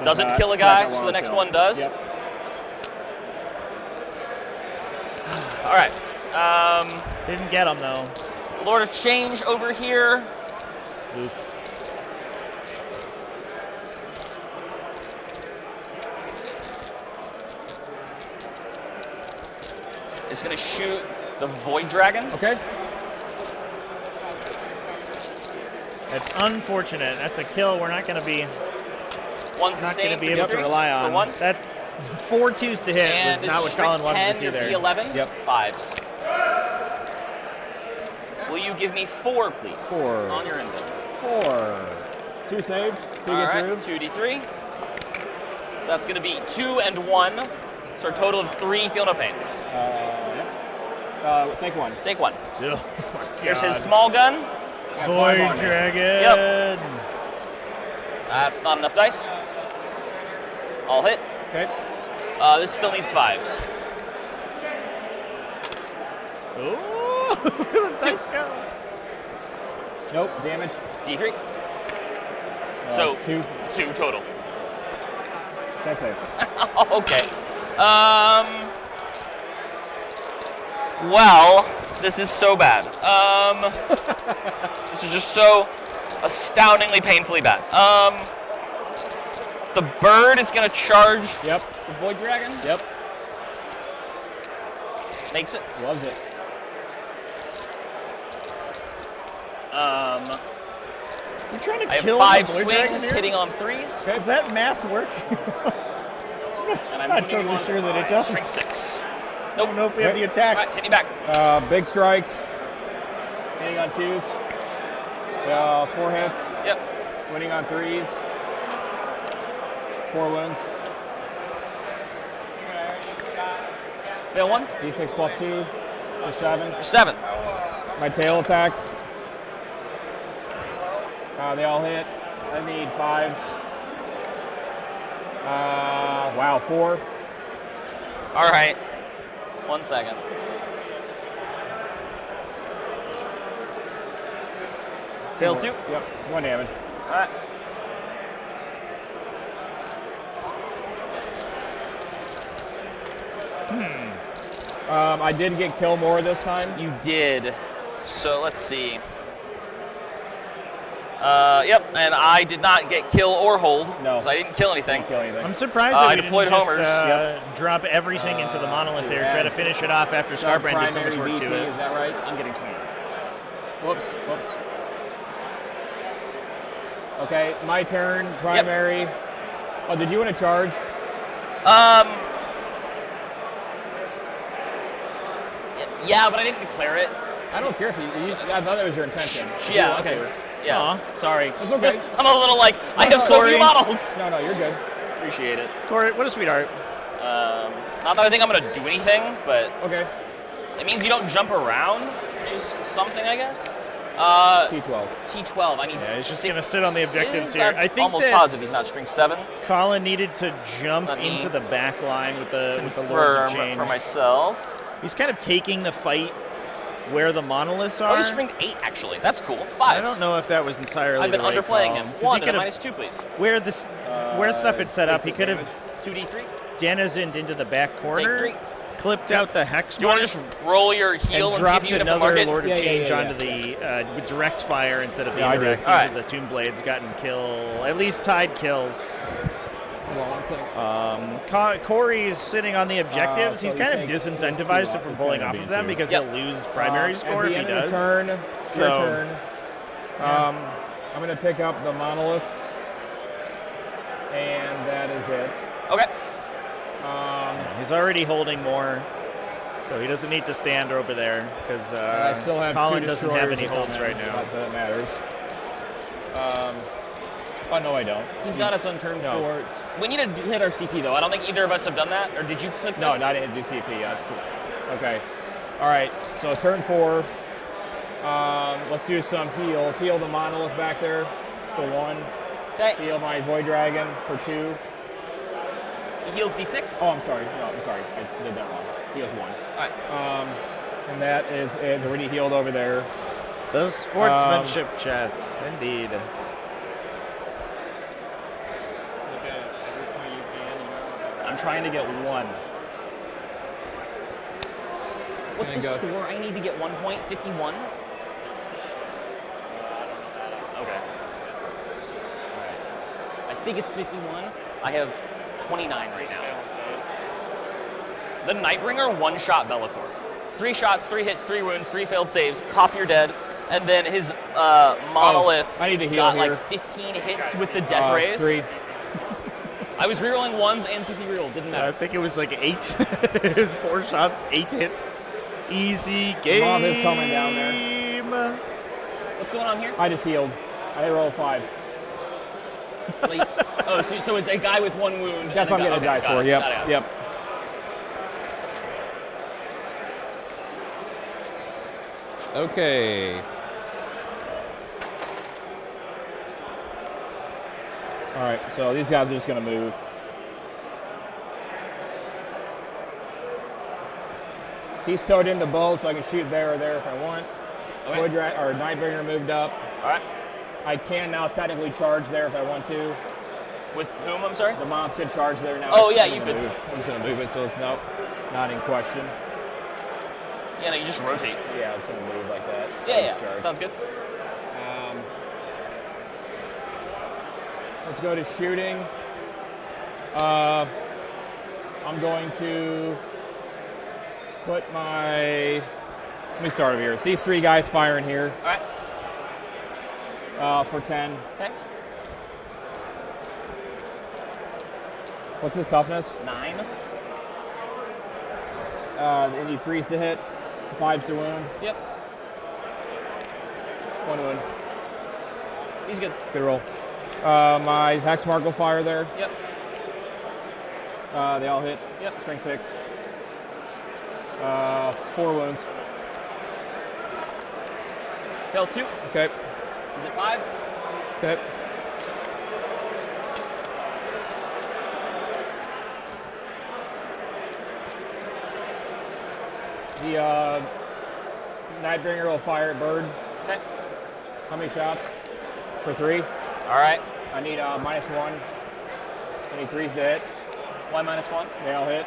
Doesn't not. kill a guy, Second so the one next kill. one does. Yep. All right. Didn't get him though. Lord of Change over here. Oof. Is going to shoot the Void Dragon. Okay. That's unfortunate. That's a kill we're not going to be One not going sustained to be for able to D3 rely for on. 1. That 4 twos to hit And was this not is what strength Colin wanted 10, to see your there. T11. Yep. 5s. Will you give me 4, please? 4. On your input. 4. 2 saves. 2 All get right, through. 2d3. So that's going to be 2 and 1. So a total of 3 feel no pains. Take 1. Take 1. Oh my Here's God. his small gun. Void Dragon. Yep. That's not enough dice. All hit. Okay. This still needs 5s. Ooh, dice go. Nope. Damage. D3. So 2. 2 total. Save. Okay. Well, this is so bad. This is just so astoundingly painfully bad. The bird is gonna charge. Yep. The Void Dragon. Yep. Makes it. Loves it. You're trying to I have kill 5 the Void Dragon swings here? hitting on 3s. Does that math work? And I'm not putting totally on sure that it 5. does. Strength 6. I don't know if we have the attacks. All right, hit me back. Big strikes. Hitting on 2s. 4 hits. Yep. Winning on 3s. 4 wounds. Fail 1. D6 plus 2 for 7. For 7. My tail attacks. They all hit. I need 5s. Wow, 4. All right. 1 second. Fail 2. Yep, 1 damage. All right. I did get kill more this time. You did. So let's see. Yep, and I did not get kill or hold. No. So I didn't kill anything. I'm surprised that I we deployed didn't homers. just drop everything into the monolith there, try to finish it off after Scarbrand did so much work to it. Is that right? I'm getting 20. Whoops. Okay, my turn. Primary. Yep. Oh, did you want to charge? Yeah, but I didn't declare it. I don't care if you I thought that was your intention. Yeah, okay. Yeah. Aw, sorry. It's okay. I'm a little like, I have so few models. No, you're good. Appreciate it. Corey, what a sweetheart. Not that I think I'm going to do anything, but okay. It means you don't jump around, which is something, I guess. T12. T12. I need he's just going to sit on the objectives here. I'm I think almost positive he's not string 7. Colin needed to jump into the back line with the Lords of Change. For myself. He's kind of taking the fight where the monoliths are. Oh, he's string 8, actually. That's cool. 5. I don't know if that was entirely I've been the right underplaying call. him. 1 and a -2, please. Where stuff had set up, he could have 2d3. denizened into the back corner, Take 3. clipped out the hex. Do you want to just roll your heel and see if you can another mark it? Lord of Change onto the with direct fire instead of the indirect into the Tomb Blades, gotten at least tied kills. Hold on 1 second. Corey's sitting on the objectives. So he's he kind of takes disincentivized from pulling off of them because he'll lose primary score if he does. Your turn. I'm going to pick up the monolith, and that is it. Okay. He's already holding more, so he doesn't need to stand over there because I still have Colin 2 doesn't have any destroyers holds on right now. Not that it matters. Oh, no, I don't. He's got us on turn 4. We need to hit our CP, though. I don't think either of us have done that. Or did you click this? No, I didn't do CP yet. Okay. All right, so turn 4. Let's do some heals. Heal the monolith back there for 1. Okay. Heal my Void Dragon for 2. He heals D6? Oh, I'm sorry. No, I'm sorry. I did that wrong. Heals 1. All right. And that is it. Already healed over there. The sportsmanship chats, indeed. I'm trying to get 1. What's the score? I need to get 1 point. 51? Okay. Alright. I think it's 51. I have 29 right now. The Nightbringer one-shot Be'lakor. 3 shots, 3 hits, 3 wounds, 3 failed saves. Pop, you're dead. And then his monolith I need to heal got here. like 15 hits with the death rays. 3. I was rerolling 1s and CP reroll. Didn't matter. I think it was like 8. It was 4 shots, 8 hits. Easy game. Mob is coming down there. What's going on here? I just healed. I rolled 5. Like, oh, so it's a guy with 1 wound. That's what I'm getting dice for. Yep. Yep. Okay. All right, so these guys are just going to move. He's towed into both, so I can shoot there or there if I want. Okay. Or Nightbringer moved up. All right. I can now technically charge there if I want to. With whom, I'm sorry? The Moth could charge there now. Oh, yeah, you could. I'm just going to move it, so it's not in question. Yeah, no, you just rotate. Yeah, it's going to move like that. So Yeah. Sounds good. Let's go to shooting. I'm going to put my... Let me start over here. These 3 guys firing here. All right. For 10. Okay. What's his toughness? 9. They need 3s to hit, 5s to wound. Yep. 1 wound. He's good. Good roll. My Hex Mark will fire there. Yep. They all hit. Yep. Strength 6. 4 wounds. Fail 2. Okay. Is it 5? Okay. The Nightbringer will fire at Bird. Okay. How many shots? For 3. All right. I need -1. I need 3s to hit. Why -1? They all hit.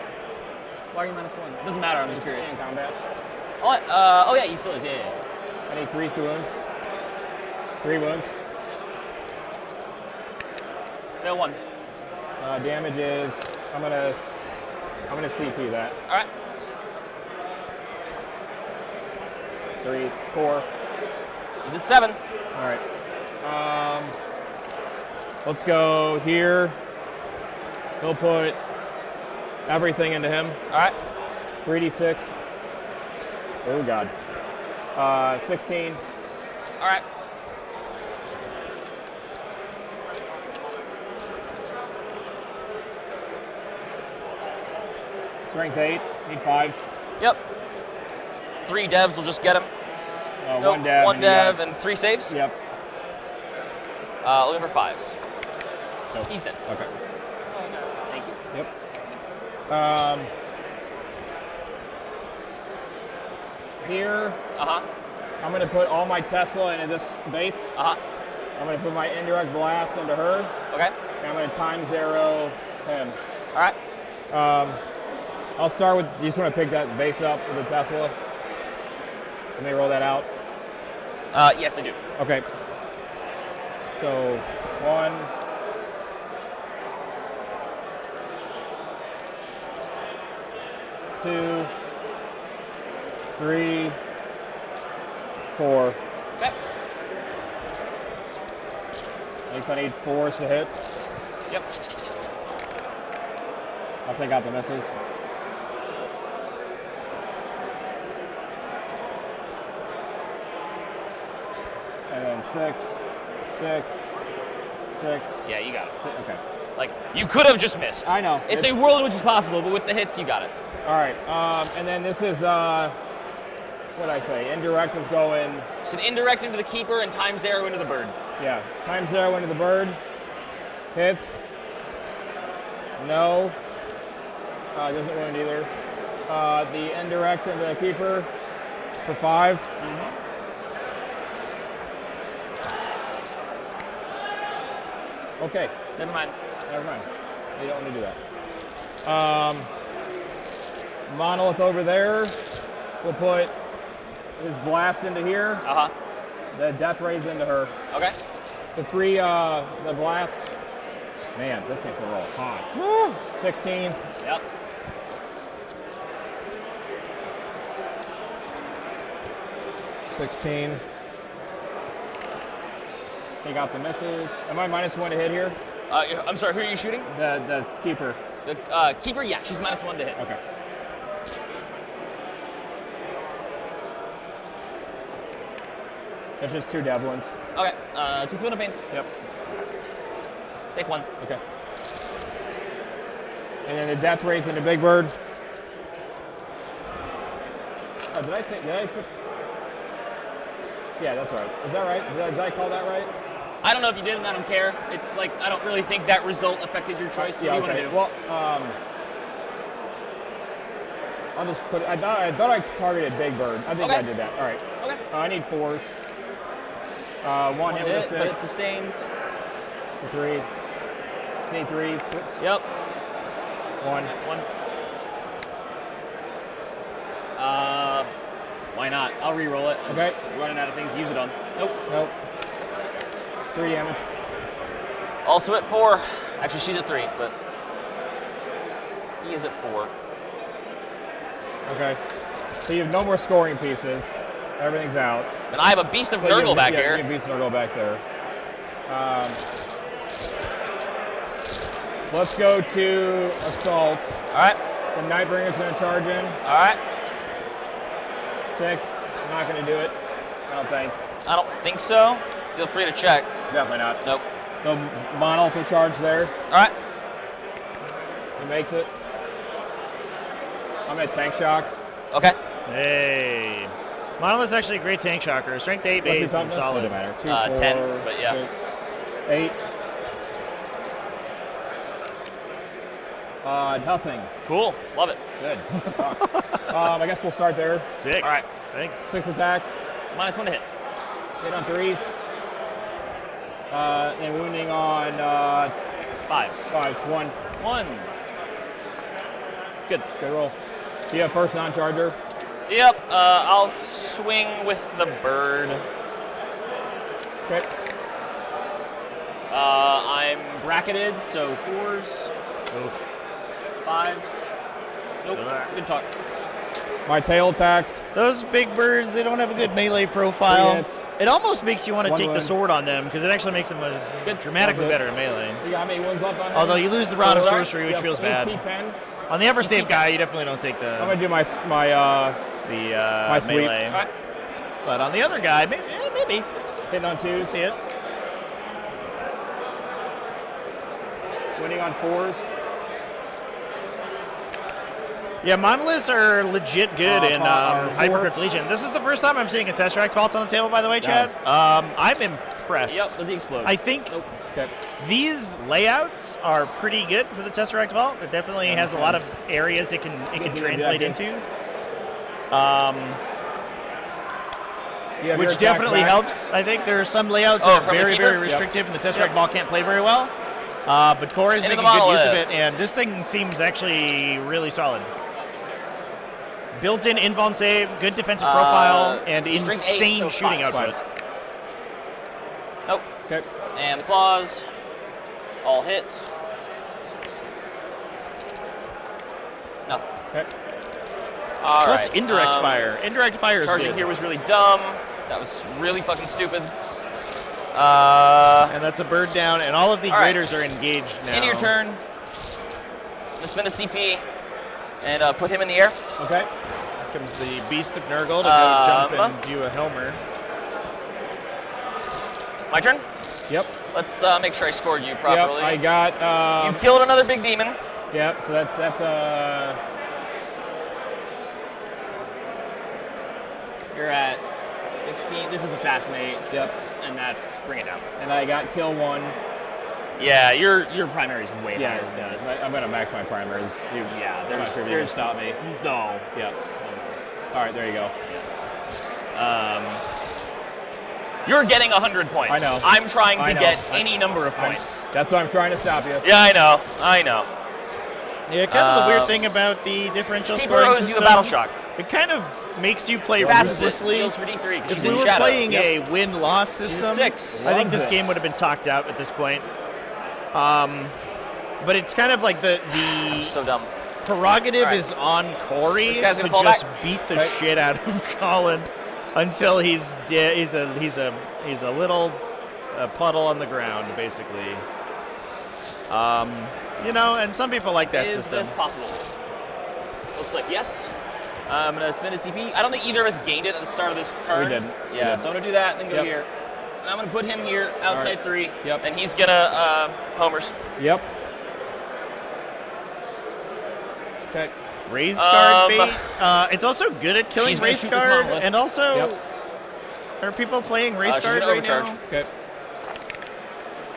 Why are you -1? It doesn't matter. I'm just curious. In combat. Oh, yeah, he still is. Yeah. I need 3s to wound. 3 wounds. Fail 1. Damage is, I'm gonna CP that. All right. 3, 4. He's at 7. All right. Let's go here. He'll put everything into him. All right. 3d6. Oh God. 16. All right. Strength 8. Need 5s. Yep. 3 devs will just get him. Nope, 1 dev. 1 dev and 3 saves? Yep. Looking for 5s. Nope. He's dead. Okay. Thank you. Yep. Here. I'm going to put all my Tesla into this base. I'm going to put my indirect blast into her. Okay. And I'm going to time 0 him. All right. I'll start with, you just want to pick that base up with the Tesla? Let me roll that out. Yes, I do. Okay. So, 1. 2, 3, 4. Okay. Next I need 4s to hit. Yep. I'll take out the misses. And then 6, 6, 6. Yeah, you got it. Okay. Like, you could have just missed. I know. It's a world in which is possible, but with the hits, you got it. All right. And then this is, what did I say? Indirect is going... So an indirect into the keeper and time 0 into the bird. Yeah. Time 0 into the bird. Hits. No. Doesn't wound either. The indirect into the keeper for 5. Okay. Never mind. Never mind. You don't want to do that. Monolith over there. We'll put his blast into here. The death rays into her. Okay. The 3, the blast. Man, this thing's gonna roll hot. Woo. 16. Yep. $16. Take out the misses. Am I -1 to hit here? I'm sorry, who are you shooting? The keeper. The keeper, yeah, she's -1 to hit. Okay. There's just 2 dev ones. Okay, 2 Fluent Pains. Yep. Take 1. Okay. And then the death rays into Big Bird. Oh, did I put? Yeah, that's right. Is that right? Did I call that right? I don't know if you did, and I don't care. It's like, I don't really think that result affected your choice. Yeah, what do you okay. want to do? Well, I'll just put, I thought I targeted Big Bird. I think I did that. All right. Okay. I need 4s. 1 hit with a 6. But it sustains. For 3. Need 3s. Whoops. Yep. 1. Why not? I'll re-roll it. Okay. I'm running out of things to use it on. Nope. 3 damage. Also at 4. Actually, she's at 3, but he is at 4. Okay. So you have no more scoring pieces. Everything's out. And I have a Beast of Nurgle back here. You have Beast of Nurgle back there. Let's go to Assault. All right. The Nightbringer's going to charge in. All right. 6. Not going to do it. I don't think. I don't think so. Feel free to check. Definitely not. Nope. No Monolith will charge there. All right. He makes it. I'm going to Tank Shock. Okay. Hey. Monolith's actually a great tank shocker. Strength 8 base is solid. Doesn't matter. 2, 4, 10, but yeah. 6, 8. Nothing. Cool. Love it. Good. I guess we'll start there. Sick. All right. Thanks. 6 attacks. -1 to hit. Hit on 3s. And wounding on 5s. 5s. 1. 1. Good. Good roll. Do you have first non-charger? Yep. I'll swing with the bird. Okay. I'm I'm bracketed, so 4s, 5s. Nope, good talk. My tail attacks. Those big birds, they don't have a good melee profile. It almost makes you want to take the sword on them, because it actually makes them dramatically better in melee. You got how many wounds left on him? Although you lose the Rod of Sorcery, which feels bad. T10. On the ever safe guy, you definitely don't take the... I'm going to do my sweep. Melee. But on the other guy, maybe. Hitting on 2s. See it. Winning on 4s. Yeah, monoliths are legit good in Hypercrypt Legion. This is the first time I'm seeing a Tesseract Vault on the table, by the way, Chad. I'm impressed. Yep, does he explode? I think these layouts are pretty good for the Tesseract Vault. It definitely has a lot of areas it can translate into. Which definitely helps. I think there are some layouts that are very, very restrictive, and the Tesseract Vault can't play very well. But Core is making good use of it, and this thing seems actually really solid. Built-in invuln save, good defensive profile, and insane shooting output. Nope. Okay. And the claws, all hit. Nothing. Okay. All Plus right. indirect fire. Indirect fire is Charging good. here was really dumb. That was really fucking stupid. And that's a bird down, and all of the graders are engaged now. In your turn, let's spend a CP and put him in the air. Okay. Here comes the Beast of Nurgle to go jump and do a Helmer. My turn? Yep. Let's make sure I scored you properly. Yep, I got... you killed another big demon. Yep, so that's You're at 16. This is assassinate. Yep. And that's bring it down. And I got kill 1. Yeah, your primary is way higher than this. I'm gonna max my primaries. There's stop me. No. Yep. All right, there you go. You're getting 100 points. I know. I'm trying to get any number of points. That's why I'm trying to stop you. Yeah, I know. I know. Yeah, kind of the weird thing about the differential Keeper scoring owes system, you the battle shock. It kind of makes you play Passes it. ruthlessly. Heals for D3 because If she's we in were shadow. playing a win-loss system, 6. I think this game would have been talked out at this point. But it's kind of like the so dumb. prerogative is on Corey This guy's to gonna fall just back. beat the shit out of Colin until he's dead. He's a little puddle on the ground, basically. You know, and some people like that Is system. this possible? Looks like yes. I'm going to spend a CP. I don't think either of us gained it at the start of this turn. We didn't. Yeah, so I'm going to do that and then go Yep. here. And I'm going to put him here, outside 3. Yep. And he's going to homers. Yep. Okay. Wraithguard bait. It's also good at killing She's gonna shoot this Wraithguard, monolith. and also Yep. are people playing She's Wraithguard going to right overcharge. now? Okay.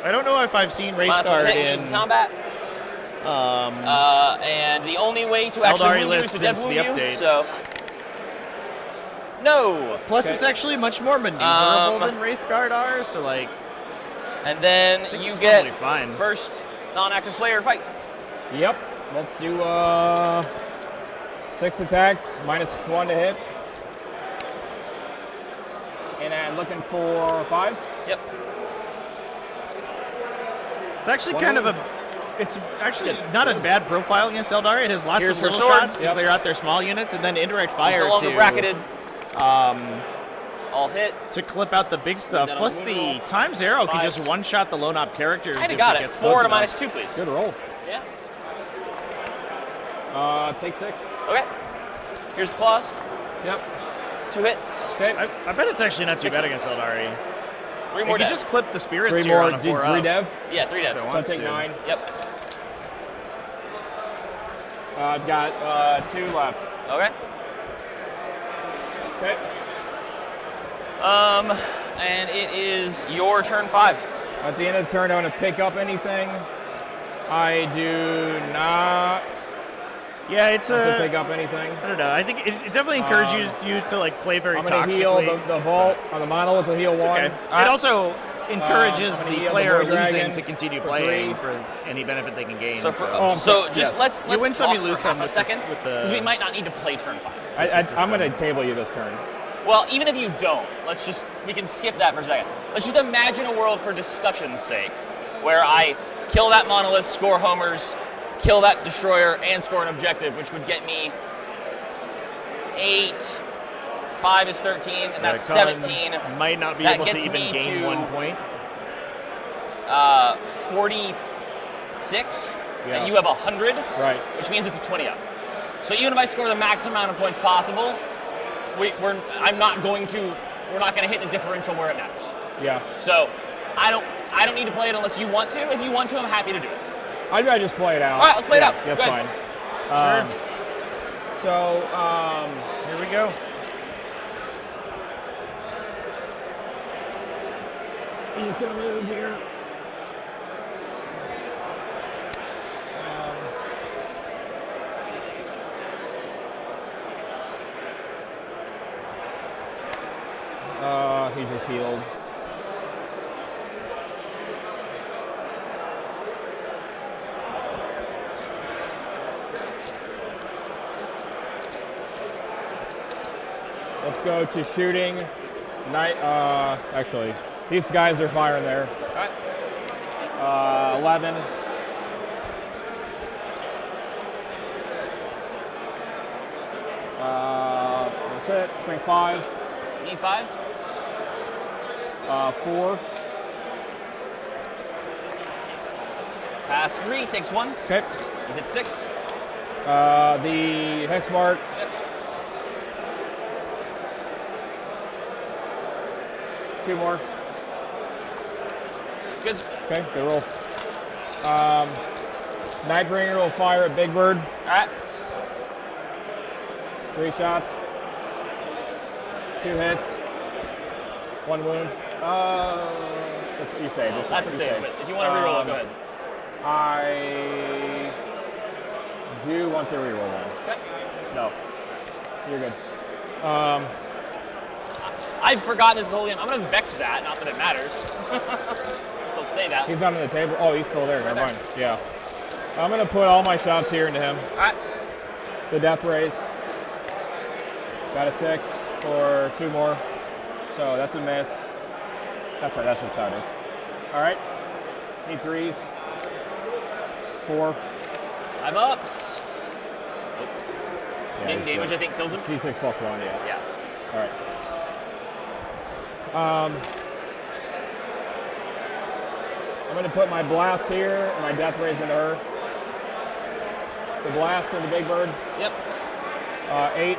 I don't know if I've seen Last one Wraithguard hit, she's in in combat. And the only way to actually Eldari wound you is list to dead since wound the you. updates. So no. Plus, it's actually much more maneuverable than Wraithguard are, so like. And then I think you it's get probably fine. first non-active player fight. Yep. Let's do 6 attacks, -1 to hit. And then looking for 5s. Yep. It's actually kind of a. It's actually not a bad profile against Eldari. It has lots Here's of her little sword. shots to clear out their small units, and then indirect fire She's no longer to bracketed. All hit. to clip out the big stuff. Then Plus, on the wound roll. Times Arrow can Fives. just one-shot the lone op characters. Kinda if got it. gets 4 close to enough. -2, please. Good roll. Yeah. Take 6. Okay. Here's the claws. Yep. 2 hits. I bet it's actually not too 6 bad hits. against Eldari. 3 You more could dev. just clip the spirits 3 here more. on a 4 3 up. dev. Yeah, 3 devs. If it So I wants take to. 9. Yep. I've got 2 left. Okay. Okay. And it is your turn 5. At the end of the turn, I'm going to pick up anything. I do not Yeah, it's have to pick up anything. I don't know. I think it definitely encourages you to like play very I'm going to heal toxically. the vault on the monolith. Will heal 1. Okay. It also encourages I'm gonna the heal player the Void losing Dragon to continue for playing 3. for any benefit they can gain. So for yes. let's You win some, talk you lose for half some a with second with because we might not need to play turn 5. I'm going to table you this turn. Well, even if you don't, we can skip that for a second. Let's just imagine a world for discussion's sake where I kill that monolith, score homers, kill that destroyer, and score an objective, which would get me 8, 5 is 13, and that's 17. Might not be that able to gets even me gain to, 1 point. 46, Yeah. and you have 100, Right. which means it's a 20 up. So even if I score the maximum amount of points possible, we're not going to hit the differential where it matters. Yeah. So I don't need to play it unless you want to. If you want to, I'm happy to do it. I'd rather just play it out. All right, let's play it out. That's Good. fine. Sure. Here we go. He's gonna move here. He just healed. Let's go to shooting. Actually, these guys are firing there. All right. 11. That's it. Strength 5. Need 5s? 4. Pass 3, takes 1. Okay. Is it 6? The hex mark. Yep. 2 more. Good. Okay, good roll. Nightbringer will fire at Big Bird. All right. 3 shots. 2 hits. 1 wound. That's what you say. That's a save, but if you want to reroll it, go ahead. I do want to reroll one. Okay. No. You're good. I've forgotten this the whole game. I'm going to vect that, not that it matters. Still say that. He's under the table. Oh, he's still there. Right Never there. mind. Yeah. I'm going to put all my shots here into him. All right. The death rays. Got a 6 for 2 more. So that's a miss. That's right. That's just how it is. All right. Need 3s. 4. 5 ups. Nope. Yeah, Main damage, I think, kills him. D6 plus 1, yeah. Yeah. All right. I'm going to put my blast here and my death rays into her. The blast into Big Bird. Yep. 8.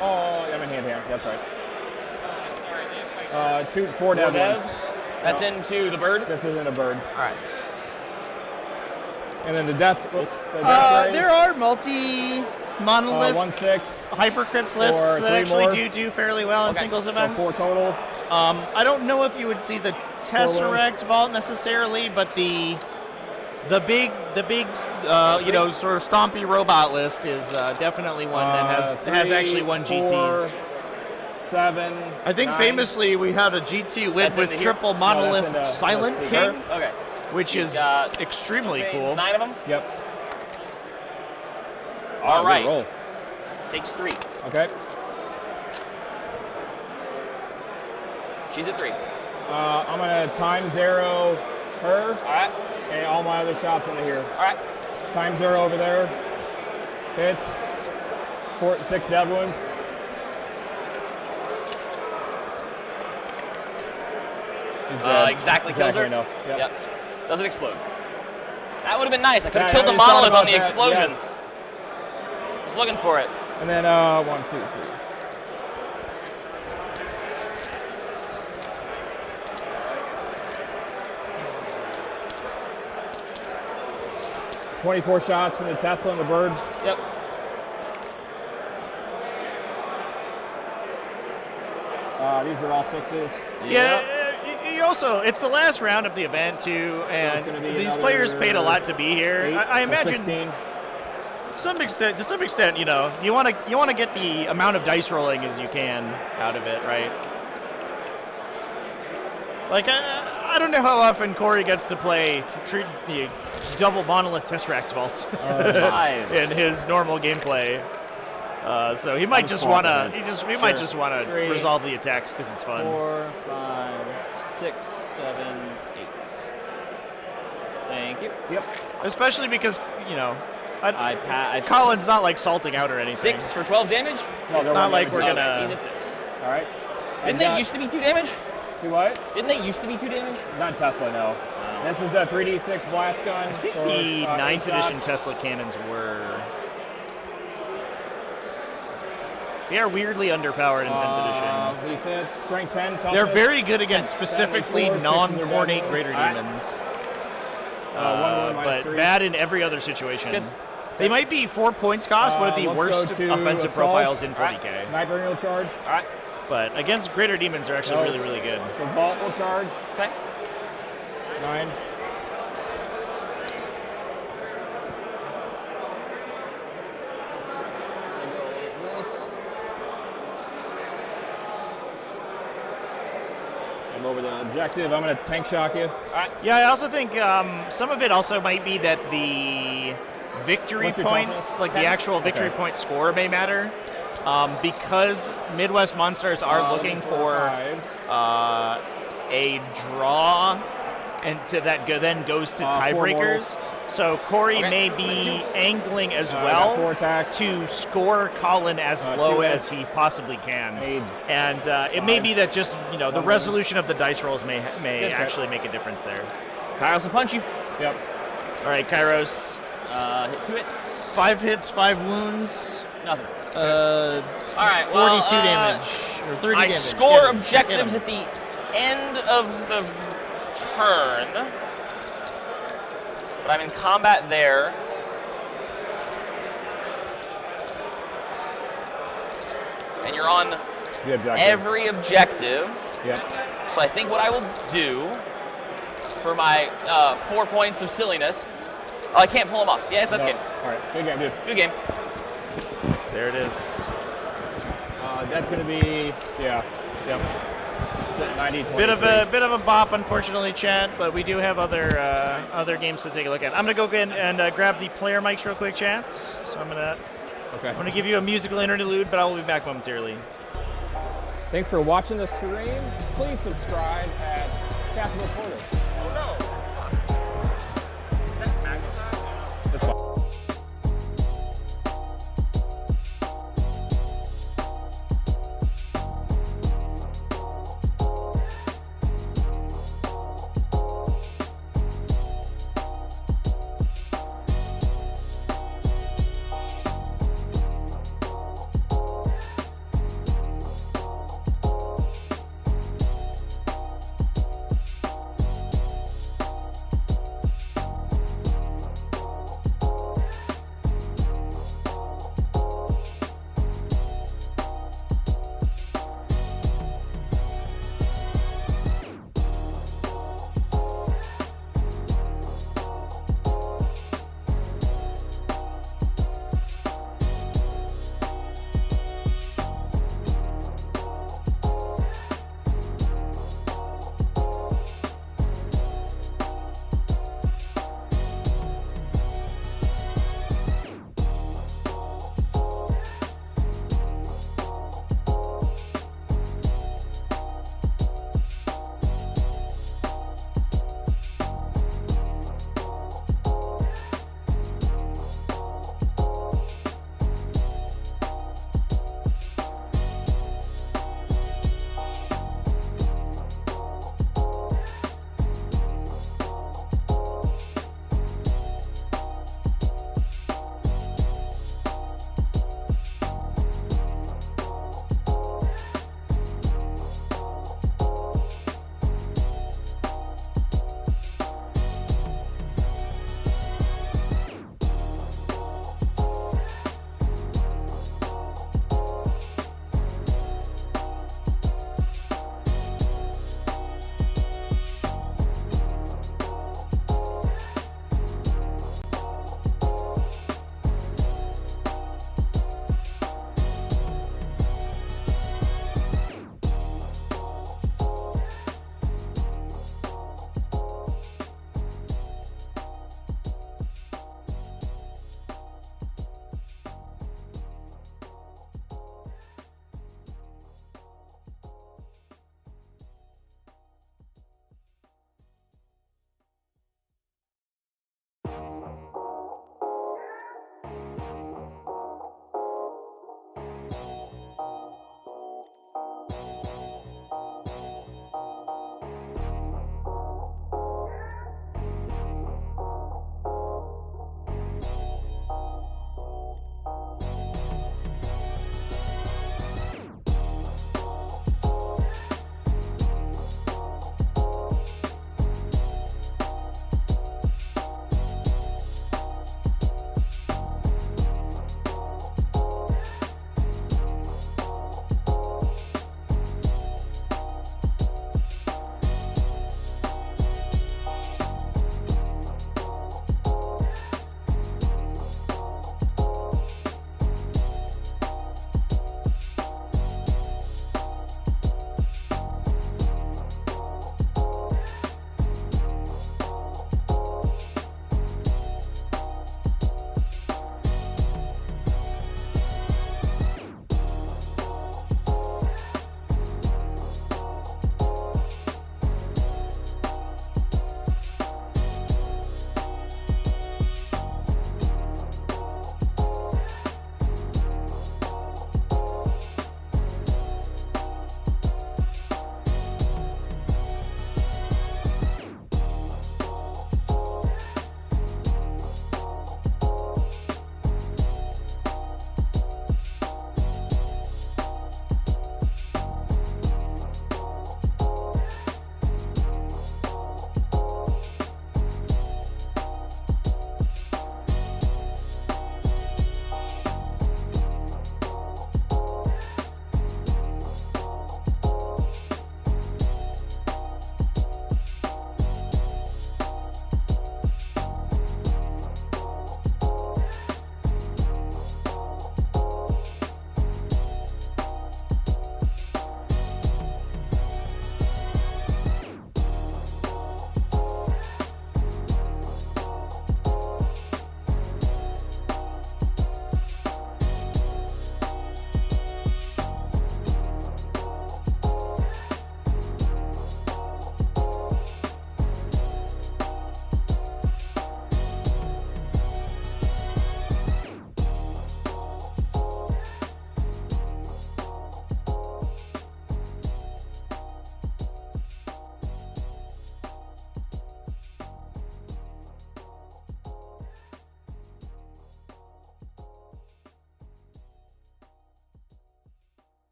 Oh, I'm in hand here. That's right. 4 dead ones. That's No. into the bird? This isn't a bird. All right. And then the death. Whoops, the death rays. There are multi-monolith 1/6 hypercrypt for lists that 3 actually more. do fairly well in singles So events. 4 total. I don't know if you would see the Tesseract vault necessarily, but the big sort of stompy robot list is definitely one that has 3, actually won 4, GTs. 7. I think 9. famously we had a GT win That's with into here? triple No, monolith that's into- Silent let's see. King, Okay. which He's is got extremely It's cool. 9 of them? Yep. All good right. roll. Takes 3. Okay. She's at 3. I'm going to time 0 her. All right. And all my other shots into here. All right. Time 0 over there. Hits. 6 dead wounds. He's dead. Exactly kills her. Enough. Yep. Doesn't explode. That would have been nice. I could have Yeah, killed I the just thought monolith about on the that. explosion. Yes. Just looking for it. And then 1, 2, 3. "24 shots from the Tesla and the bird." Yep. These are all 6s. Yeah, you also, it's the last round of the event too, and gonna be these another players paid a lot to be here. 8, I so imagine 16. to some extent, you know, you want to get the amount of dice rolling as you can out of it, right? Like I don't know how often Corey gets to play to treat the double monolith Tesseract vault in his normal gameplay. So he might just want to. He might just want to 3, resolve the attacks because it's fun. 4, 5, 6, 7, 8. Thank you. Yep. Especially because I Colin's not like salting out or anything. 6 for 12 damage? No, it's not like we're gonna. He's at 6. All right. Didn't they used to be 2 damage? Do what? Didn't they used to be 2 damage? Not Tesla, no. This is the 3d6 blast gun. I think for, the 9th edition shots. Tesla cannons were. They are weirdly underpowered in 10th edition. These hits, strength 10, toughness. They're very good against 10, specifically 74, non-coordinate 6 greater right. demons. 1 but 3. bad in every other situation. Good. They might be 4 points cost, one of the Let's worst go to offensive assault. profiles in 40k. Sniper will charge. All right. But against greater demons, they're actually really, really good. The vault will charge. Okay. 9. I'm over the objective. I'm going to tank shock you. Yeah, I also think some of it also might be that the victory What's your points, toughness? like 10? the actual victory point score, may matter. Because Midwest Monsters are looking for a draw, and then goes to 4 tiebreakers. So Corey may be angling as well 4 attacks. to score Colin as low 2 as hits. he possibly can. 8. And it may be that just the resolution of the dice rolls may Good. actually make a difference there. Kairos will punch you. Yep. All right, Kairos. Hit 2 hits. 5 hits, 5 wounds. Nothing. All right, 42 well, damage or 30 I damage. score Get him. objectives Get at him. the end of the turn. But I'm in combat there. And you're on The objective. every objective. Yep. So I think what I will do for my 4 points of silliness. Oh, I can't pull them off. Yeah, that's No. good. All right. Good game, dude. Good game. There it is. That's going to be, yeah. Yep. It's at 90, Bit of a bop, unfortunately, chat. But we do have other games to take a look at. I'm gonna go in and grab the player mics real quick, chat. So I'm gonna give you a musical interlude, but I will be back momentarily. Thanks for watching the stream. Please subscribe at TacticalTortoise. That's fine.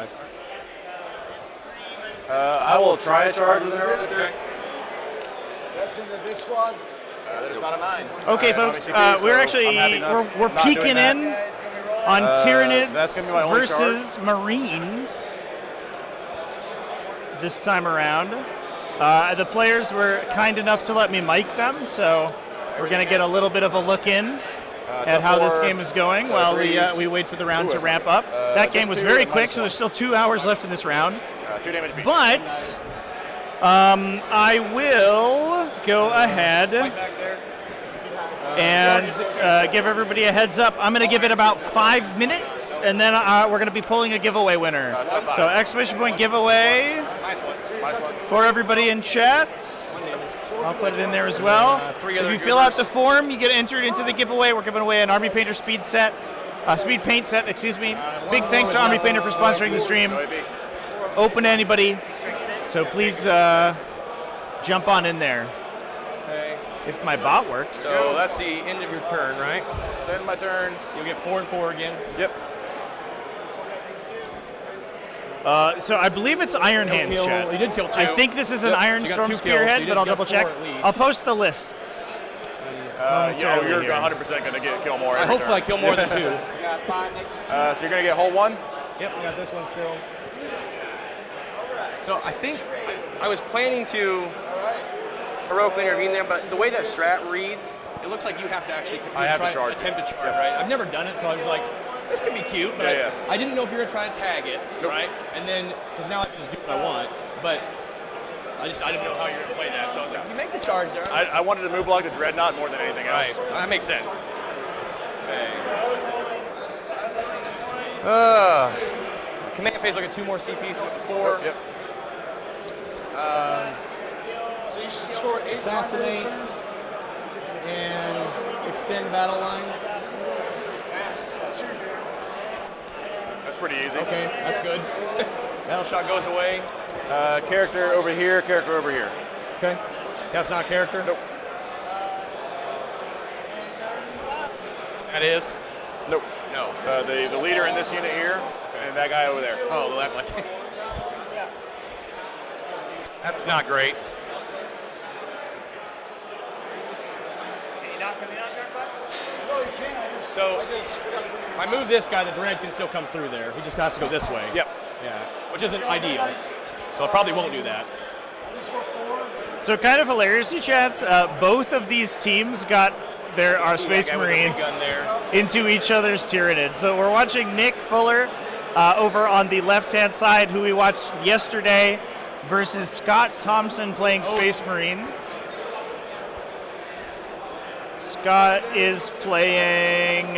5. I will try a charge with her. Okay. That's into this squad. There's about a 9. Okay, folks, we're actually we're peeking in on Tyranids that's gonna be my only versus Marines this time around. The players were kind enough to let me mic them, so we're going to get a little bit of a look in at how this game is going while we wait for the round to wrap up. That game was very quick, so there's still 2 hours left in this round. 2 damage each. But I will go ahead and give everybody a heads up. I'm going to give it about 5 minutes, and then we're going to be pulling a giveaway winner. So exclamation point giveaway for everybody in chat. I'll put it in there as well. If you fill out the form, you get entered into the giveaway. We're giving away an Army Painter speed paint set, excuse me. Big thanks to Army Painter for sponsoring the stream. Open to anybody, so please jump on in there. Okay. If my bot works. So that's the end of your turn, right? So end of my turn. You'll get 4 and 4 again. Yep. So I believe it's Iron Hands, chat. You did kill 2. I think this is an Iron Storm Spearhead, but I'll double check. I'll post the lists. You're 100% going to kill more. Hopefully I kill more than 2. So you're going to get hole 1? Yep, we got this one still. So I think I was planning to heroically intervene there, but the way that strat reads, it looks like you have to actually attempt to charge, right? I've never done it, so I was like, this could be cute, but I didn't know if you were going to try to tag it, right? And then, because now I can just do what I want, but I didn't know how you were going to play that, so I was like, you make the charge there. I wanted to move block the Dreadnought more than anything else. Right, that makes sense. Command phase, look at 2 more CP, so 4. Yep. So you should score 8 Assassinate and extend battle lines. That's pretty easy. Okay, that's good. Battle shot goes away. Character over here, character over here. Okay. That's not a character? Nope. That is? Nope. No. The leader in this unit here, and that guy over there. Oh, the left one. That's not great. So, if I move this guy, the Dread can still come through there. He just has to go this way. Yep. Yeah, which isn't ideal. So I probably won't do that. So kind of hilariously, chat, both of these teams got our Space Marines into each other's Tyranids. So we're watching Nick Fuller over on the left-hand side, who we watched yesterday, versus Scott Thompson playing Space Marines. Scott is playing...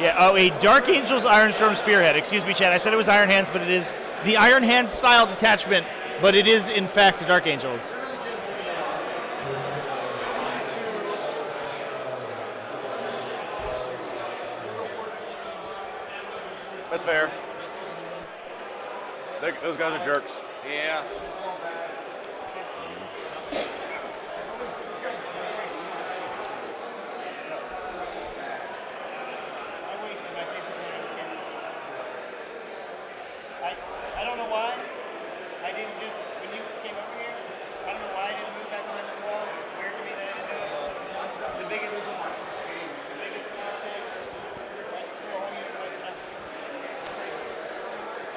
a Dark Angels Iron Storm Spearhead. Excuse me, chat. I said it was Iron Hands, but it is the Iron Hands style detachment, but it is, in fact, Dark Angels. That's fair. Those guys are jerks. Yeah. I don't know why. I didn't just, when you came over here, I don't know why I didn't move back behind this wall. It's weird to me that I didn't do it. The biggest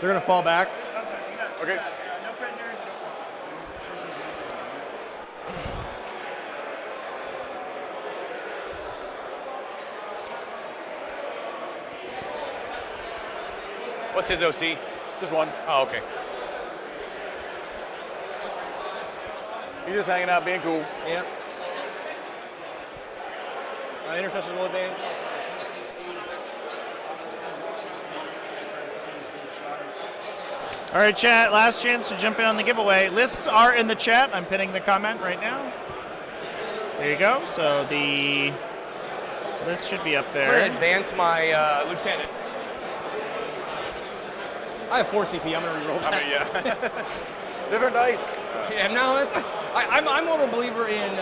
They're going to fall back. Okay. no prisoners. What's his OC? Just 1. Oh, okay. He's just hanging out, being cool. Yeah. Intercessors will advance. All right, chat, last chance to jump in on the giveaway. Lists are in the chat. I'm pinning the comment right now. There you go. So the list should be up there. I'm going to advance my lieutenant. I have 4 CP. I'm going to reroll that. Different dice. Yeah, no, I'm more of a believer in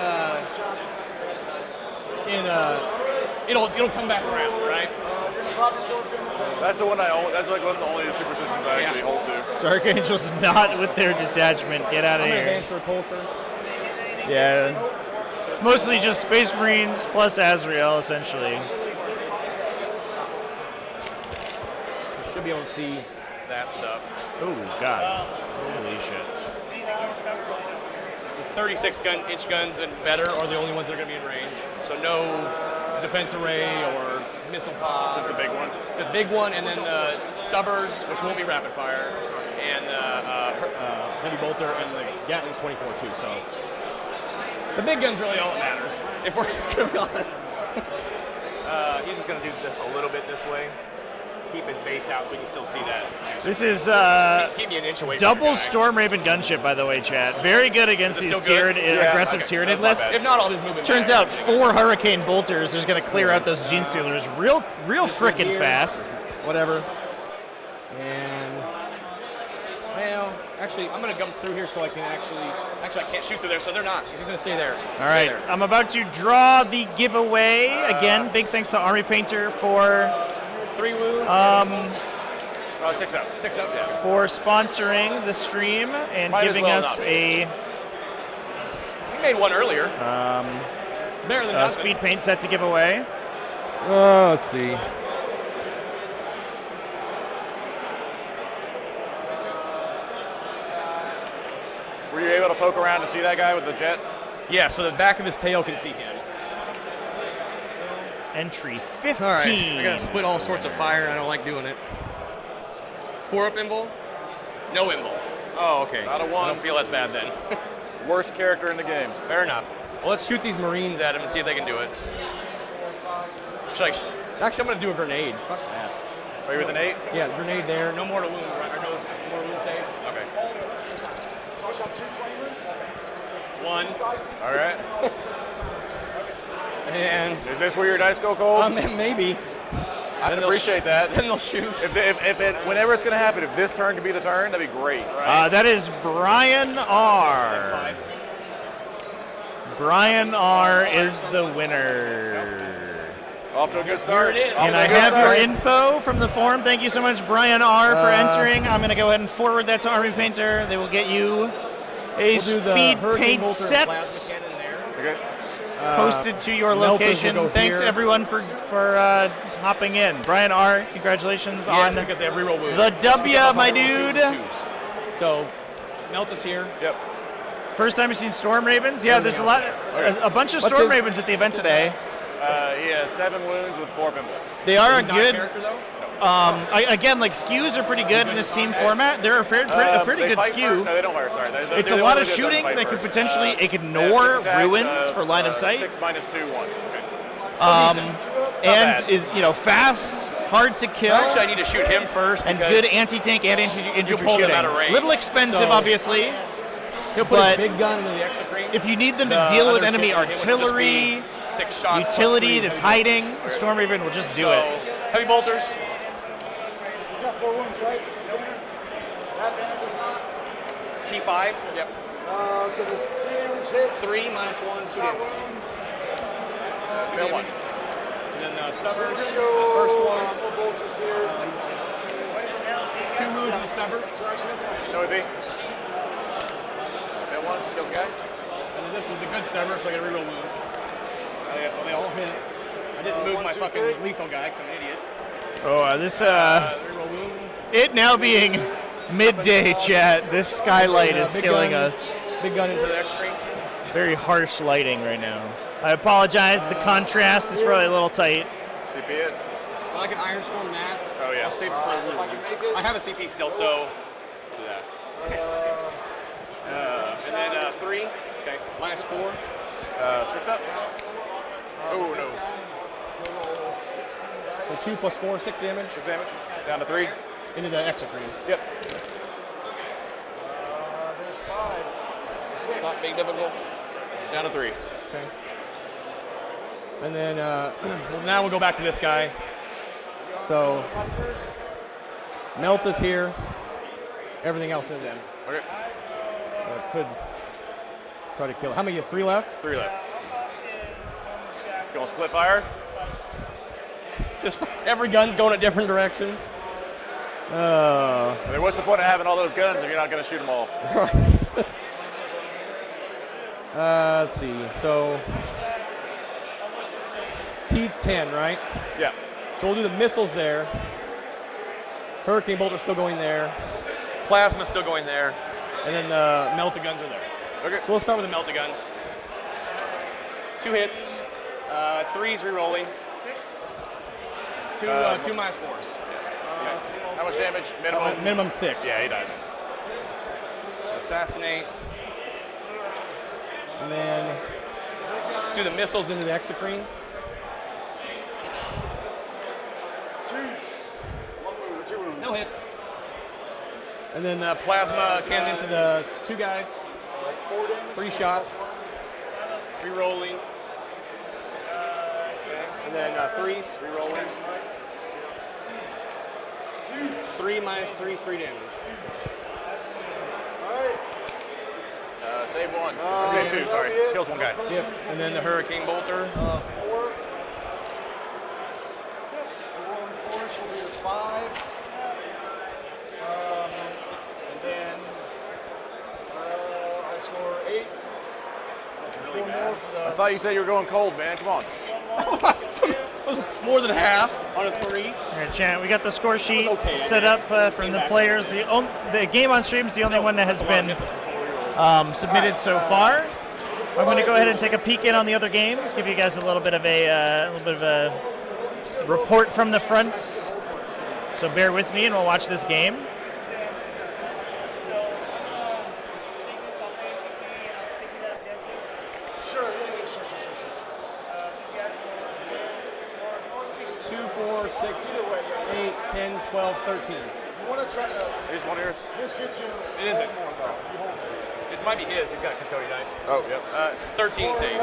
it'll come back around, right? That's the one that's like one of the only superstitions I actually hold to. Dark Angels not with their detachment. Get out of I'm here. gonna advance their pulsar. Yeah. It's mostly just Space Marines plus Azrael, essentially. You should be able to see that stuff. Oh, God. Holy shit. The 36-inch guns and better are the only ones that are going to be in range. So no defense array or missile pod. That's the big one. The big one, and then stubbers, which won't be rapid fire, and heavy bolter, and the Gatling's 24 too. So the big gun's really all that matters. If we're going to be honest, he's just going to do this a little bit this way. Keep his base out so you can still see that. This is keep me an inch away double from the guy. Storm Raven gunship, by the way, chat. Very good against Is it these still good? aggressive Okay. Tyranid That's my lists. bad. If not, I'll just move it Turns back. out 4 Hurricane Bolters is going to clear out those Gene Stealers real frickin' here. fast. Whatever. And well, actually, I'm gonna come through here so I can actually I can't shoot through there, so they're not. He's just gonna stay there. All right, I'm about to draw the giveaway. Again, big thanks to Army Painter for 3 wounds. 6 up. 6 up, yeah. For sponsoring the stream and Might as giving well us not. a We made one earlier. Better than nothing. speed paint set to give away. Let's see. Were you able to poke around to see that guy with the jet? Yeah, so the back of his tail can see him. Entry 15. All right, I gotta split all sorts of fire. I don't like doing it. 4 up invul? No invul. Oh, okay. Not a I 1. don't feel as bad then. Worst character in the game. Fair enough. Well, let's shoot these Marines at him and see if they can do it. Actually, I'm gonna do a grenade. Fuck that. Are you with an 8? Yeah, grenade there. No more to wound, right? Or no more wound save. Okay. 1. All right. And is this where your dice go cold? Maybe. I appreciate that. Then they'll shoot. Whenever it's going to happen, if this turn could be the turn, that'd be great. That is Brian R. Brian R is the winner. Off to a good start. Here it is. And I have your info from the forum. Thank you so much, Brian R, for entering. I'm going to go ahead and forward that to Army Painter. They will get you a speed paint set Okay. posted to your location. Thanks everyone for hopping in. Brian R, congratulations on because they have reroll wounds. the W, my dude. So, Meltus here. Yep. First time you've seen Storm Ravens? Yeah, there's a bunch of Storm Ravens at the event today. He has 7 wounds with 4 pimple. They are a good. Character, though? Again, like skews are pretty good in this team format. They're a pretty good skew. No, they don't fire. Sorry. It's a lot of shooting that could potentially ignore ruins for line of sight. 6 minus 2, 1. Okay. And is fast, hard to kill. Actually, I need to shoot him first. And good anti-tank and anti-infantry pull them shooting. out of range. Little expensive, So, obviously. He'll put but his big gun into the exocrine. if you need them to deal with enemy artillery, 6 shots utility plus 3 that's hiding, the Storm Raven will just do it. Heavy bolters. He's got 4 wounds, right? That banner does not. T5. Yep. So there's 3 damage hits. 3 minus 1 is 2 damage. Fail 1. And then stubbers. Go, First one. 4 bolters here. 2 wounds in the stubber. No would be. Fail 1 to kill the guy. And then this is the good stubber, so I get a reroll wound. They all hit. I didn't move my fucking lethal guy because I'm an idiot. Oh, it now being midday, chat. This skylight is killing us. Big gun into the exocrine. Very harsh lighting right now. I apologize. The contrast is probably a little tight. CP it. I like an Iron Storm that. Oh, yeah. I'll save it for a wound. I have a CP still, so do that. And then 3. Okay. Minus 4. 6 up. Oh, no. So 2 plus 4, 6 damage. 6 damage. Down to 3. Into the exocrine. Yep. There's 5. It's not big difficult. Down to 3. Okay. And then well, now we'll go back to this guy. So Melt is here. Everything else in them. Okay. Could try to kill. How many is 3 left? 3 left. You want to split fire? Just every gun's going a different direction. I mean, what's the point of having all those guns if you're not going to shoot them all? Right. Let's see. So T10, right? Yeah. So we'll do the missiles there. Hurricane bolter's still going there. Plasma's still going there. And then the melta guns are there. Okay. So we'll start with the melta guns. 2 hits. 3s re-rolling. 2 -4s. Okay. How much damage? Minimum? Minimum 6. Yeah, he dies. Assassinate. And then let's do the missiles into the exocrine. No hits. And then plasma cannon into the 2 guys. 3 shots. Re-rolling. And then 3s, re-rolling. 3 minus 3 is 3 damage. Save 1. Save 2, sorry. Kills 1 guy. Yep. And then the hurricane bolter. 4. Rolling 4 should be a 5. And then I score 8. Really bad. I thought you said you were going cold, man. Come on. That was more than half on a 3. All right, chat. We got the score sheet set up from the players. The game on stream is the only one that has been submitted so far. I'm going to go ahead and take a peek in on the other games, give you guys a little bit of a report from the front. So bear with me, and we'll watch this game. Sure. 2, 4, 6, 8, 10, 12, 13. You want to try to. Is one of yours? This gets you. It isn't. More though. You hold it. It might be his. He's got custodian dice. Oh, yep. It's 13 saves.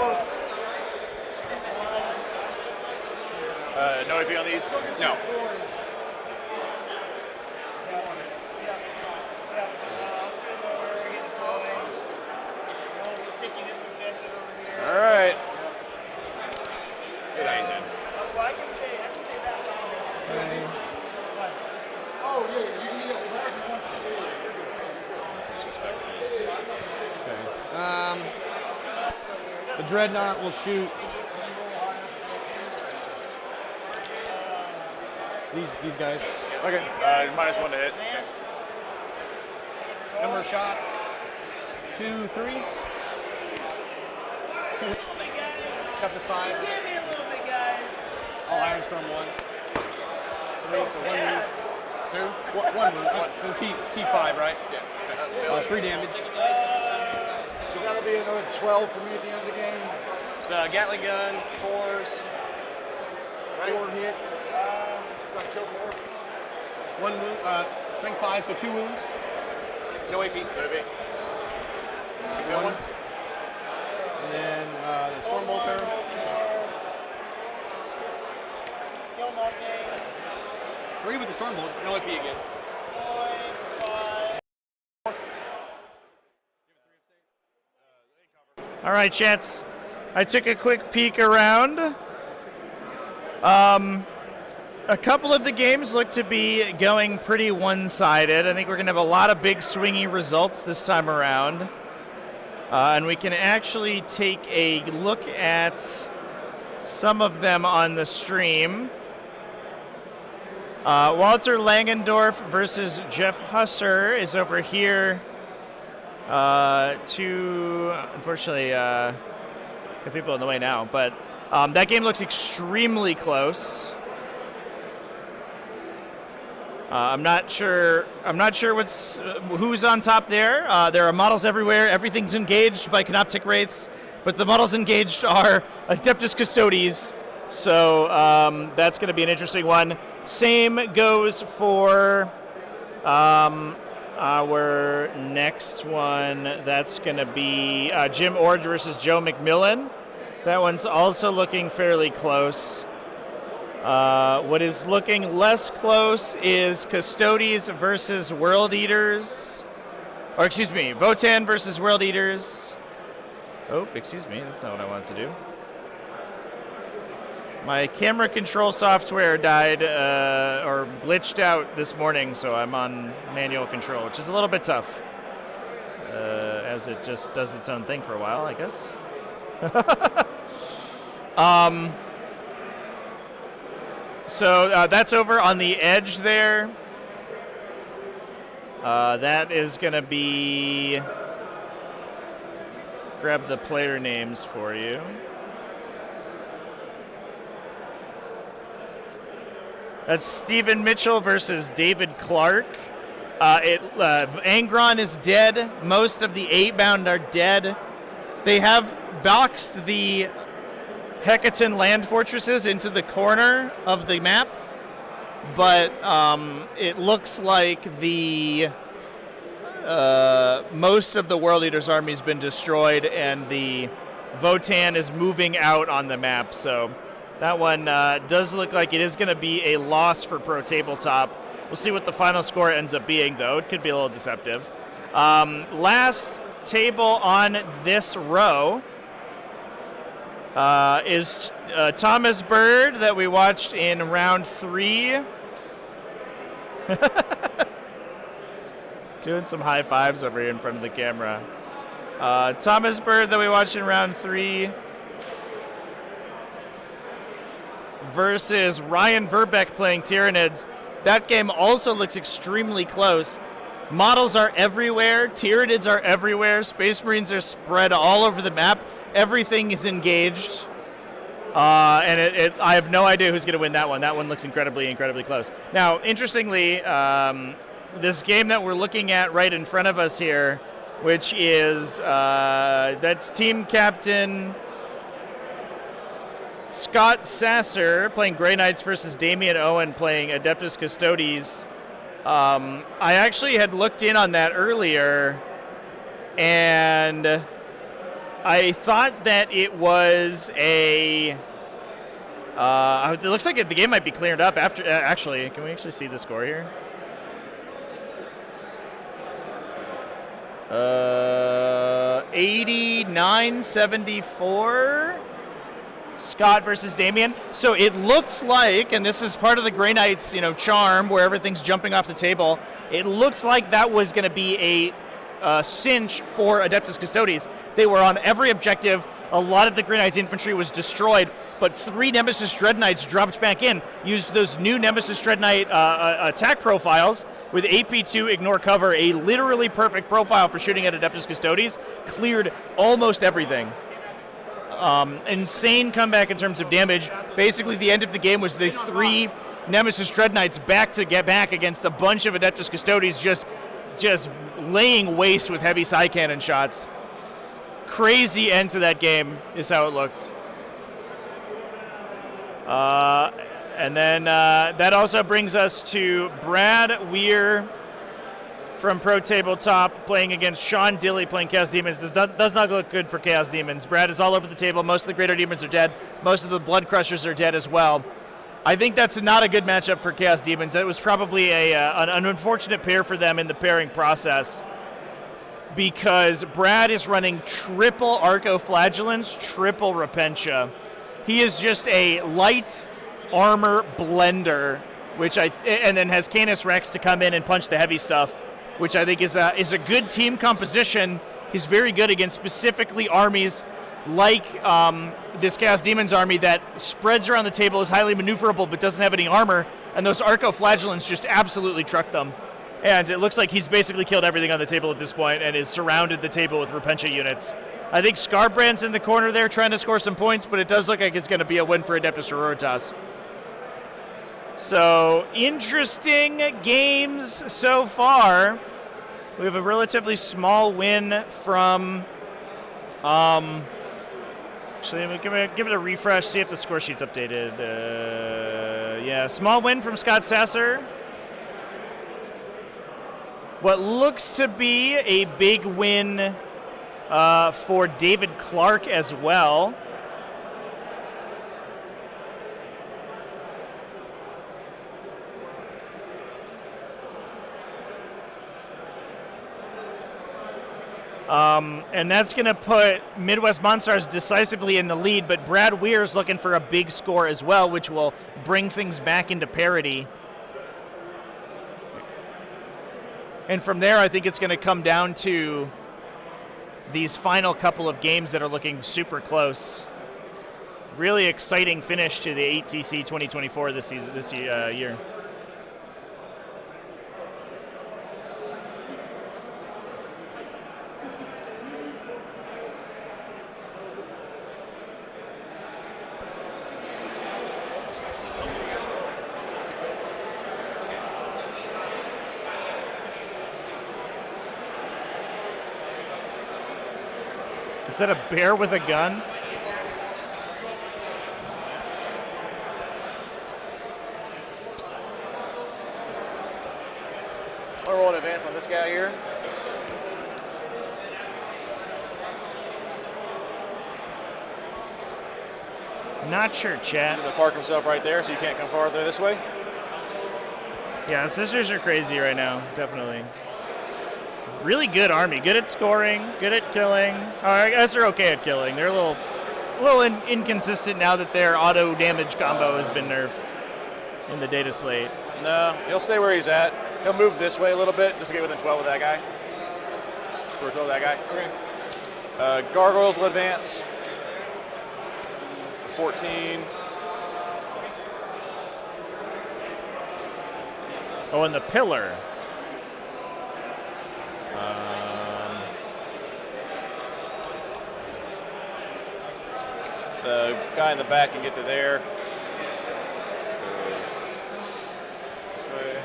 No AP on these? No. All right. Good eye, then. Oh, yeah, you can get The dreadnought will shoot these guys. Okay. -1 to hit. Number of shots. 2, 3. 2 hits. Toughness 5. All Iron Storm 1. 3, so 1 move. 2? 1 move. T5, right? Yeah. 3 damage. So that'll be another 12 for me at the end of the game. The Gatling gun, 4s. 4 hits. 1 wound. Strength 5, so 2 wounds. No AP. No AP. One. And then the Storm Bolter. 3 with the Storm Bolt. No AP again. All right, chats. I took a quick peek around. A couple of the games look to be going pretty one-sided. I think we're going to have a lot of big swingy results this time around. And we can actually take a look at some of them on the stream. Walter Langendorf versus Jeff Husser is over here. Unfortunately, got people in the way now, but that game looks extremely close. I'm not sure who's on top there. There are models everywhere. Everything's engaged by Canoptic Wraiths, but the models engaged are Adeptus Custodes. So that's going to be an interesting one. Same goes for our next one. That's going to be Jim Ord versus Joe McMillan. That one's also looking fairly close. What is looking less close is Custodes versus World Eaters. Or excuse me, Votan versus World Eaters. Oh, excuse me, that's not what I wanted to do. My camera control software died or glitched out this morning, so I'm on manual control, which is a little bit tough, as it just does its own thing for a while, I guess. So that's over on the edge there. That is going to be... Grab the player names for you. That's Stephen Mitchell versus David Clark. Angron is dead. Most of the 8-bound are dead. They have boxed the Hecaton land fortresses into the corner of the map, but it looks like the most of the World Eater's army has been destroyed, and the Votan is moving out on the map. So that one does look like it is going to be a loss for Pro Tabletop. We'll see what the final score ends up being, though. It could be a little deceptive. Last table on this row is Thomas Bird that we watched in round 3. Doing some high fives over here in front of the camera. Thomas Bird that we watched in round 3 versus Ryan Verbeck playing Tyranids. That game also looks extremely close. Models are everywhere. Tyranids are everywhere. Space Marines are spread all over the map. Everything is engaged. And I have no idea who's going to win that one. That one looks incredibly close. Now, interestingly, this game that we're looking at right in front of us here, which is, that's team captain Scott Sasser playing Grey Knights versus Damian Owen playing Adeptus Custodes. I actually had looked in on that earlier, and I thought that it was a... it looks like the game might be cleared up after... actually, can we actually see the score here? 89-74... Scott versus Damien. So it looks like, and this is part of the Grey Knights, charm where everything's jumping off the table. It looks like that was going to be a cinch for Adeptus Custodes. They were on every objective. A lot of the Grey Knights infantry was destroyed, but 3 Nemesis Dread Knights dropped back in, used those new Nemesis Dread Knight attack profiles with AP2 ignore cover, a literally perfect profile for shooting at Adeptus Custodes, cleared almost everything. Insane comeback in terms of damage. Basically, the end of the game was the 3 Nemesis Dread Knights back to get back against a bunch of Adeptus Custodes, just laying waste with heavy side cannon shots. Crazy end to that game is how it looked. And then that also brings us to Brad Weir from Pro Tabletop playing against Sean Dilley playing Chaos Demons. This does not look good for Chaos Demons. Brad is all over the table. Most of the Greater Demons are dead. Most of the Blood Crushers are dead as well. I think that's not a good matchup for Chaos Demons. That was probably an unfortunate pair for them in the pairing process, because Brad is running triple Arcoflagellants, triple Repentia. He is just a light armor blender, and then has Canis Rex to come in and punch the heavy stuff, which I think is a good team composition. He's very good against specifically armies like this Chaos Demons army that spreads around the table, is highly maneuverable, but doesn't have any armor, and those Arcoflagellants just absolutely truck them. And it looks like he's basically killed everything on the table at this point and has surrounded the table with Repentia units. I think Scarbrand's in the corner there trying to score some points, but it does look like it's going to be a win for Adeptus Sororitas. So, interesting games so far. We have a relatively small win from... actually, I'm going to give it a refresh, see if the score sheet's updated. Yeah, small win from Scott Sasser. What looks to be a big win for David Clark as well. And that's going to put Midwest Monstars decisively in the lead, but Brad Weir's looking for a big score as well, which will bring things back into parity. And from there, I think it's going to come down to these final couple of games that are looking super close. Really exciting finish to the ATC 2024 this year. Is that a bear with a gun? I'll roll an advance on this guy here. Not sure, chat. He's gonna park himself right there so you can't come farther this way. Yeah, the sisters are crazy right now, definitely. Really good army, good at scoring, good at killing. I guess they're okay at killing. They're a little inconsistent now that their auto damage combo has been nerfed in the data slate. No, he'll stay where he's at. He'll move this way a little bit just to get within 12 of that guy. For 12 of that guy. Okay. Gargoyles will advance. For 14. Oh, and the pillar. The guy in the back can get to there. This way.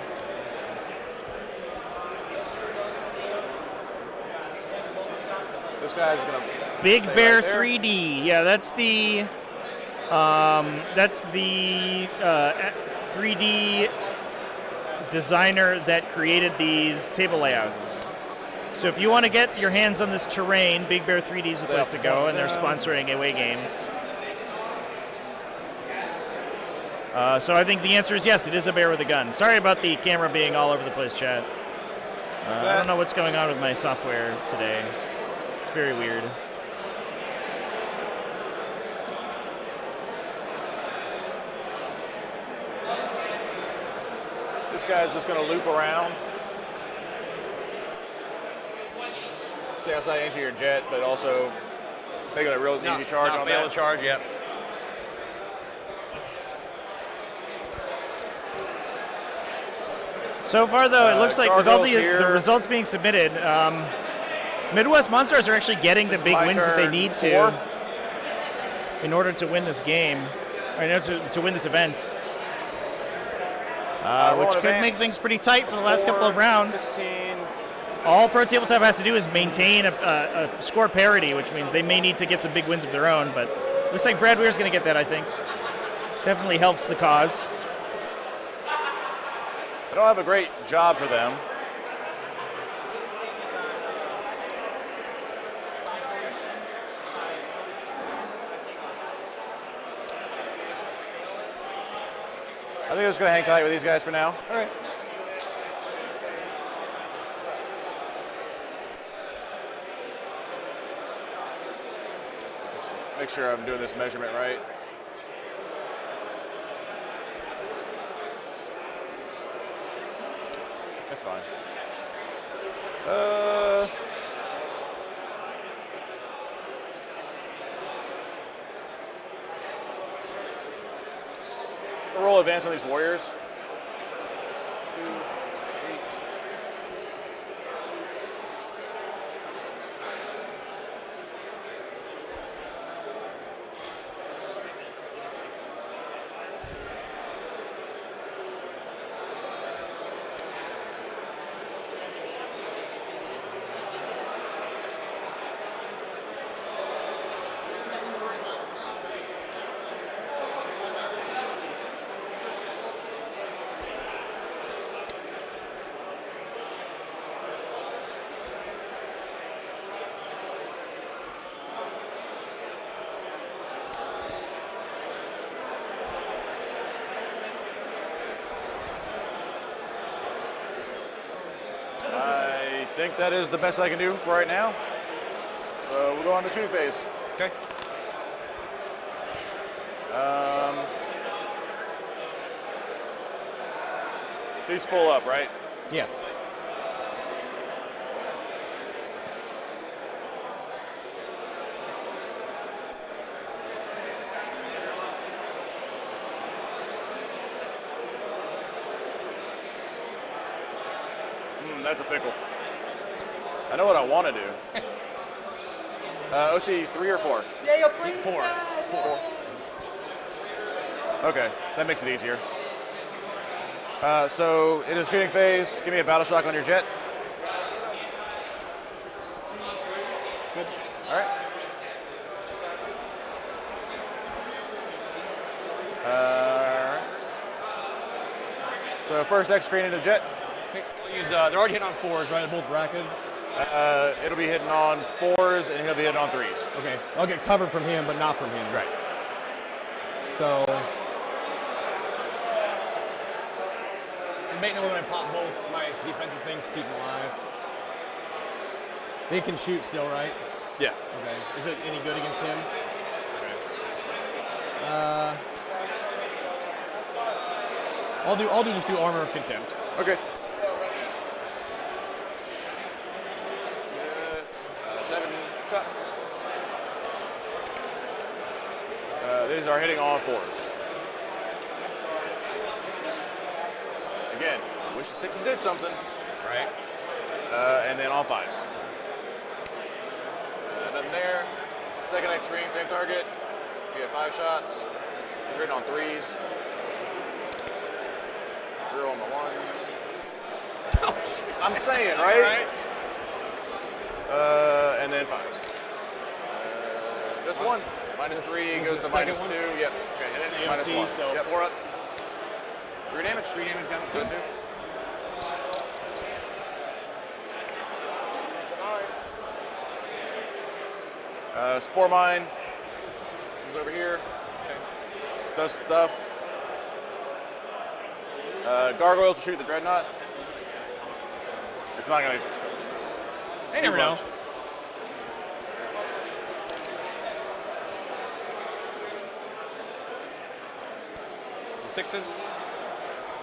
This guy's gonna Big stay Bear right there. 3D. Yeah, that's the 3D designer that created these table layouts. So if you want to get your hands on this terrain, Big Bear 3D is the place to go, and they're sponsoring away games. So I think the answer is yes, it is a bear with a gun. Sorry about the camera being all over the place, chat. I don't know what's going on with my software today. It's very weird. This guy's just going to loop around. Stay outside the edge of your jet, but also making a real easy charge on fail that. the charge, yep. So far, though, it looks like with all the Gargoyles here. results being submitted, Midwest Monstars are actually getting the big my wins that they turn. need 4. to in order to win this game, or in order to win this event. Which could make things pretty tight for the last couple of rounds. 16. All Pro Tabletop has to do is maintain a score parity, which means they may need to get some big wins of their own, but looks like Brad Weir's going to get that, I think. Definitely helps the cause. I don't have a great job for them. I think I'm just going to hang tight with these guys for now. All right. Make sure I'm doing this measurement right. That's fine. I'll roll advance on these warriors. 2, 8. I think that is the best I can do for right now. So we'll go on to shooting phase. Okay. He's full up, right? Yes. That's a pickle. I know what I want to do. OC 3 or 4? Yeah, yo, please. 4. 4. Okay, that makes it easier. So it is shooting phase. Give me a battle shock on your jet. Good. All right. So first X screen into the jet. Okay, we'll use, they're already hitting on 4s, right? They're both bracketed. It'll be hitting on 4s and he'll be hitting on 3s. Okay, I'll get covered from him, but not from him. Right. So, I'm making it when I pop both my defensive things to keep him alive. He can shoot still, right? Yeah. Okay. Is it any good against him? Okay. I'll just do armor of contempt. Okay. 7 shots. These are hitting on 4s. Again, I wish the 6s did something. Right. And then all 5s. Nothing there. Second X screen, same target. You get 5 shots. You're hitting on 3s. 0 on the 1s. I'm saying, right? And then 5s. Just 1. Minus 3 goes to minus 2. Yep. Okay, and then minus 1. So yep. 4 up. 3 damage. 3 damage down to 2. Spore Mine is over here. Okay. Does stuff. Gargoyles to shoot the Dreadnought. It's not gonna. They never know. The 6s.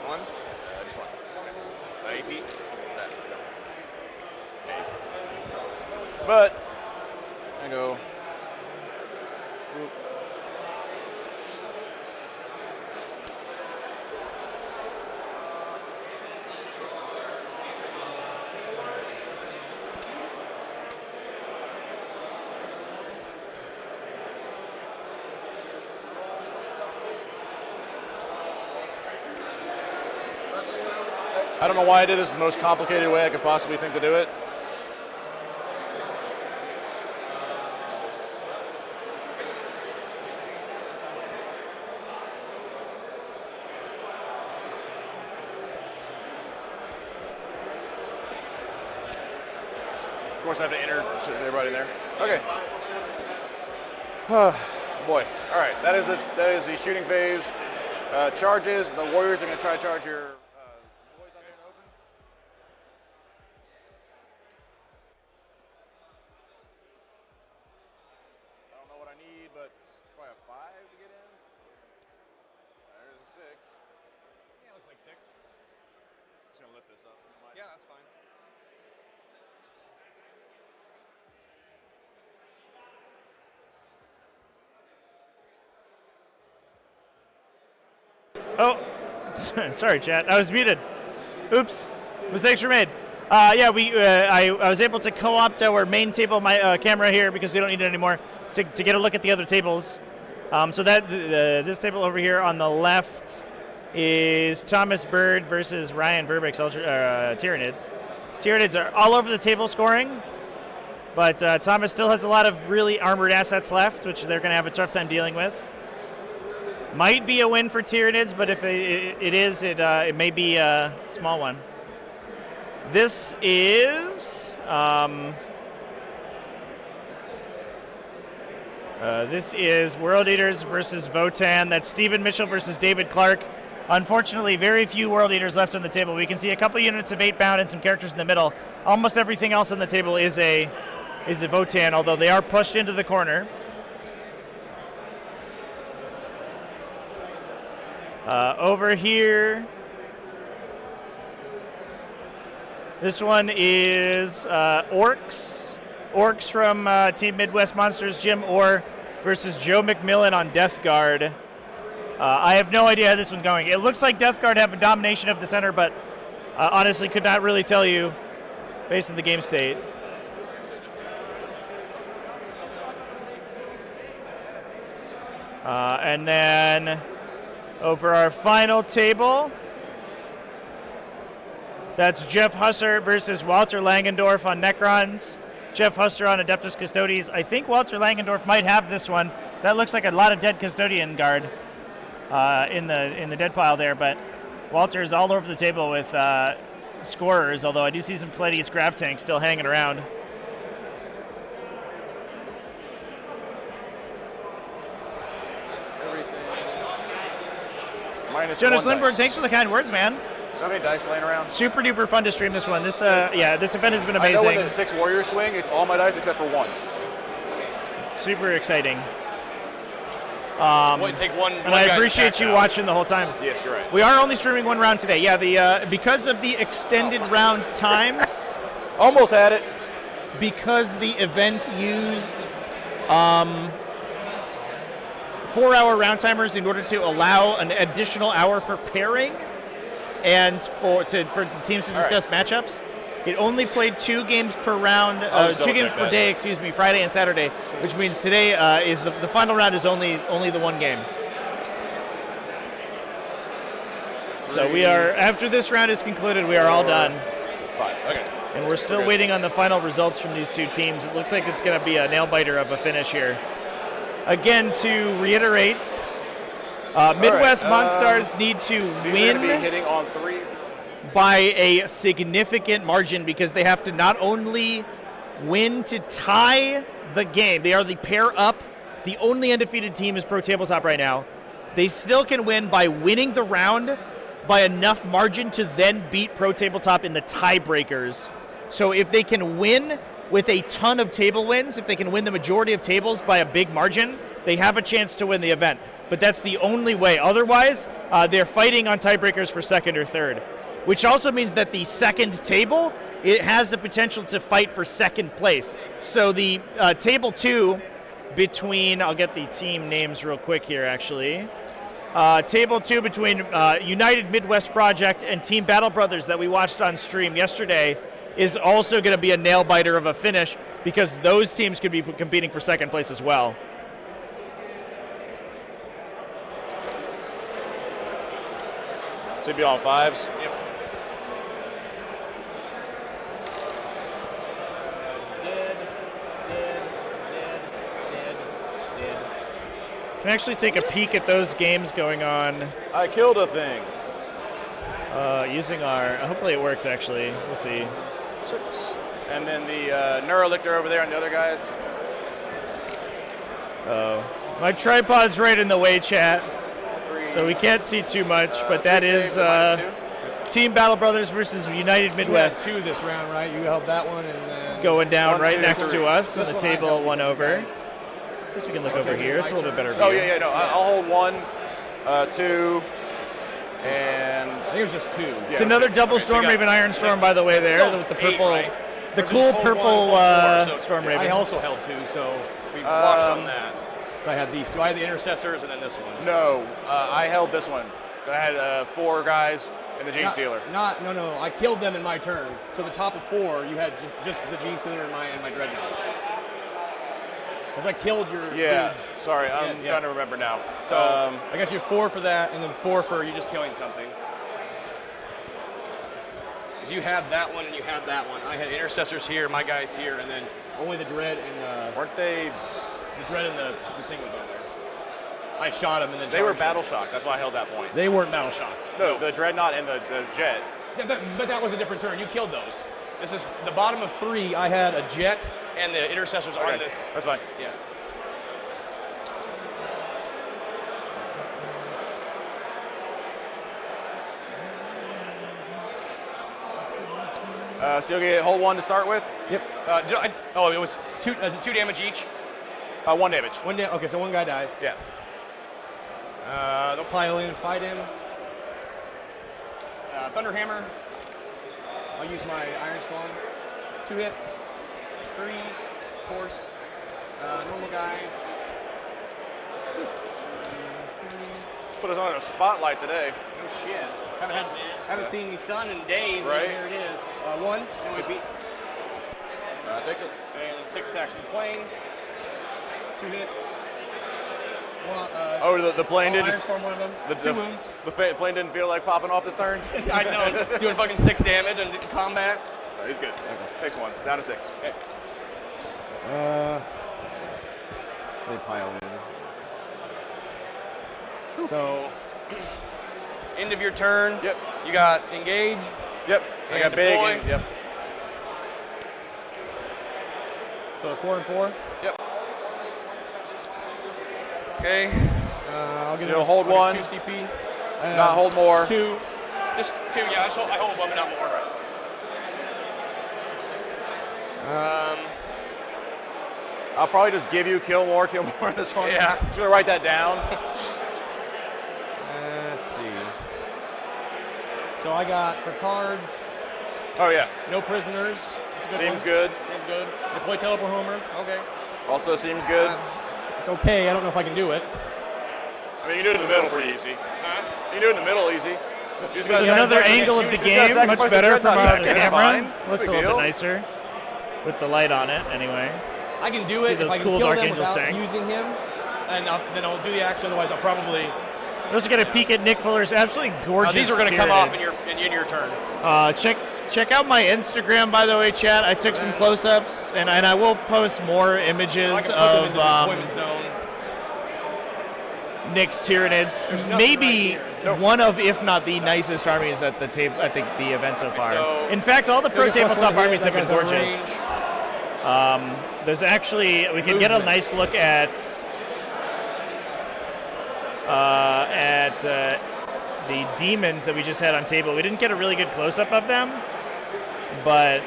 1. Just 1. AP. No. But I go. Whoop. I don't know why I did this the most complicated way I could possibly think to do it. Of course, I have to enter everybody in there. Okay. Boy. All right. That is the shooting phase. Charges. The Warriors are going to try to charge your boys out there in the open. I don't know what I need, but probably a 5 to get in. There's a 6. Yeah, looks like 6. Just going to lift this up. Yeah, that's fine. Oh, sorry, chat. I was muted. Oops, mistakes were made. Yeah, I was able to co-opt our main table, my camera here because we don't need it anymore, to get a look at the other tables. So that this table over here on the left is Thomas Bird versus Ryan Verbeck's Tyranids. Tyranids are all over the table scoring, but Thomas still has a lot of really armored assets left, which they're going to have a tough time dealing with. Might be a win for Tyranids, but if it is, it may be a small one. This is World Eaters versus Votan. That's Stephen Mitchell versus David Clark. Unfortunately, very few World Eaters left on the table. We can see a couple units of 8-bound and some characters in the middle. Almost everything else on the table is a is the Votan, although they are pushed into the corner. Over here, this one is Orcs. Orcs from Team Midwest Monsters, Jim Orr versus Joe McMillan on Death Guard. I have no idea how this one's going. It looks like Death Guard have a domination of the center, but honestly could not really tell you based on the game state. And then over our final table, that's Jeff Husser versus Walter Langendorf on Necrons. Jeff Husser on Adeptus Custodes. I think Walter Langendorf might have this one. That looks like a lot of dead Custodian guard in the dead pile there, but Walter is all over the table with scorers, although I do see some Palladius Grav tanks still hanging around. Jonas Lindbergh, thanks for the kind words, man. How many dice laying around? Super duper fun to stream this one. This this event has been amazing. I know when the 6 warriors swing, it's all my dice except for 1. Super exciting. Take one. And I appreciate you watching the whole time. Yes, you're right. We are only streaming one round today. Yeah, the because of the extended round times. Almost had it. Because the event used 4-hour round timers in order to allow an additional hour for pairing and for the teams to discuss matchups. It only played 2 games per round, 2 games per day, Friday and Saturday, which means today is the final round is only the 1 game. So we are, after this round is concluded, we are all done. 5. Okay. And we're still waiting on the final results from these 2 teams. It looks like it's going to be a nail-biter of a finish here. Again, to reiterate, Midwest Monstars need to win hitting on 3 by a significant margin because they have to not only win to tie the game, they are the pair up. The only undefeated team is Pro Tabletop right now. They still can win by winning the round by enough margin to then beat Pro Tabletop in the tiebreakers. So if they can win with a ton of table wins, if they can win the majority of tables by a big margin, they have a chance to win the event. But that's the only way. Otherwise, they're fighting on tiebreakers for second or third, which also means that the second table, it has the potential to fight for second place. So the table 2 between, I'll get the team names real quick here actually. Table 2 between United Midwest Project and Team Battle Brothers that we watched on stream yesterday is also going to be a nail-biter of a finish because those teams could be competing for second place as well. Should be on 5s. Yep. Can actually take a peek at those games going on. I killed a thing. Using our, hopefully it works actually. We'll see. 6. And then the Neurolictor over there on the other guys. Oh, my tripod's right in the way, chat. So we can't see too much, but that is Team Battle Brothers versus United Midwest. We had 2 this round, right? You held that one, and then going down 1, right 2, next 3. to us on the table, 1 over. I guess we can look over here. It's a little bit better view. Oh yeah, no. I'll hold 1, 2, and I think it was just 2. It's another double Stormraven Iron Storm, by the way. There with the purple, 8, right? the cool purple Stormraven. I also held 2, so we watched on that. So I had these 2. I had the Intercessors and then this one. No, I held this one. I had 4 guys and the Gene Stealer. No. I killed them in my turn. So the top of 4, you had just the Gene Stealer and my Dreadnought. Because I killed your dudes. Sorry, I'm trying to remember now. So I got you 4 for that, and then 4 for you just killing something. Because you had that one and you had that one. I had Intercessors here, my guys here, and then only the Dread and weren't they? The Dread and the thing was on there. I shot them and then they were battle shocked. That's why I held that point. They weren't battle shocked. No, the Dreadnought and the Jet. Yeah, but that was a different turn. You killed those. This is the bottom of 3. I had a Jet and the Intercessors on this. That's fine. Yeah. So you'll get hold 1 to start with. Yep. It was 2. Is it 2 damage each? 1 damage. Okay, so 1 guy dies. Yeah. They'll pile in and fight him. Thunderhammer. I'll use my Iron Storm. 2 hits. Freeze. Of course. Normal guys. Put us on a spotlight today. Oh shit. Haven't seen the sun in days. Right. And here it is. 1. No HP. Takes it. And then 6 attacks from the plane. 2 hits. The plane didn't. Iron Storm, one of them. 2 wounds. The plane didn't feel like popping off this turn. I know. Doing fucking 6 damage in combat. He's good. Okay. Takes 1. Down to 6. Okay. They pile in. So, end of your turn. Yep. You got engage. Yep. I got big. Deploy. Yep. So 4 and 4. Yep. Okay. I'll give So him hold 1. 2 CP. Not hold more. 2. Just 2. Yeah, I hold 1, but not more. I'll probably just give you kill more this one. Yeah. Just gonna write that down. Let's see. So I got for cards. Oh yeah. No prisoners. That's a good Seems one. good. Seems good. Deploy teleport homers. Okay. Also seems good. It's okay. I don't know if I can do it. I mean, you can do it in the middle pretty easy. Huh? You can do it in the middle easy. There's another angle of the game, much better from the camera. Looks a little bit nicer with the light on it. Anyway. I can do it See if those I can cool kill Dark them Angel without stacks. using him, and then I'll do the action. Otherwise, I'll probably. Let's get a peek at Nick Fuller's absolutely gorgeous. These are going to come off in Tyranids. your turn. Check out my Instagram, by the way, chat. I took some close-ups, and I will post more images So I can put of them in the deployment zone. Nick's Tyranids. Maybe one of, if not the nicest armies at the event so far. So, in fact, all the pro they'll get tabletop +1 armies hit, have been that guy's out of gorgeous. There's actually, we can get a nice look at the demons that we just had on table. We didn't get a really good close-up of them, but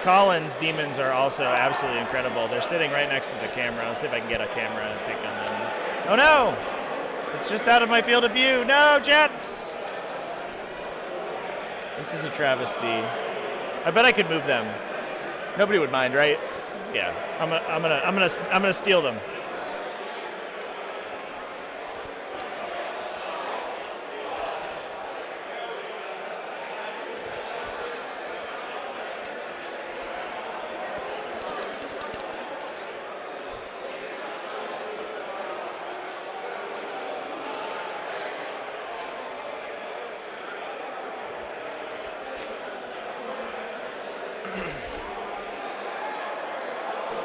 Colin's demons are also absolutely incredible. They're sitting right next to the camera. Let's see if I can get a camera pic on them. Oh no! It's just out of my field of view. No, Jets! This is a travesty. I bet I could move them. Nobody would mind, right? Yeah. I'm gonna steal them.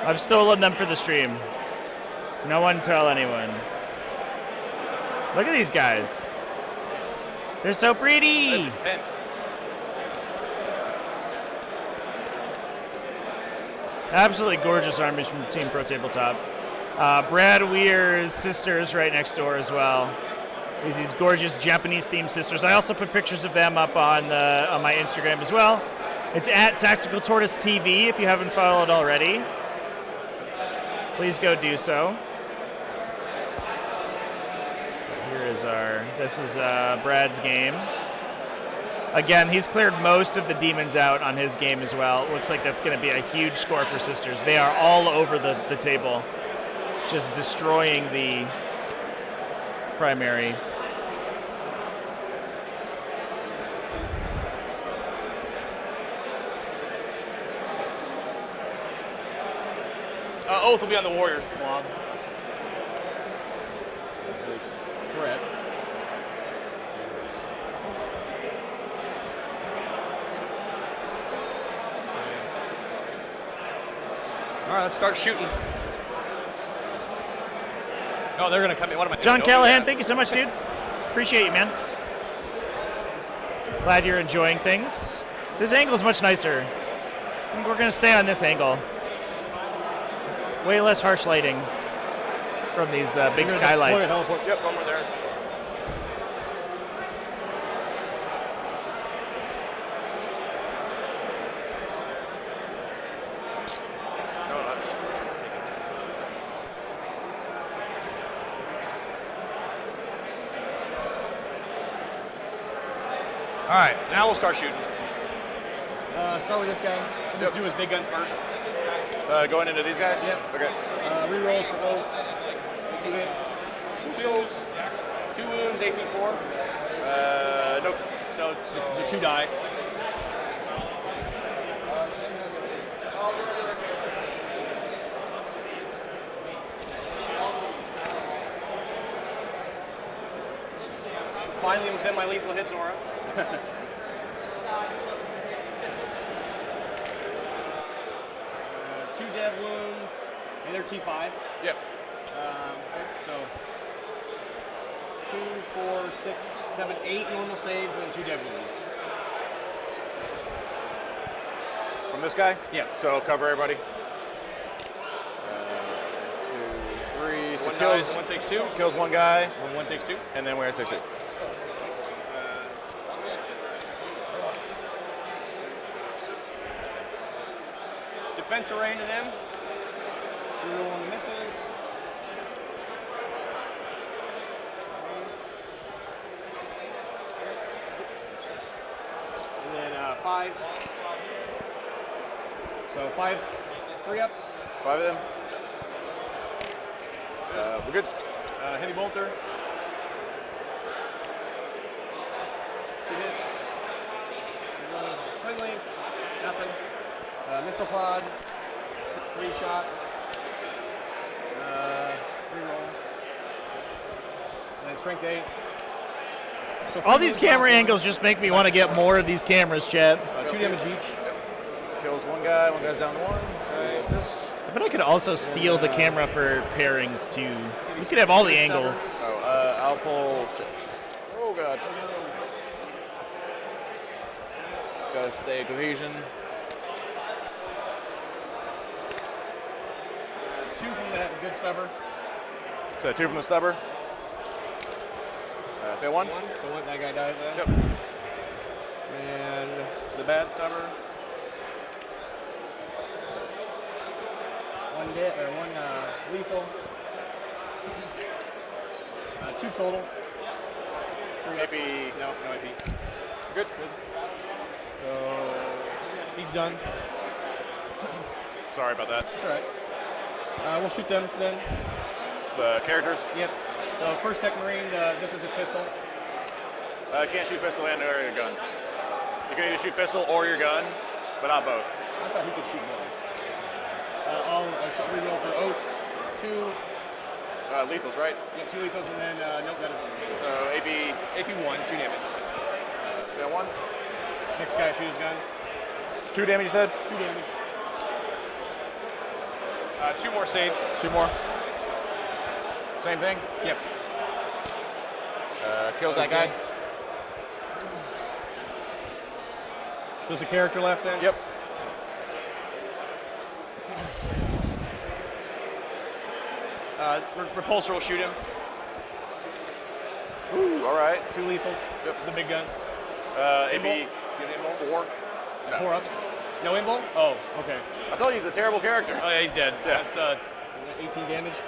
I've stolen them for the stream. No one tell anyone. Look at these guys. They're so pretty. That's intense. Absolutely gorgeous armies from Team Pro Tabletop. Brad Weir's sisters right next door as well. These gorgeous Japanese-themed sisters. I also put pictures of them up on my Instagram as well. It's at TacticalTortoise TV if you haven't followed already. Please go do so. This is Brad's game. Again, he's cleared most of the demons out on his game as well. Looks like that's going to be a huge score for Sisters. They are all over the table, just destroying the primary. Oath will be on the Warriors blob. Correct. All right, let's start shooting. Oh, they're gonna come in. What am I doing? John Callahan, thank you so much, dude. Appreciate you, man. Glad you're enjoying things. This angle is much nicer. I think we're gonna stay on this angle. Way less harsh lighting from these big skylights. Yep, one more there. All right, now we'll start shooting. Start with this guy. We'll just do his big guns first. Going into these guys? Yep. Okay. Rerolls for both. 2 hits. 2 wounds, AP4. Nope. So it's the 2 die. Finally within my lethal hits aura. 2 dev wounds, and they're T5. Yep. So 2, 4, 6, 7, 8 normal saves, and then 2 dev wounds. From this guy? Yeah. So cover everybody. 2, 3. So kills. One takes 2. Kills one guy. One takes 2. And then where's 6? Defense array to them. Reroll on the misses. And then 5s. So 5 3-ups. 5 of them. We're good. Heavy bolter. 2 hits. Twin linked. Nothing. Missile pod. 3 shots. Reroll. And then strength 8. So All these camera angles just make me want to get more of these cameras, chat. 2 damage each. Kills one guy. One guy's down to 1. So this. I bet I could also steal the camera for pairings too. You could have all the angles. Oh, I'll pull. Shit. Oh god. Gotta stay cohesion. 2 from the good stubber. So 2 from the stubber. Fail 1. So that guy dies then. Yep. And the bad stubber. 1 hit or 1 lethal. 2 total. 3 AP. No AP. Good. So he's done. Sorry about that. All right. We'll shoot them then. The characters? Yep. So first tech marine, this is his pistol. Can't shoot pistol and or your gun. You can either shoot pistol or your gun, but not both. I thought he could shoot both. So reroll for oath. 2. Lethals, right? Yeah, 2 lethals, and then nope, that isn't. So AP 1, 2 damage. Fail 1. Next guy shoot his gun. 2 damage, you said? 2 damage. 2 more saves. 2 more. Same thing? Yep. Kills that guy. There's a character left then? Yep. Repulsor will shoot him. Ooh, all right. 2 lethals. Yep. It's a big gun. AB 4. 4 ups. No invul? Oh, okay. I told you he's a terrible character. Oh yeah, he's dead. Yeah. That's 18 damage.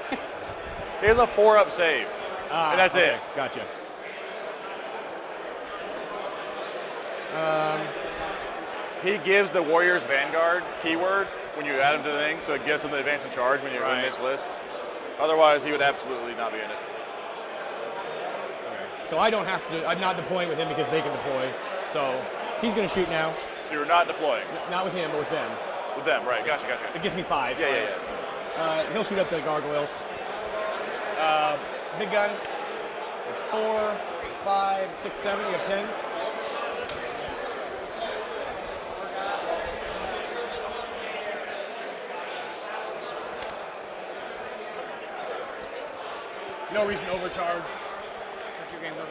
He has a 4-up save. And that's okay. it. Gotcha. He gives the Warriors Vanguard keyword when you add him to the thing, so it gets him the advance in charge when you're in this list. Otherwise, he would absolutely not be in it. So I don't have to. I'm not deploying with him because they can deploy. So he's going to shoot now. So you're not deploying? Not with him, but with them. With them, right. Gotcha. It gives me 5. Yeah, so yeah. He'll shoot up the gargoyles. Big gun is 4, 5, 6, 7. You have 10. No reason to overcharge. That's your game, though.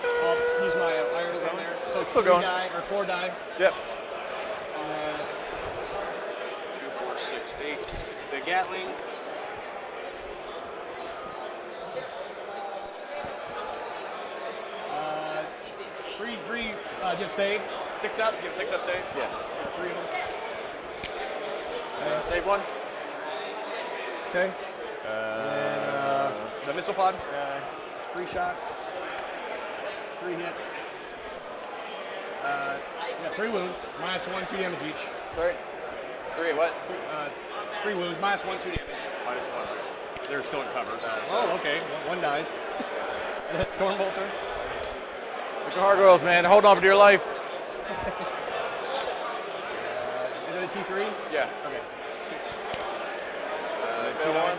I'll use my iron stone there. So it's still 3 going. die, or 4 die. Yep. And then 2, 4, 6, 8. The Gatling. Three. Do you have save? 6 up? You have 6 up save? Yeah. 3 of them. Save 1. Okay. The missile pod. 3 shots. 3 hits. Yeah, 3 wounds, -1, 2 damage each. Sorry? 3 what? 3 wounds, -1, 2 damage. -1. They're still in cover, so. Oh, okay. One dies. And that's Stormbolter. The gargoyles, man. Hold on for dear life. Is it a T3? Yeah. Okay. 2-1.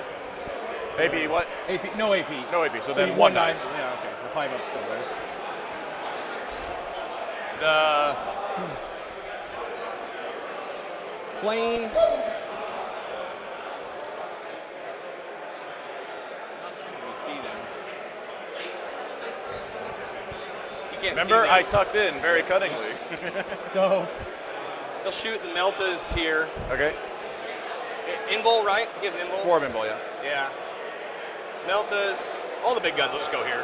AP what? AP, no AP. No AP, so then one one dies. dies. Yeah, okay. The 5 up still there. The Plane. You can see them. you can't Remember, see I them. tucked in very cuttingly. So He'll shoot the Meltas here. Okay. Invul, right? He has an Invul. 4 Bimble, yeah. Yeah. Meltas. All the big guns will just go here.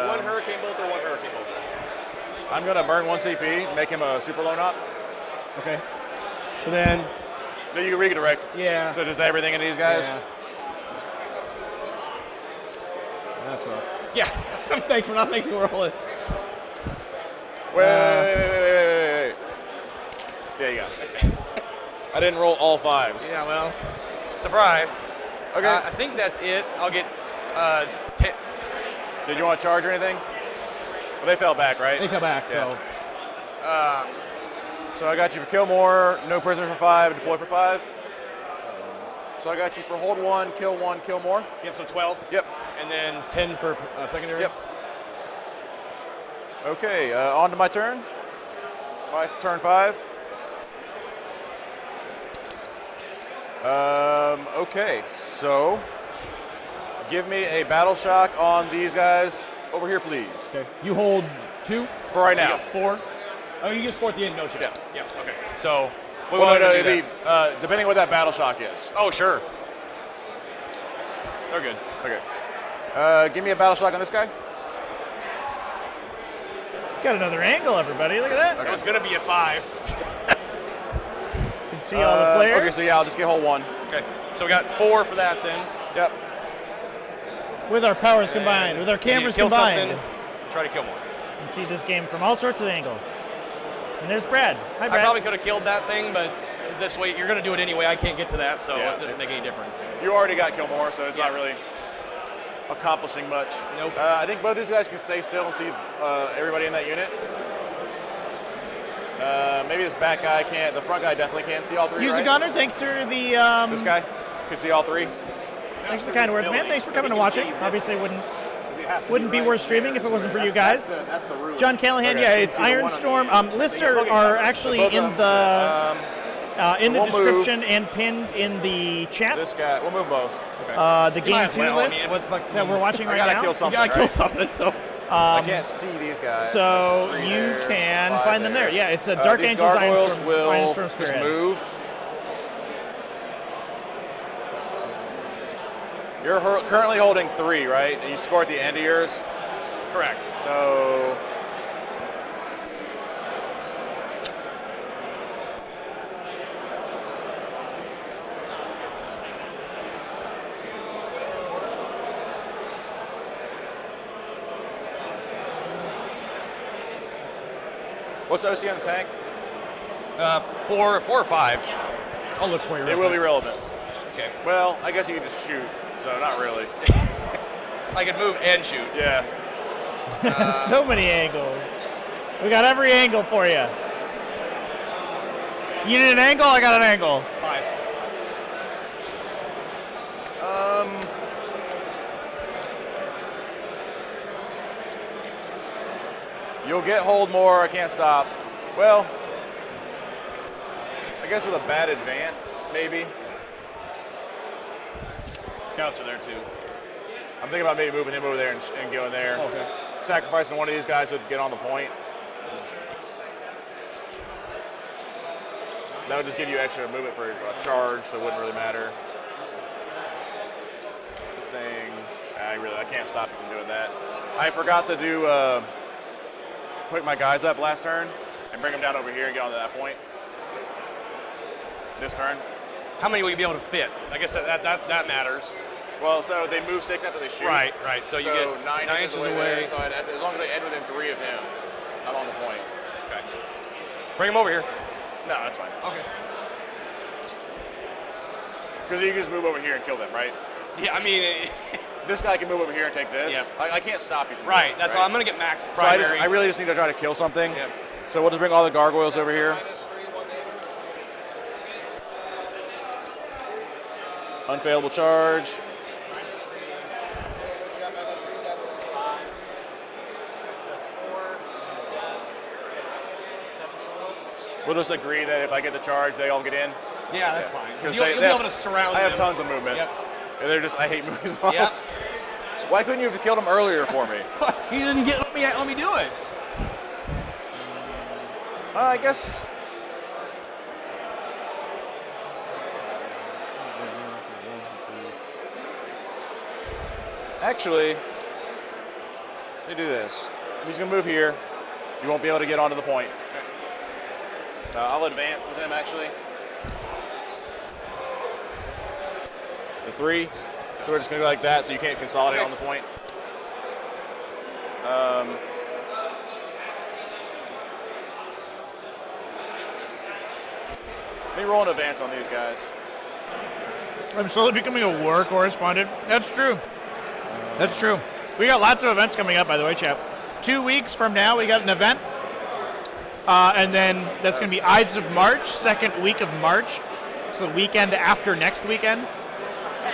One Hurricane Bolter, one Hurricane Bolter. I'm gonna burn 1 CP, make him a super lone op. Okay. So then. Then you can redirect. Yeah. So just everything in these guys. Yeah. That's rough. Yeah. Thanks for not making me roll it. Wait. Yeah, you got it. I didn't roll all 5s. Yeah, well, surprise. Okay. I think that's it. I'll get 10. Did you want to charge or anything? Well, they fell back, right? They fell back, so. So I got you for kill more, no prisoner for 5, deploy for 5. So I got you for hold 1, kill more. Yep, so 12. Yep. And then 10 for secondary? Yep. Okay, on to my turn. Turn 5. Okay, so give me a battle shock on these guys over here, please. Okay. You hold 2? For right So you now. got 4? Oh, you can score at the end, no chance. Yeah. Yeah, okay. So, Well, no, it'd be, depending what that battle shock is. Oh, sure. They're good. Okay. Give me a battle shock on this guy. Got another angle, everybody. Look at that. It was going to be a 5. You can see all the players. Okay, so yeah, I'll just get hold 1. Okay. So we got 4 for that then. Yep. With our powers combined, with our cameras combined. Try to kill more. You can see this game from all sorts of angles. And there's Brad. Hi, Brad. I probably could have killed that thing, but this way you're going to do it anyway. I can't get to that, so it doesn't make any difference. You already got kill more, so it's not really accomplishing much. Nope. I think both these guys can stay still and see everybody in that unit. Maybe this back guy can't. The front guy definitely can't see all 3. Use right? a gunner. Thanks for the. This guy can see all 3. Thanks for the kind words, man. Thanks for coming to watch it. Obviously, wouldn't be worth streaming if it wasn't for you guys. That's the rule. John Callahan, yeah, it's Iron Storm. Lister are actually in the description and pinned in the chat. This guy, we'll move both. The game 2 list that we're watching right now. I gotta kill something. You gotta kill something. So. I can't see these guys. So you can find them there. Yeah, it's a Dark these Angels gargoyles Iron Storm just Spirit. move. You're currently holding 3, right? And you score at the end of yours? Correct. So... What's the OC on the tank? 4 or 5. I'll look for you. It will be relevant. Okay. Well, I guess you can just shoot, so not really. I can move and shoot. Yeah. So many angles. We got every angle for you. You need an angle? I got an angle. 5. You'll get hold more, I can't stop. Well, I guess with a bad advance, maybe. Scouts are there too. I'm thinking about maybe moving him over there and going there. Okay. Sacrificing one of these guys to get on the point. That would just give you extra movement for a charge, so it wouldn't really matter. This thing, I can't stop you from doing that. I forgot to do put my guys up last turn and bring them down over here and get onto that point. This turn. How many will you be able to fit? I guess that matters. Well, so they move 6 after they shoot. Right. So you get 9 inches away. away. So as long as I end within 3 of him, I'm on the point. Okay. Bring him over here. No, that's fine. Okay. Because you can just move over here and kill them, right? Yeah, I mean, this guy can move over here and take this. Yeah. I can't stop you from right. that, That's right? why I'm gonna get max So primary. I really just need to try to kill something. Yeah. So we'll just bring all the gargoyles over here. Unfailable charge. We'll just agree that if I get the charge, they all get in. Yeah, that's fine. Because Because you'll be able to surround I have them. tons of movement. Yep. And they're just, I hate moving spells. Why couldn't you have killed them earlier for me? He didn't let me do it. I guess. Actually, let me do this. He's gonna move here. You won't be able to get onto the point. I'll advance with him actually. The 3. So we're just gonna go like that so you can't consolidate on the point. Let me roll an advance on these guys. I'm slowly becoming a war correspondent. That's true. That's true. We got lots of events coming up, by the way, chap. 2 weeks from now, we got an event. And then that's going to be Ides of March, second week of March. So the weekend after next weekend.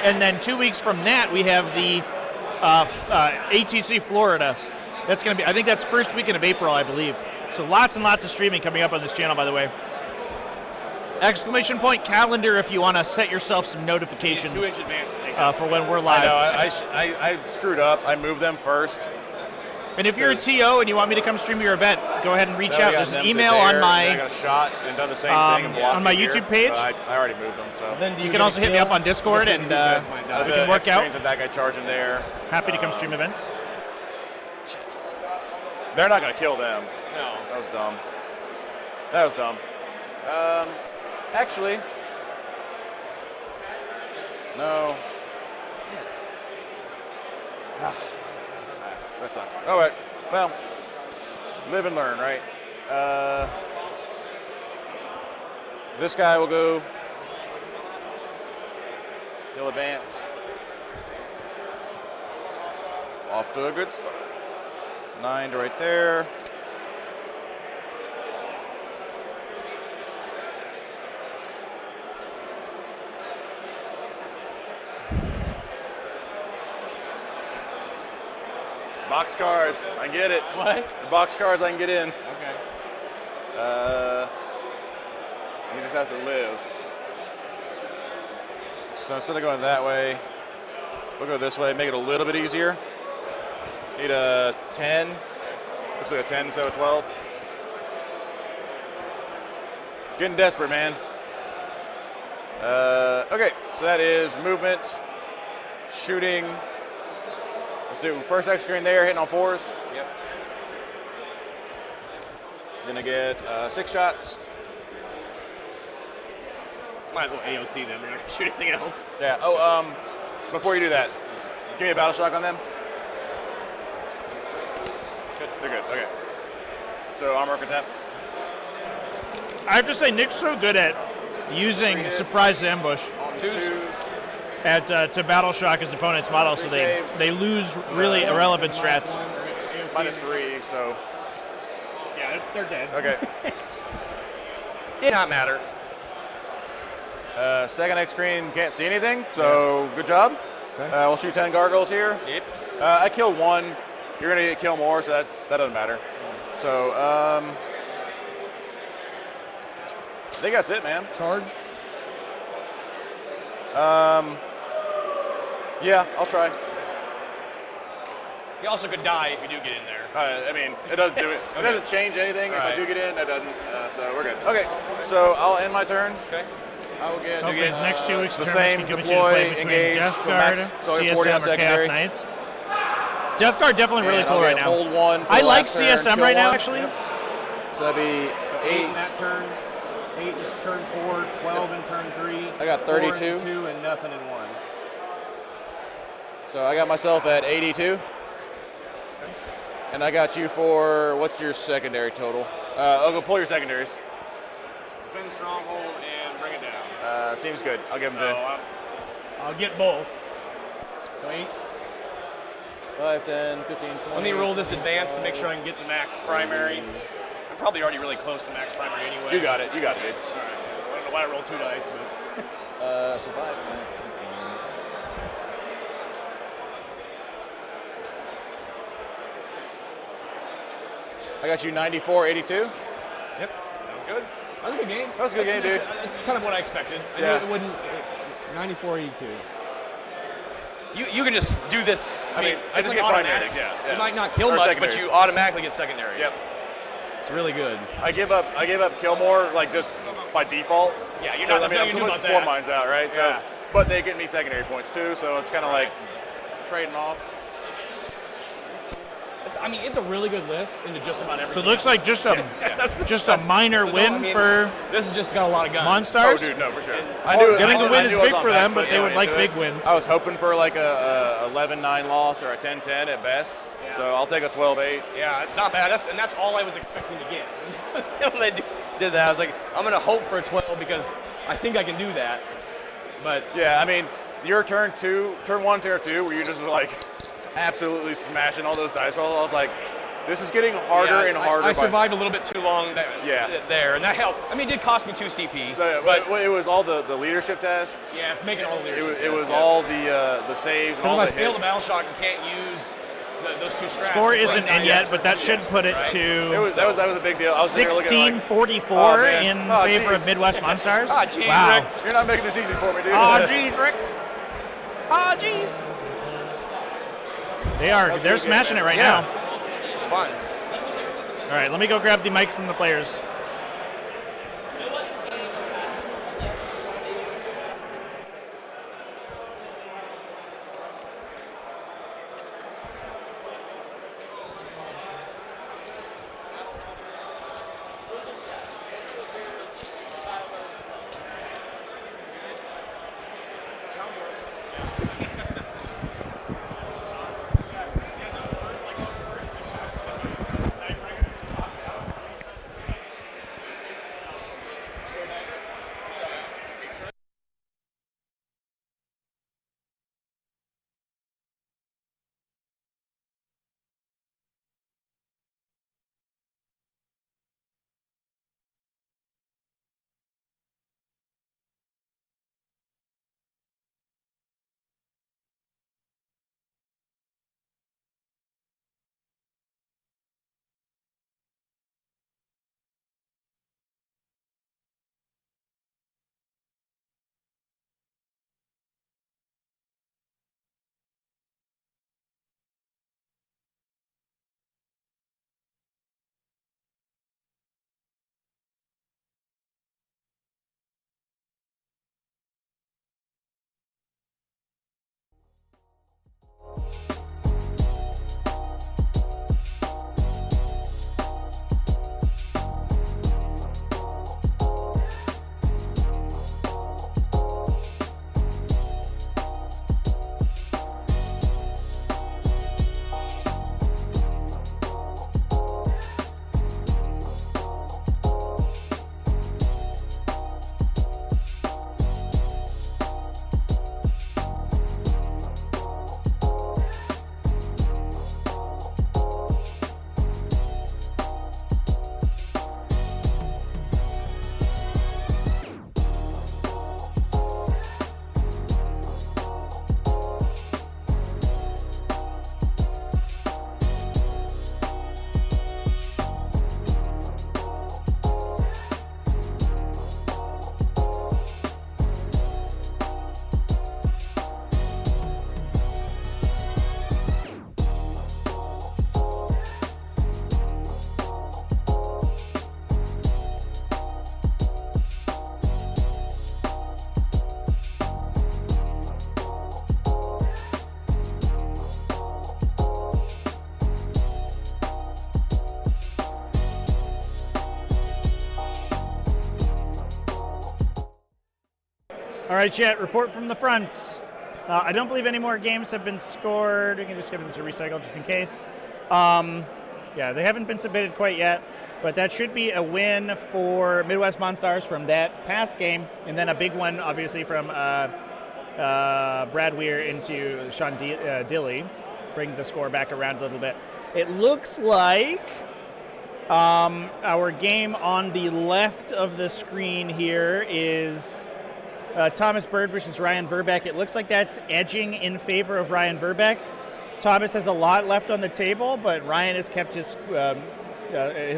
And then 2 weeks from that, we have the ATC Florida. That's going to be, I think that's first weekend of April, I believe. So lots and lots of streaming coming up on this channel, by the way. Exclamation point calendar if you want to set yourself some notifications 2-inch advance to take for when we're live. I know, I screwed up. I moved them first. And if you're a TO and you want me to come stream your event, go ahead and reach out. There's an email I on my got a shot and done the same thing and blocked on my me YouTube here, page. but I already moved them. So Then you can also hit me up on Discord and we can work out. And that guy charging there. Happy to come stream events. They're not going to kill them. No. That was dumb. That was dumb. Actually, no. That sucks. All right. Well, live and learn, right? This guy will go. He'll advance. Off to a good start. 9 to right there. Boxcars, I get it. What? The boxcars, I can get in. Okay. He just has to live. So instead of going that way, we'll go this way, make it a little bit easier. Need a 10. Looks like a 10 instead of a 12. Getting desperate, man. Okay, so that is movement, shooting. Let's do first X screen there, hitting on 4s. Yep. Gonna get 6 shots. Might as well AOC them. They're not gonna shoot anything else. Yeah. Oh, before you do that, give me a battle shock on them. Good. They're good. Okay. So armor contempt. I have to say, Nick's so good at using surprise ambush to battle shock his opponent's model, so they lose really irrelevant strats. -3, so. Yeah, they're dead. Okay. Did not matter. Second X screen, can't see anything, so good job. We'll shoot 10 gargoyles here. Yep. I killed 1. You're gonna kill more, so that doesn't matter. So I think that's it, man. Charge? Yeah, I'll try. You also could die if you do get in there. I mean, it doesn't do it. It doesn't change anything. If I do get in, that doesn't. So we're good. Okay, so I'll end my turn. Okay. I will get Okay, next 2 weeks the of same tournaments deploy, play between engage, Death so Guard, max, so 40 on CSM, or Chaos secondary. Knights. Death Guard definitely really And cool I'll right get now. hold 1 for I the like last turn, CSM kill right now, 1. actually. So that'd be 8. in that turn, 8 in turn 4, 12 in turn 3. I got 32. 4 in 2 and nothing in 1. So I got myself at 82. And I got you for, what's your secondary total? I'll go pull your secondaries. defend the stronghold and bring it down. Seems good. I'll give him So I'll get both. So 8. 5, 10, 15, 20. Let me roll this advance to make sure I can get the max primary. I'm probably already really close to max primary anyway. You got it, dude. All right. I don't know why I rolled 2 dice, but. So 5, 10. I got you 94, 82. Yep, that was good. That was a good game. That was a good game, dude. That's kind of what I expected. I Yeah. knew it wouldn't. 94, 82. You can just do this. I mean, I it's just like get automatic. primaries, yeah. You might not kill Or much, but secondaries. you automatically get secondaries. Yep. It's really good. I give up kill more like just by default. Yeah, you're not. I mean, I'm nothing you can do supposed about to pour that. mines out, right? Yeah. So, but they get me secondary points too, so it's kind of like trading off. I mean, it's a really good list into just about So everything. it looks like just a That's- minor so win I mean, for This has just got a lot of guns. Monstars. Oh, dude, no, for sure. Getting a win is big for them, but they would like big big wins. I was hoping for like a 11-9 loss or a 10-10 at best. Yeah. So I'll take a 12-8. Yeah, it's not bad. That's all I was expecting to get. When I did that, I was like, I'm gonna hope for a 12 because I think I can do that. But yeah, I mean, your turn 1, turn 2, where you just like absolutely smashing all those dice rolls. I was like, this is getting harder and harder. I survived a little bit too long there, and that helped. I mean, it did cost me 2 CP. But it was all the leadership tests. Yeah, making all the leadership It was tests, all the saves and all Because the if I fail hits. the battle shock and can't use those 2 strats. Score it's isn't like in yet, but that should put it to That was a big deal. I was sitting there looking like, 16-44 oh, man. in Oh, favor geez. of Midwest Monstars. Ah, geez, Wow. Rick. You're not making this easy for me, dude. Oh, geez, Rick. Oh, geez. They're smashing it right now. It's fun. All right, let me go grab the mic from the players. All right, chat, report from the front. I don't believe any more games have been scored. We can just give this a recycle just in case. Yeah, they haven't been submitted quite yet. But that should be a win for Midwest Monstars from that past game, and then a big one, obviously, from Brad Weir into Sean Dilly, bring the score back around a little bit. It looks like our game on the left of the screen here is Thomas Bird versus Ryan Verbeck. It looks like that's edging in favor of Ryan Verbeck. Thomas has a lot left on the table, but Ryan has kept his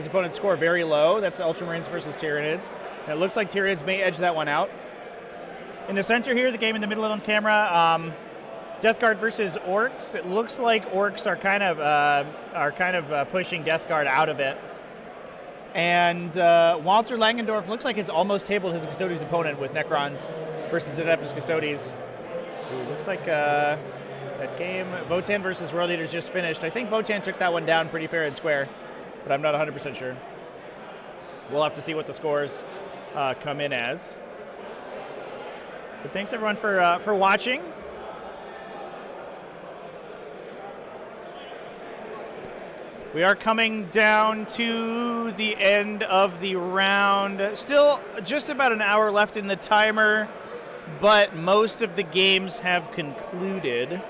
opponent's score very low. That's Ultramarines versus Tyranids. And it looks like Tyranids may edge that one out. In the center here, the game in the middle on camera, Death Guard versus Orcs. It looks like Orcs are kind of pushing Death Guard out of it. And Walter Langendorf looks like he's almost tabled his Custodes opponent with Necrons versus Adeptus Custodes. Looks like that game, Votan versus World Eaters, just finished. I think Votan took that one down pretty fair and square, but I'm not 100% sure. We'll have to see what the scores come in as. But thanks everyone for watching. We are coming down to the end of the round. Still just about an hour left in the timer, but most of the games have concluded.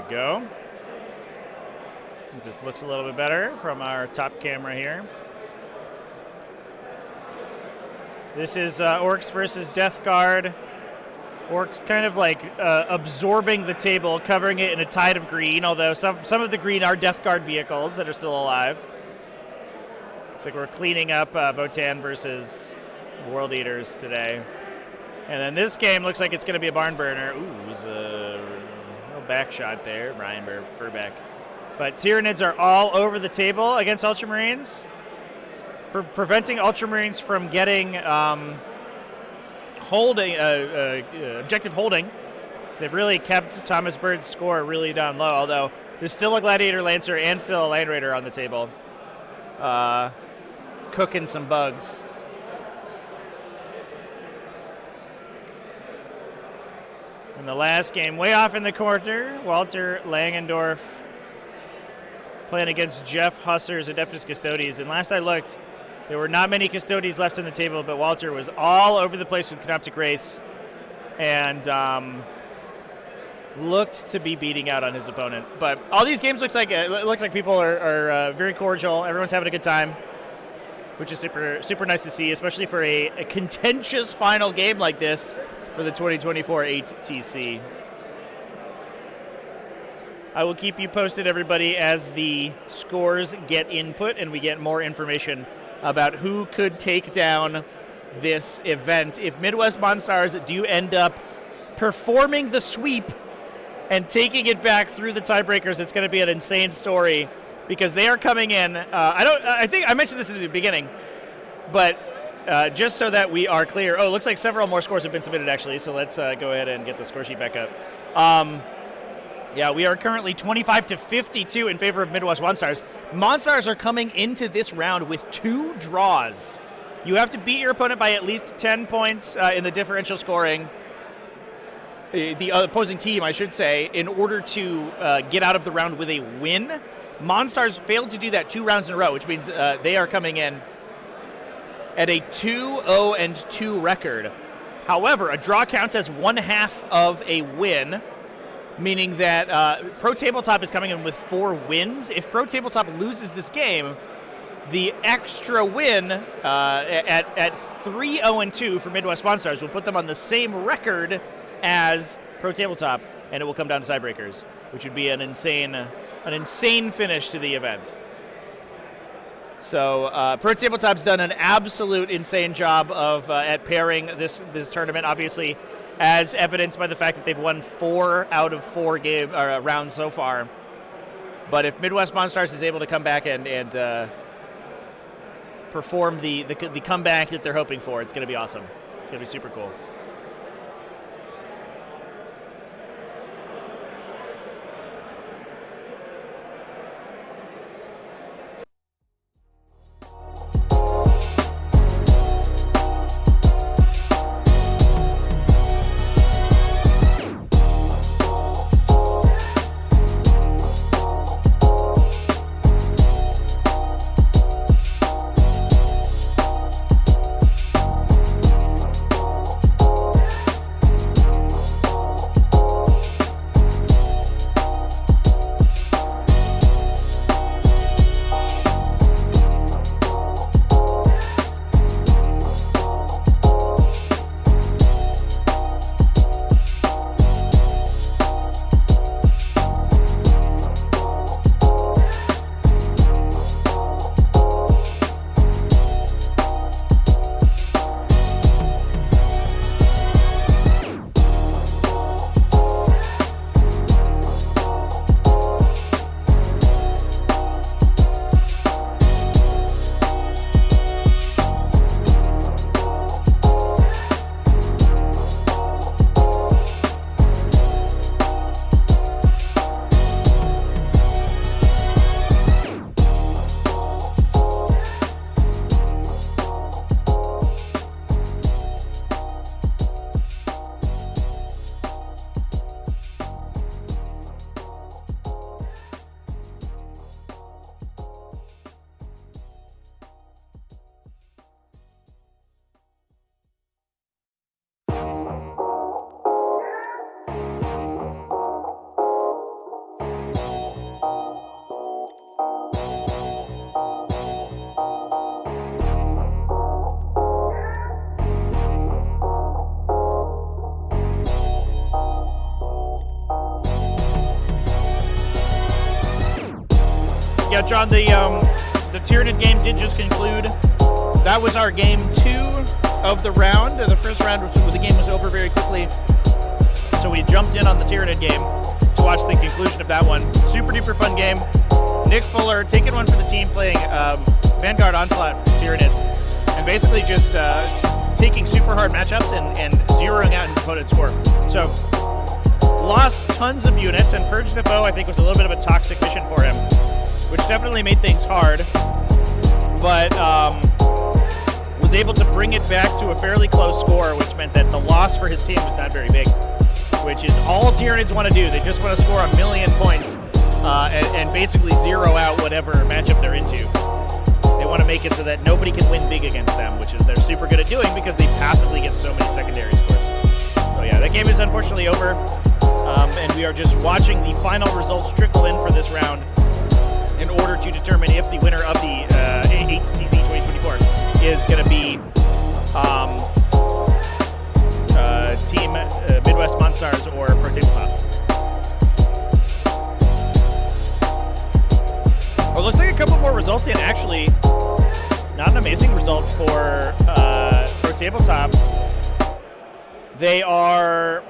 Go. This looks a little bit better from our top camera here. This is Orcs versus Death Guard. Orcs kind of like absorbing the table, covering it in a tide of green, although some of the green are Death Guard vehicles that are still alive. It's like we're cleaning up Votan versus World Eaters today. And then this game looks like it's going to be a barn burner. Ooh, it was a back shot there, Ryan Verbeck. But Tyranids are all over the table against Ultramarines, for preventing Ultramarines from getting objective holding. They've really kept Thomas Bird's score really down low, although there's still a Gladiator Lancer and still a Land Raider on the table, cooking some bugs. In the last game, way off in the corner, Walter Langendorf playing against Jeff Husser's Adeptus Custodes. And last I looked, there were not many Custodes left on the table, but Walter was all over the place with Canoptic Wraiths and looked to be beating out on his opponent. But all these games looks like people are very cordial. Everyone's having a good time, which is super nice to see, especially for a contentious final game like this for the 2024 8TC. I will keep you posted, everybody, as the scores get input and we get more information about who could take down this event. If Midwest Monstars do end up performing the sweep and taking it back through the tiebreakers, it's going to be an insane story because they are coming in. I think I mentioned this in the beginning, but just so that we are clear. Oh, it looks like several more scores have been submitted, actually, so let's go ahead and get the score sheet back up. Yeah, we are currently 25-52 in favor of Midwest Monstars. Monstars are coming into this round with 2 draws. You have to beat your opponent by at least 10 points in the differential scoring. The opposing team, I should say, in order to get out of the round with a win. Monstars failed to do that 2 rounds in a row, which means they are coming in at a 2-0-2 record. However, a draw counts as 1/2 of a win, meaning that Pro Tabletop is coming in with 4 wins. If Pro Tabletop loses this game, the extra win at 3-0-2 for Midwest Monstars will put them on the same record as Pro Tabletop, and it will come down to tiebreakers, which would be an insane finish to the event. So Pro Tabletop's done an absolute insane job of at pairing this tournament, obviously, as evidenced by the fact that they've won 4 out of 4 rounds so far. But if Midwest Monstars is able to come back and perform the comeback that they're hoping for, it's going to be awesome. It's going to be super cool. Yeah, John, the Tyranid game did just conclude. That was our game 2 of the round. The first round, the game was over very quickly. So we jumped in on the Tyranid game to watch the conclusion of that one. Super duper fun game. Nick Fuller taking one for the team, playing Vanguard Onslaught Tyranids, and basically just taking super hard matchups and zeroing out his opponent's score. So lost tons of units, and Purge the Foe I think was a little bit of a toxic mission for him, which definitely made things hard, but was able to bring it back to a fairly close score, which meant that the loss for his team was not very big, which is all Tyranids want to do. They just want to score 1,000,000 points and basically zero out whatever matchup they're into. They want to make it so that nobody can win big against them, which is they're super good at doing because they passively get so many secondary scores. So yeah, that game is unfortunately over, and we are just watching the final results trickle in for this round in order to determine if the winner of the 8TC 2024 is going to be Team Midwest Monstars or Pro Tabletop. Well, it looks like a couple more results in, actually. Not an amazing result for Pro Tabletop. They are...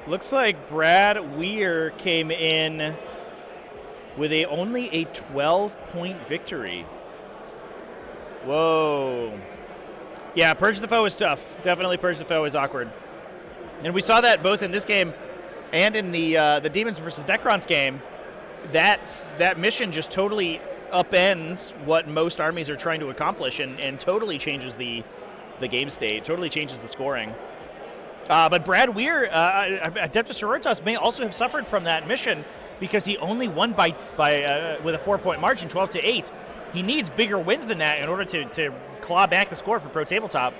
Looks like Brad Weir came in with only a 12-point victory. Whoa. Yeah, Purge the Foe is tough. Definitely Purge the Foe is awkward. And we saw that both in this game and in the Demons versus Necrons game. That mission just totally upends what most armies are trying to accomplish and totally changes the game state, totally changes the scoring. But Brad Weir, Adeptus Sororitas, may also have suffered from that mission because he only won by with a 4-point margin, 12-8. He needs bigger wins than that in order to claw back the score for Pro Tabletop.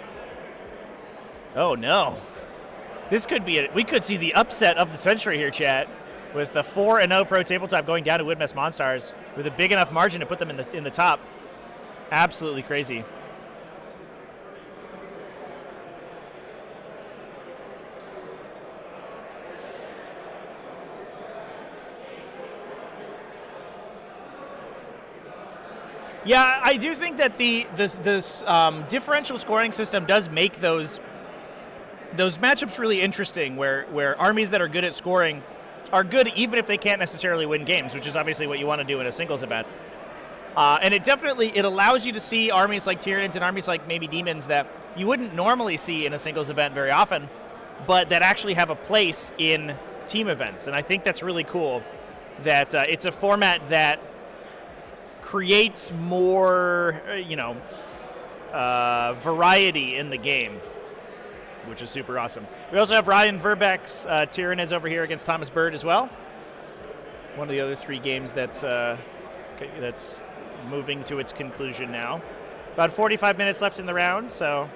Oh no. This could be we could see the upset of the century here, chat, with the 4-0 Pro Tabletop going down to Woodmess Monstars with a big enough margin to put them in the top. Absolutely crazy. Yeah, I do think that this differential scoring system does make those matchups really interesting, where armies that are good at scoring are good even if they can't necessarily win games, which is obviously what you want to do in a singles event. And it allows you to see armies like Tyranids and armies like maybe Demons that you wouldn't normally see in a singles event very often, but that actually have a place in team events. And I think that's really cool that it's a format that creates more, variety in the game, which is super awesome. We also have Ryan Verbeck's Tyranids over here against Thomas Bird as well. One of the other 3 games that's moving to its conclusion now. About 45 minutes left in the round, so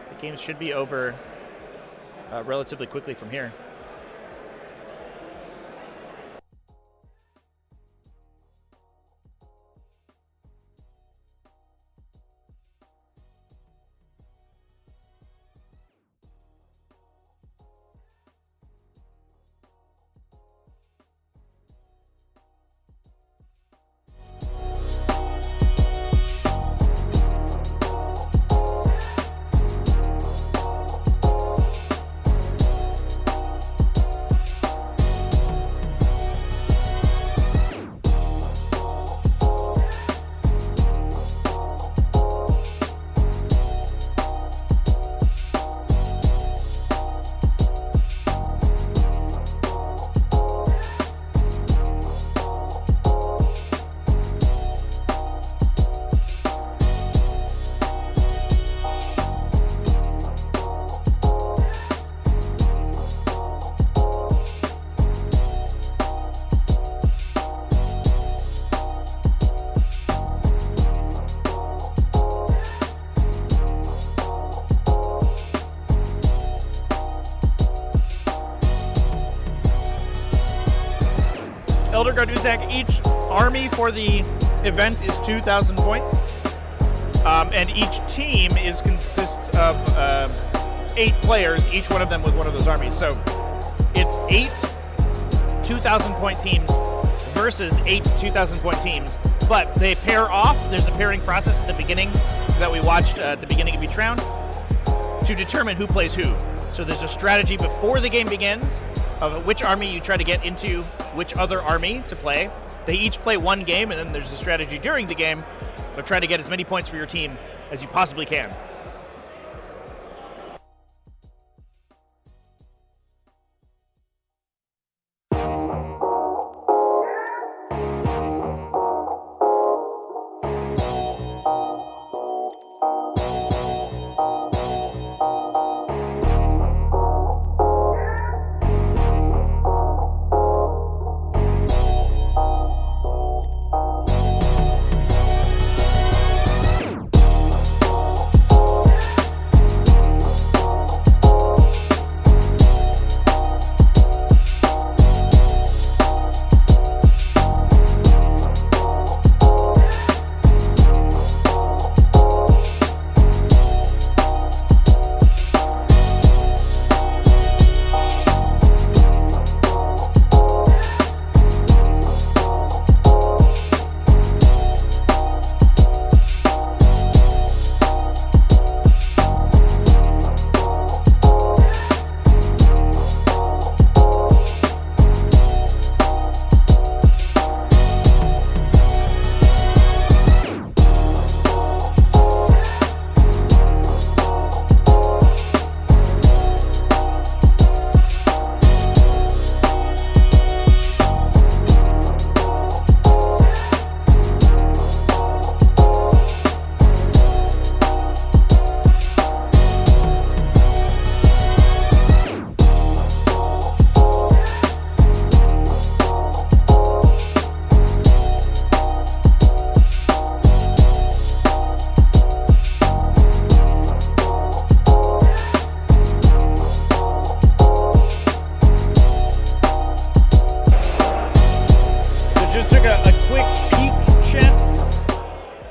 the game should be over relatively quickly from here. Elder Garduzak, each army for the event is 2,000 points, and each team consists of 8 players, each one of them with one of those armies. So it's 8 2,000 point teams versus 8 2,000-point teams, but they pair off. There's a pairing process at the beginning that we watched at the beginning of each round to determine who plays who. So there's a strategy before the game begins of which army you try to get into which other army to play. They each play one game, and then there's a strategy during the game of trying to get as many points for your team as you possibly can.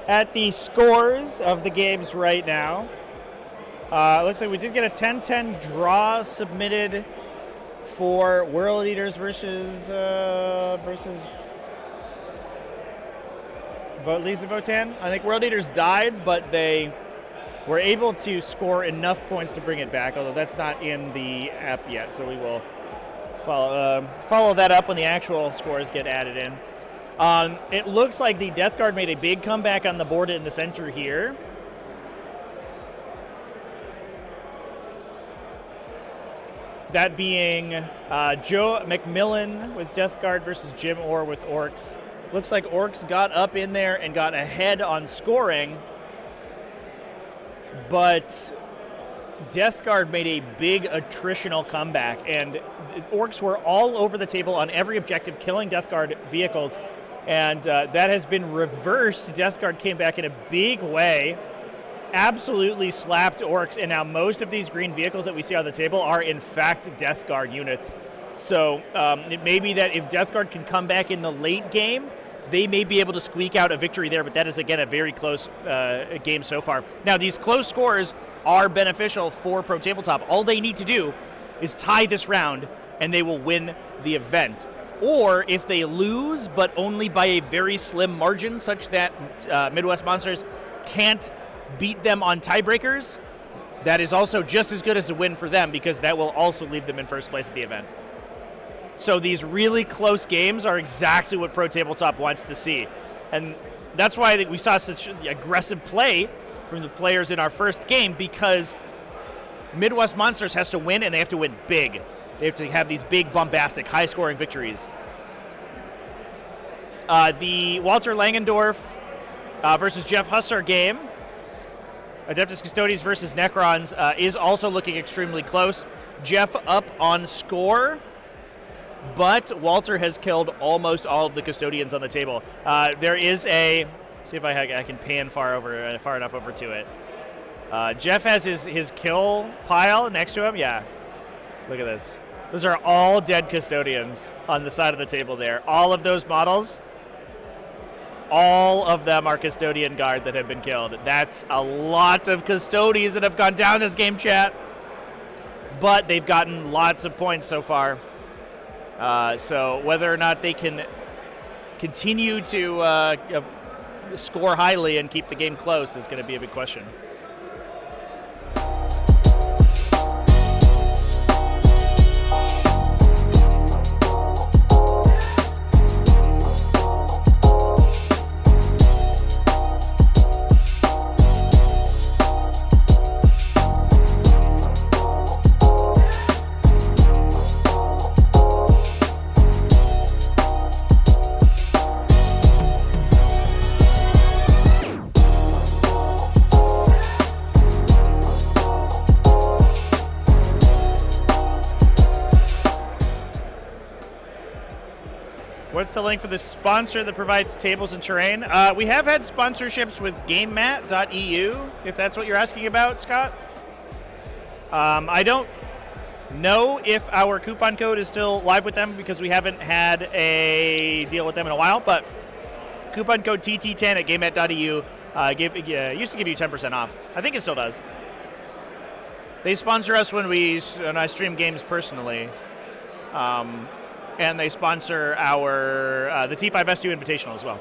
At the scores of the games right now, it looks like we did get a 10-10 draw submitted for World Eaters versus Lisa Votan. I think World Eaters died, but they were able to score enough points to bring it back, although that's not in the app yet, so we will follow that up when the actual scores get added in. It looks like the Death Guard made a big comeback on the board in the center here. That being Joe McMillan with Death Guard versus Jim Orr with Orcs. Looks like Orcs got up in there and got ahead on scoring, but Death Guard made a big attritional comeback, and Orcs were all over the table on every objective, killing Death Guard vehicles. And that has been reversed. Death Guard came back in a big way, absolutely slapped Orcs, and now most of these green vehicles that we see on the table are in fact Death Guard units. So it may be that if Death Guard can come back in the late game, they may be able to squeak out a victory there, but that is, again, a very close game so far. Now, these close scores are beneficial for Pro Tabletop. All they need to do is tie this round, and they will win the event. Or if they lose, but only by a very slim margin, such that Midwest Monsters can't beat them on tiebreakers, that is also just as good as a win for them, because that will also leave them in first place at the event. So these really close games are exactly what Pro Tabletop wants to see. And that's why I think we saw such aggressive play from the players in our first game, because Midwest Monsters has to win, and they have to win big. They have to have these big, bombastic, high-scoring victories. The Walter Langendorf versus Jeff Husser game, Adeptus Custodes versus Necrons, is also looking extremely close. Jeff up on score, but Walter has killed almost all of the Custodians on the table. There is a... See if I can pan far enough over to it. Jeff has his kill pile next to him. Yeah, look at this. Those are all dead Custodians on the side of the table there. All of those models, all of them are Custodian Guard that have been killed. That's a lot of Custodians that have gone down this game, chat. But they've gotten lots of points so far. So whether or not they can continue to score highly and keep the game close is going to be a big question. What's the link for the sponsor that provides tables and terrain? We have had sponsorships with GameMat.eu, if that's what you're asking about, Scott. I don't know if our coupon code is still live with them because we haven't had a deal with them in a while, but coupon code TT10 at GameMat.eu used to give you 10% off. I think it still does. They sponsor us when I stream games personally. And they sponsor the T5S2 Invitational as well.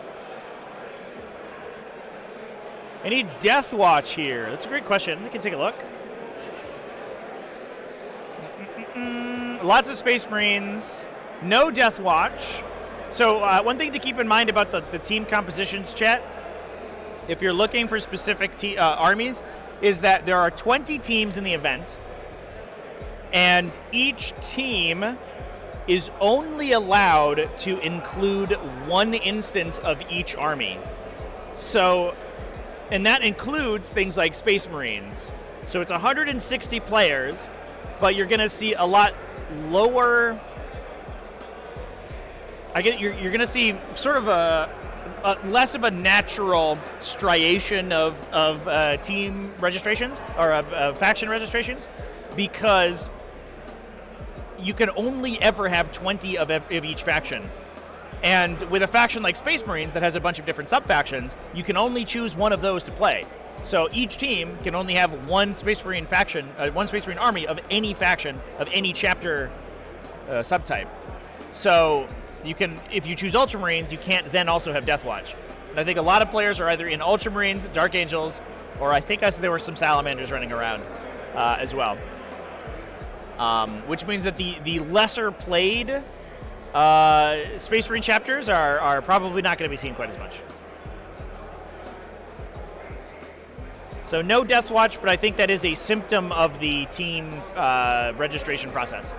Any Death Watch here? That's a great question. We can take a look. Lots of Space Marines. No Death Watch. So one thing to keep in mind about the team compositions, chat, if you're looking for specific armies, is that there are 20 teams in the event, and each team is only allowed to include one instance of each army. So, and that includes things like Space Marines. So it's 160 players, but you're gonna see a lot lower. You're gonna see sort of a less of a natural striation of team registrations or of faction registrations, because you can only ever have 20 of each faction. And with a faction like Space Marines that has a bunch of different sub-factions, you can only choose one of those to play. So each team can only have one Space Marine faction, one Space Marine army of any faction, of any chapter subtype. So you can, if you choose Ultramarines, you can't then also have Death Watch. And I think a lot of players are either in Ultramarines, Dark Angels, or I think there were some Salamanders running around as well. Which means that the lesser played Space Marine chapters are probably not going to be seen quite as much. So no Death Watch, but I think that is a symptom of the team registration process.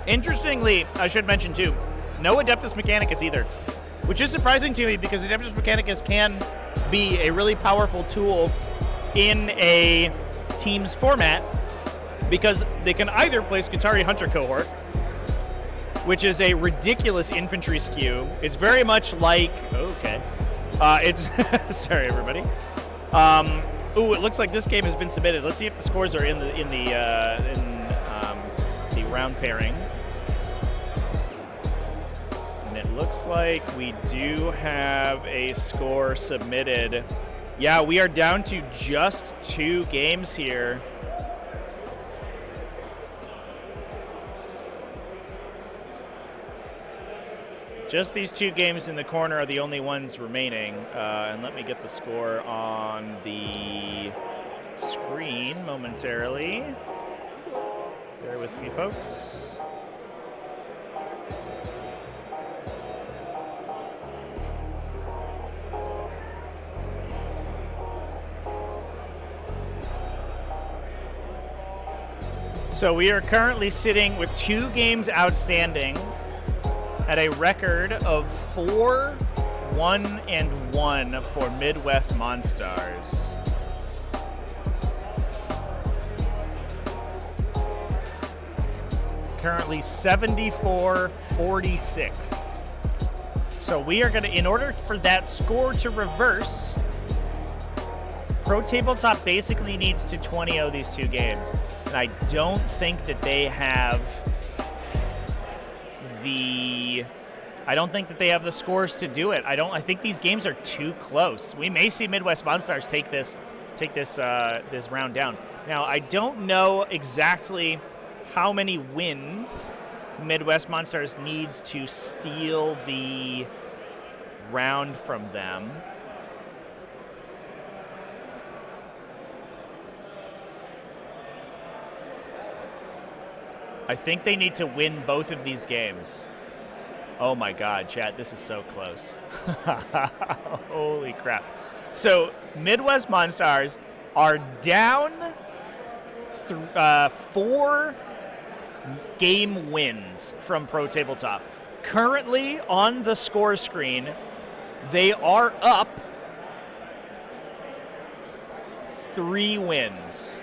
Interestingly, I should mention too, no Adeptus Mechanicus either, which is surprising to me because Adeptus Mechanicus can be a really powerful tool in a team's format, because they can either play Skitarii Hunter Cohort, which is a ridiculous infantry skew. It's very much like, it's, sorry everybody. Ooh, it looks like this game has been submitted. Let's see if the scores are in the round pairing. And it looks like we do have a score submitted. Yeah, we are down to just 2 games here. Just these 2 games in the corner are the only ones remaining. And let me get the score on the screen momentarily. Bear with me, folks. So we are currently sitting with 2 games outstanding at a record of 4-1-1 for Midwest Monstars. Currently 74-46. So we are going to, in order for that score to reverse, Pro Tabletop basically needs to 20-0 these two games, and I don't think that they have the scores to do it. I think these games are too close. We may see Midwest Monstars take this round down. Now, I don't know exactly how many wins Midwest Monstars needs to steal the round from them. I think they need to win both of these games. Oh my God, chat, this is so close. Holy crap. So, Midwest Monstars are down 4 game wins from Pro Tabletop. Currently, on the score screen, they are up 3 wins.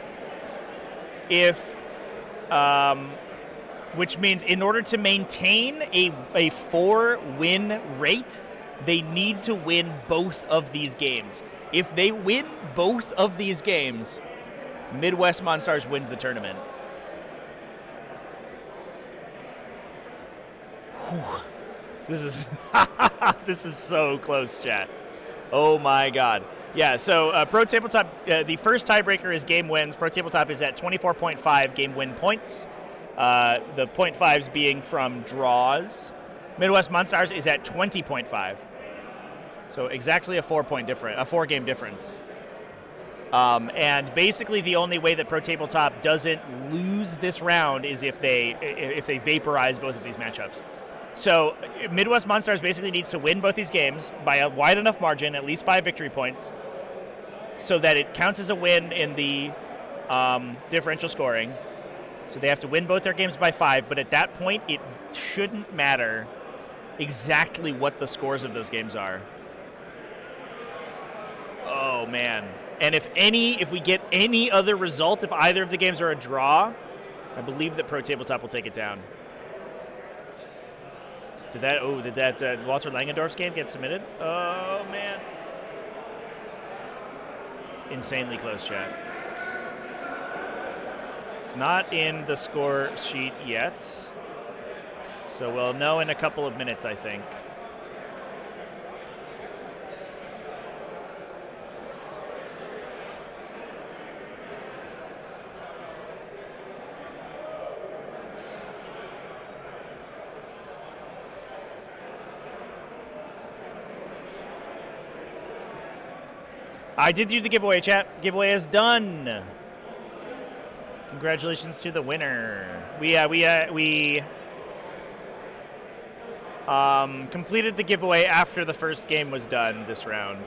Which means in order to maintain a 4-win rate, they need to win both of these games. If they win both of these games, Midwest Monstars wins the tournament. Whew. This is so close, chat. Oh my God. Yeah, so Pro Tabletop, the first tiebreaker is game wins. Pro Tabletop is at 24.5 game win points. The 0.5s being from draws. Midwest Monstars is at 20.5. So exactly a 4-game difference. And basically the only way that Pro Tabletop doesn't lose this round is if they vaporize both of these matchups. So Midwest Monstars basically needs to win both these games by a wide enough margin, at least 5 victory points, so that it counts as a win in the differential scoring. So they have to win both their games by 5, but at that point, it shouldn't matter exactly what the scores of those games are. Oh, man. And if we get any other result, if either of the games are a draw, I believe that Pro Tabletop will take it down. Did that Walter Langendorf's game get submitted? Oh, man. Insanely close, chat. It's not in the score sheet yet, so we'll know in a couple of minutes, I think. I did do the giveaway, chat. Giveaway is done. Congratulations to the winner. We completed the giveaway after the first game was done this round.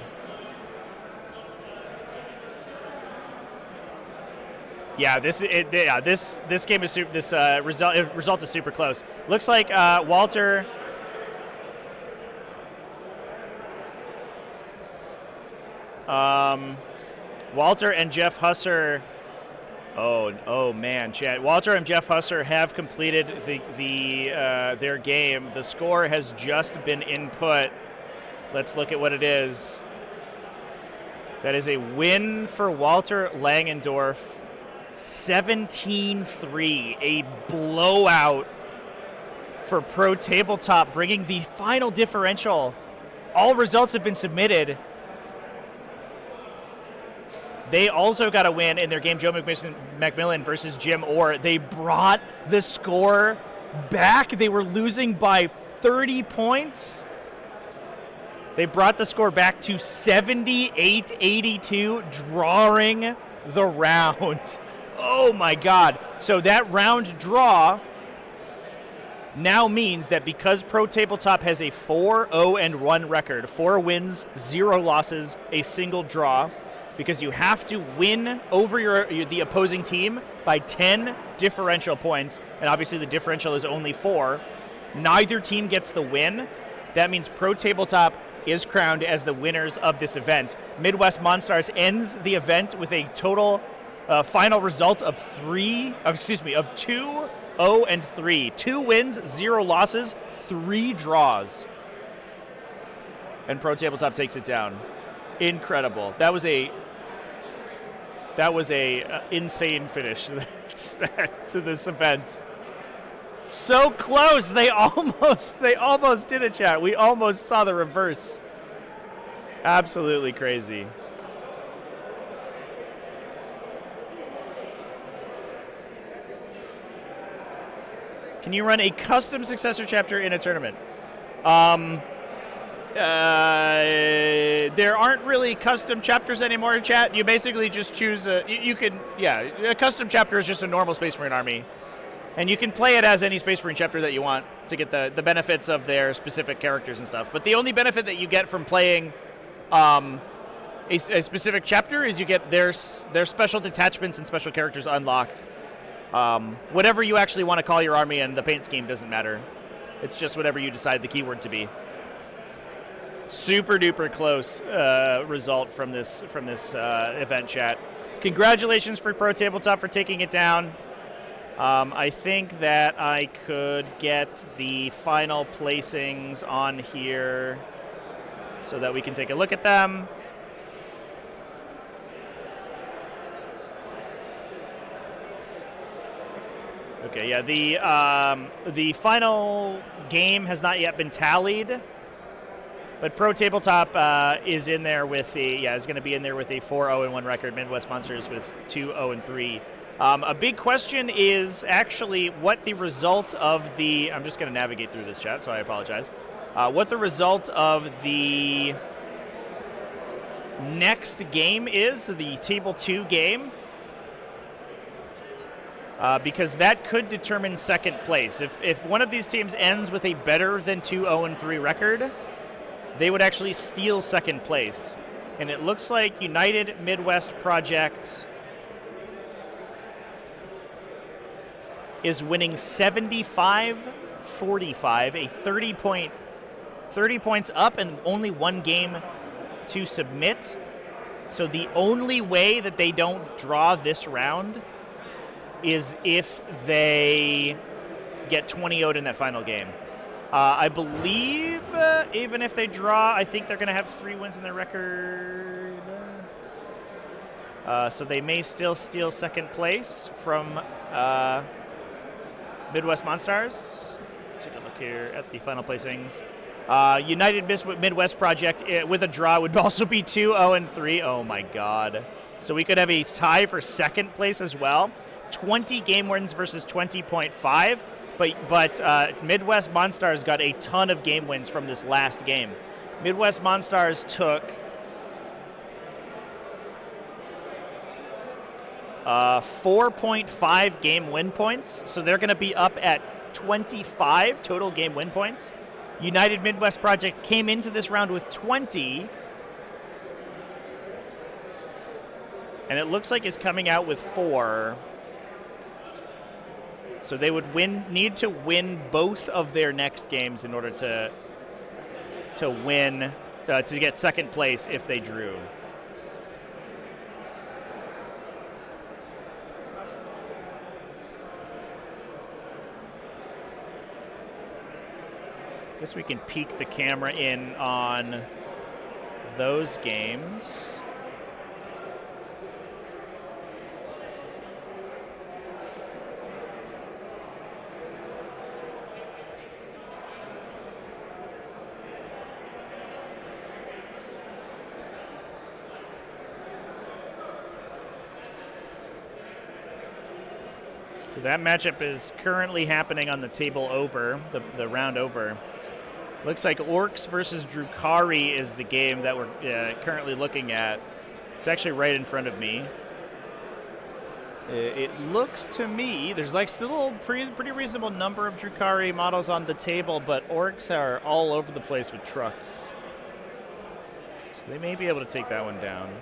Yeah, this game is result is super close. Looks like Walter. Walter and Jeff Husser. Oh man, chat. Walter and Jeff Husser have completed their game. The score has just been input. Let's look at what it is. That is a win for Walter Langendorf, 17-3, a blowout for Pro Tabletop, bringing the final differential. All results have been submitted. They also got a win in their game, Joe McMillan versus Jim Orr. They brought the score back. They were losing by 30 points. They brought the score back to 78-82, drawing the round. Oh my God. So that round draw now means that because Pro Tabletop has a 4-0-1 record, 4 wins, 0 losses, a single draw, because you have to win over the opposing team by 10 differential points, and obviously the differential is only 4. Neither team gets the win. That means Pro Tabletop is crowned as the winners of this event. Midwest Monstars ends the event with a total final result of 2-0-3. 2 wins, 0 losses, 3 draws. And Pro Tabletop takes it down. Incredible. That was a That was a insane finish to this event. So close. They almost did it, chat. We almost saw the reverse. Absolutely crazy. Can you run a custom successor chapter in a tournament? There aren't really custom chapters anymore in chat. You basically just choose a custom chapter is just a normal Space Marine army. And you can play it as any Space Marine chapter that you want to get the benefits of their specific characters and stuff. But the only benefit that you get from playing a specific chapter is you get their special detachments and special characters unlocked. Whatever you actually want to call your army and the paint scheme doesn't matter. It's just whatever you decide the keyword to be. Super duper close result from this event, chat. Congratulations for Pro Tabletop for taking it down. I think that I could get the final placings on here so that we can take a look at them. Okay, yeah, the final game has not yet been tallied, but Pro Tabletop is in there with is going to be in there with a 4-0-1 record. Midwest Monsters with 2-0-3. A big question is actually what the result of the. I'm just going to navigate through this chat, so I apologize. What the result of the next game is, the Table 2 game. Because that could determine second place. If one of these teams ends with a better than 2-0-3 record, they would actually steal second place. And it looks like United Midwest Project is winning 75-45, a 30 points up and only one game to submit. So the only way that they don't draw this round is if they get 20-0'd in that final game. I believe even if they draw, I think they're going to have 3 wins in their record. So they may still steal second place from Midwest Monstars. Take a look here at the final placings. United Midwest Project with a draw would also be 2-0-3. Oh my God. So we could have a tie for second place as well. 20 game wins versus 20.5, but Midwest Monstars got a ton of game wins from this last game. Midwest Monstars took 4.5 game win points, so they're going to be up at 25 total game win points. United Midwest Project came into this round with 20, and it looks like it's coming out with 4. So they would need to win both of their next games in order to win, to get second place if they drew. Guess we can peek the camera in on those games. So that matchup is currently happening on the table over, the round over. Looks like Orcs versus Drukhari is the game that we're currently looking at. It's actually right in front of me. It looks to me, there's like still a pretty reasonable number of Drukhari models on the table, but Orcs are all over the place with trucks. So they may be able to take that one down.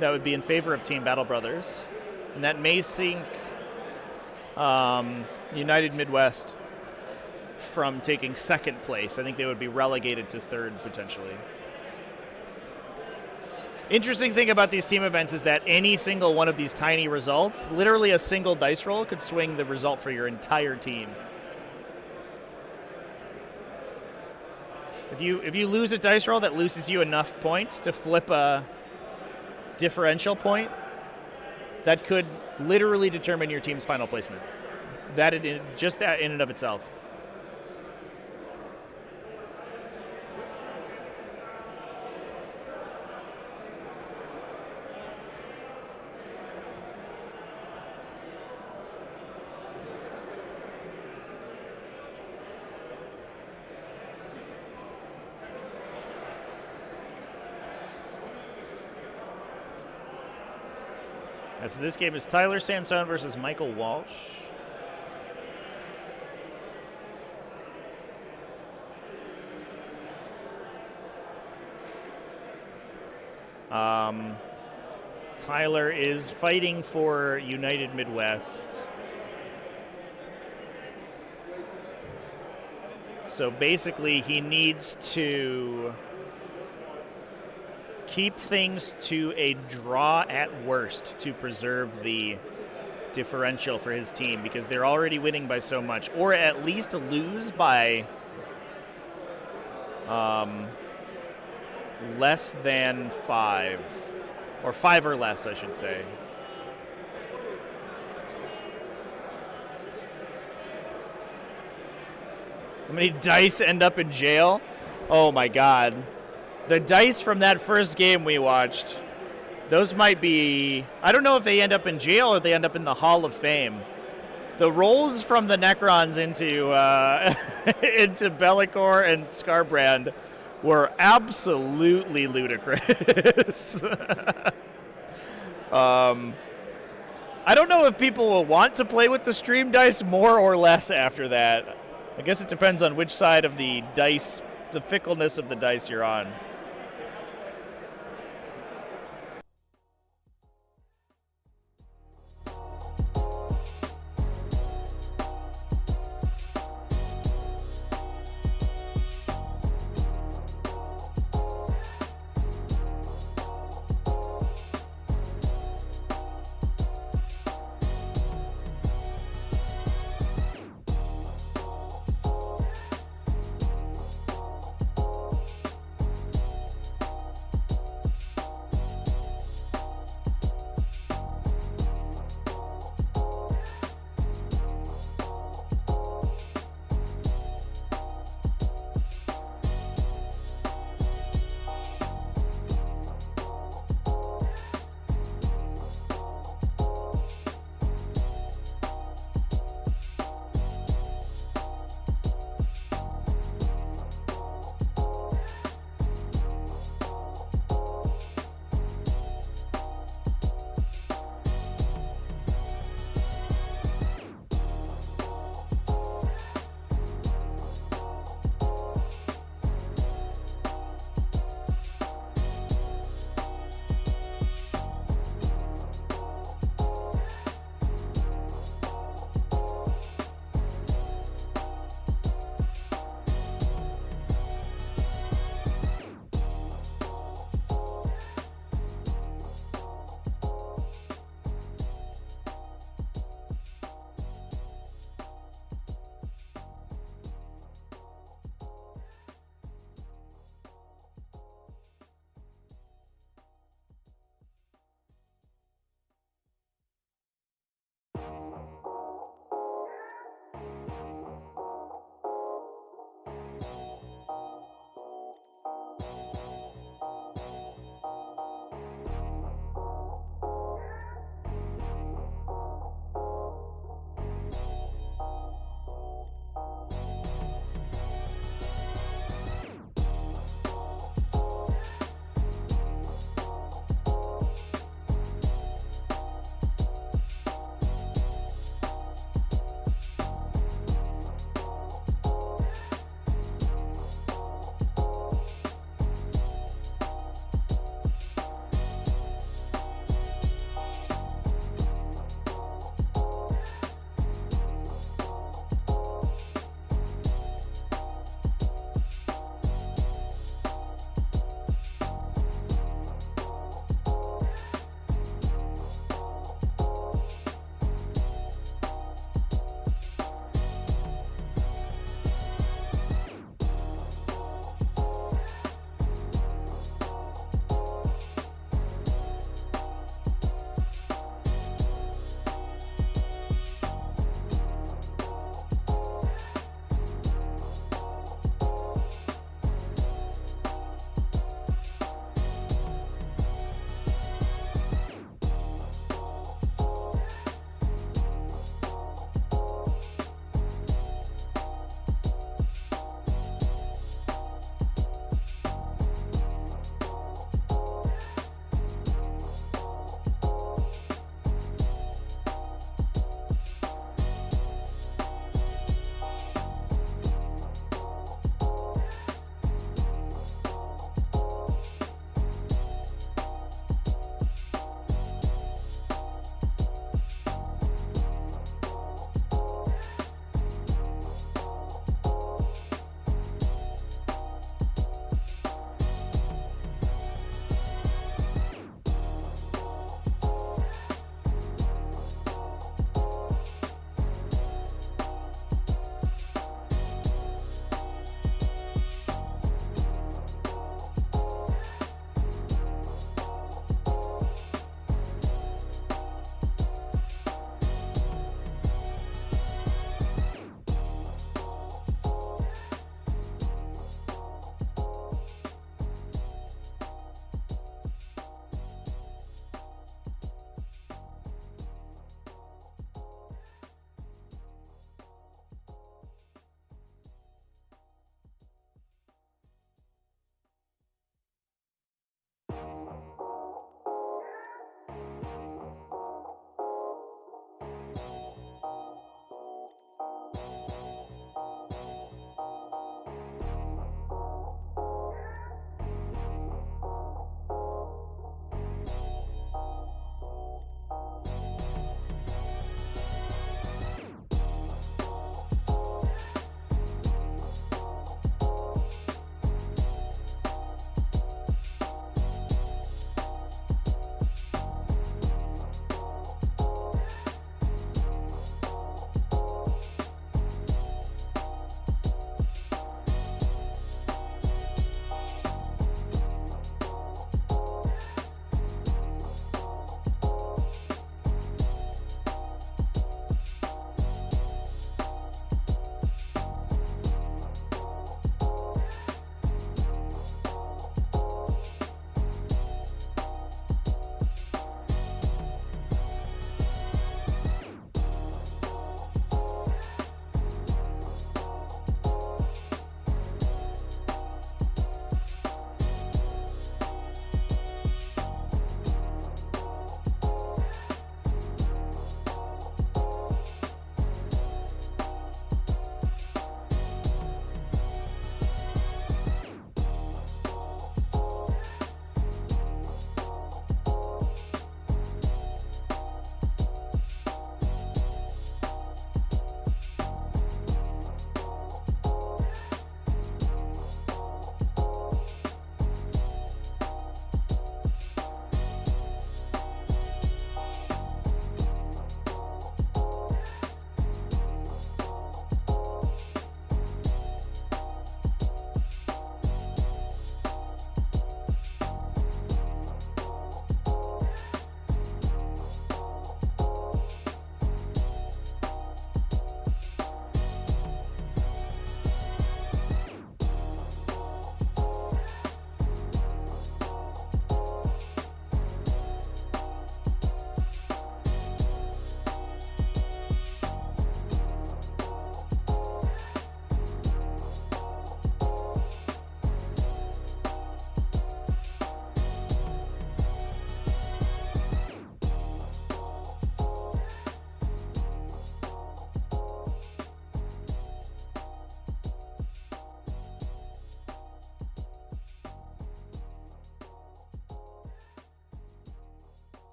That would be in favor of Team Battle Brothers. And that may sink United Midwest from taking second place. I think they would be relegated to third potentially. Interesting thing about these team events is that any single one of these tiny results, literally a single dice roll, could swing the result for your entire team. If you lose a dice roll that loses you enough points to flip a differential point, that could literally determine your team's final placement. Just that in and of itself. So this game is Tyler Sansone versus Michael Walsh. Tyler is fighting for United Midwest. So basically he needs to keep things to a draw at worst to preserve the differential for his team, because they're already winning by so much, or at least lose by less than 5, or 5 or less, I should say. How many dice end up in jail? Oh my God. The dice from that first game we watched, those might be, I don't know if they end up in jail or they end up in the Hall of Fame. The rolls from the Necrons into into Bellicor and Scarbrand were absolutely ludicrous. I don't know if people will want to play with the stream dice more or less after that. I guess it depends on which side of the dice, the fickleness of the dice you're on.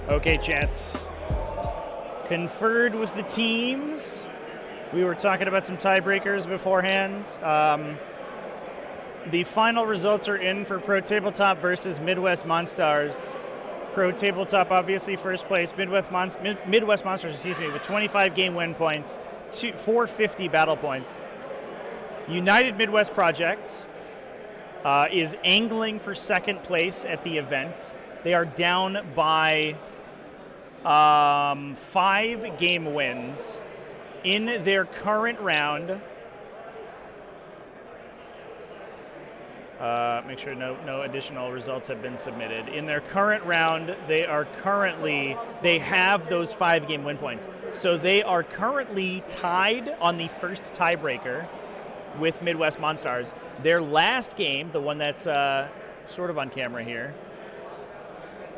Okay, chat. Conferred with the teams. We were talking about some tiebreakers beforehand. The final results are in for Pro Tabletop versus Midwest Monstars. Pro Tabletop, obviously, first place. Midwest Monsters, with 25 game win points, 450 battle points. United Midwest Project is angling for second place at the event. They are down by 5 game wins in their current round. Make sure no additional results have been submitted. In their current round, they have those 5 game win points. So they are currently tied on the first tiebreaker with Midwest Monstars. Their last game, the one that's sort of on camera here,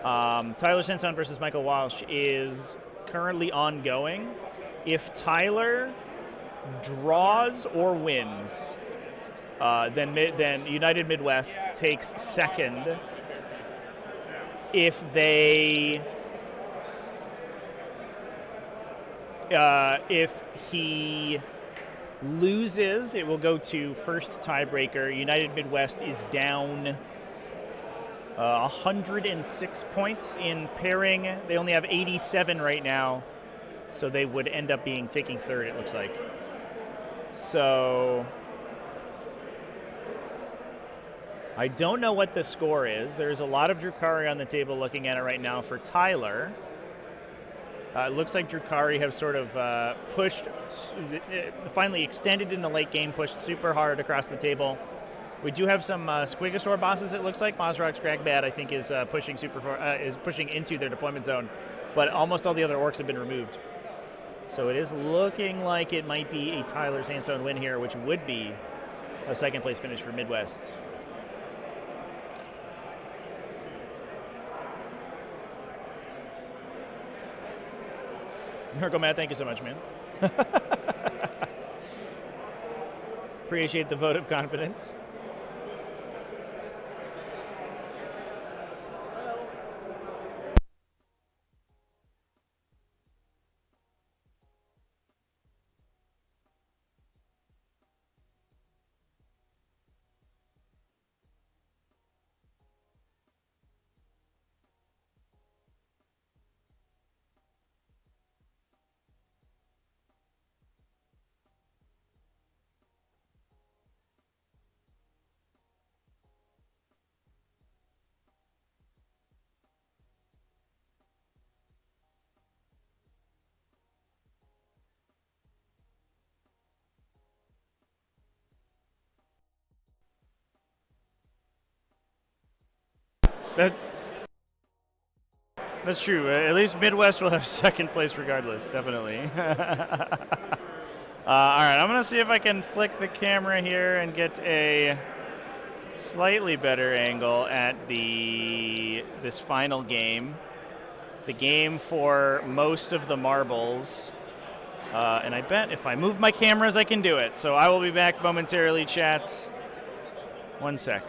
Tyler Sansone versus Michael Walsh, is currently ongoing. If Tyler draws or wins, then United Midwest takes second. If he loses, it will go to first tiebreaker. United Midwest is down 106 points in pairing. They only have 87 right now, so they would end up taking third, it looks like. So I don't know what the score is. There's a lot of Drukhari on the table looking at it right now for Tyler. It looks like Drukhari have sort of finally extended in the late game, pushed super hard across the table. We do have some Squigosaur bosses, it looks like. Mazrox Gragbad, I think, is pushing into their deployment zone, but almost all the other orcs have been removed. So it is looking like it might be a Tyler Sansone win here, which would be a second place finish for Midwest. Nergo Matt, thank you so much, man. Appreciate the vote of confidence. That's true. At least Midwest will have second place regardless, definitely. All right, I'm going to see if I can flick the camera here and get a slightly better angle at this final game. The game for most of the marbles. And I bet if I move my cameras, I can do it. So I will be back momentarily, chat. 1 sec.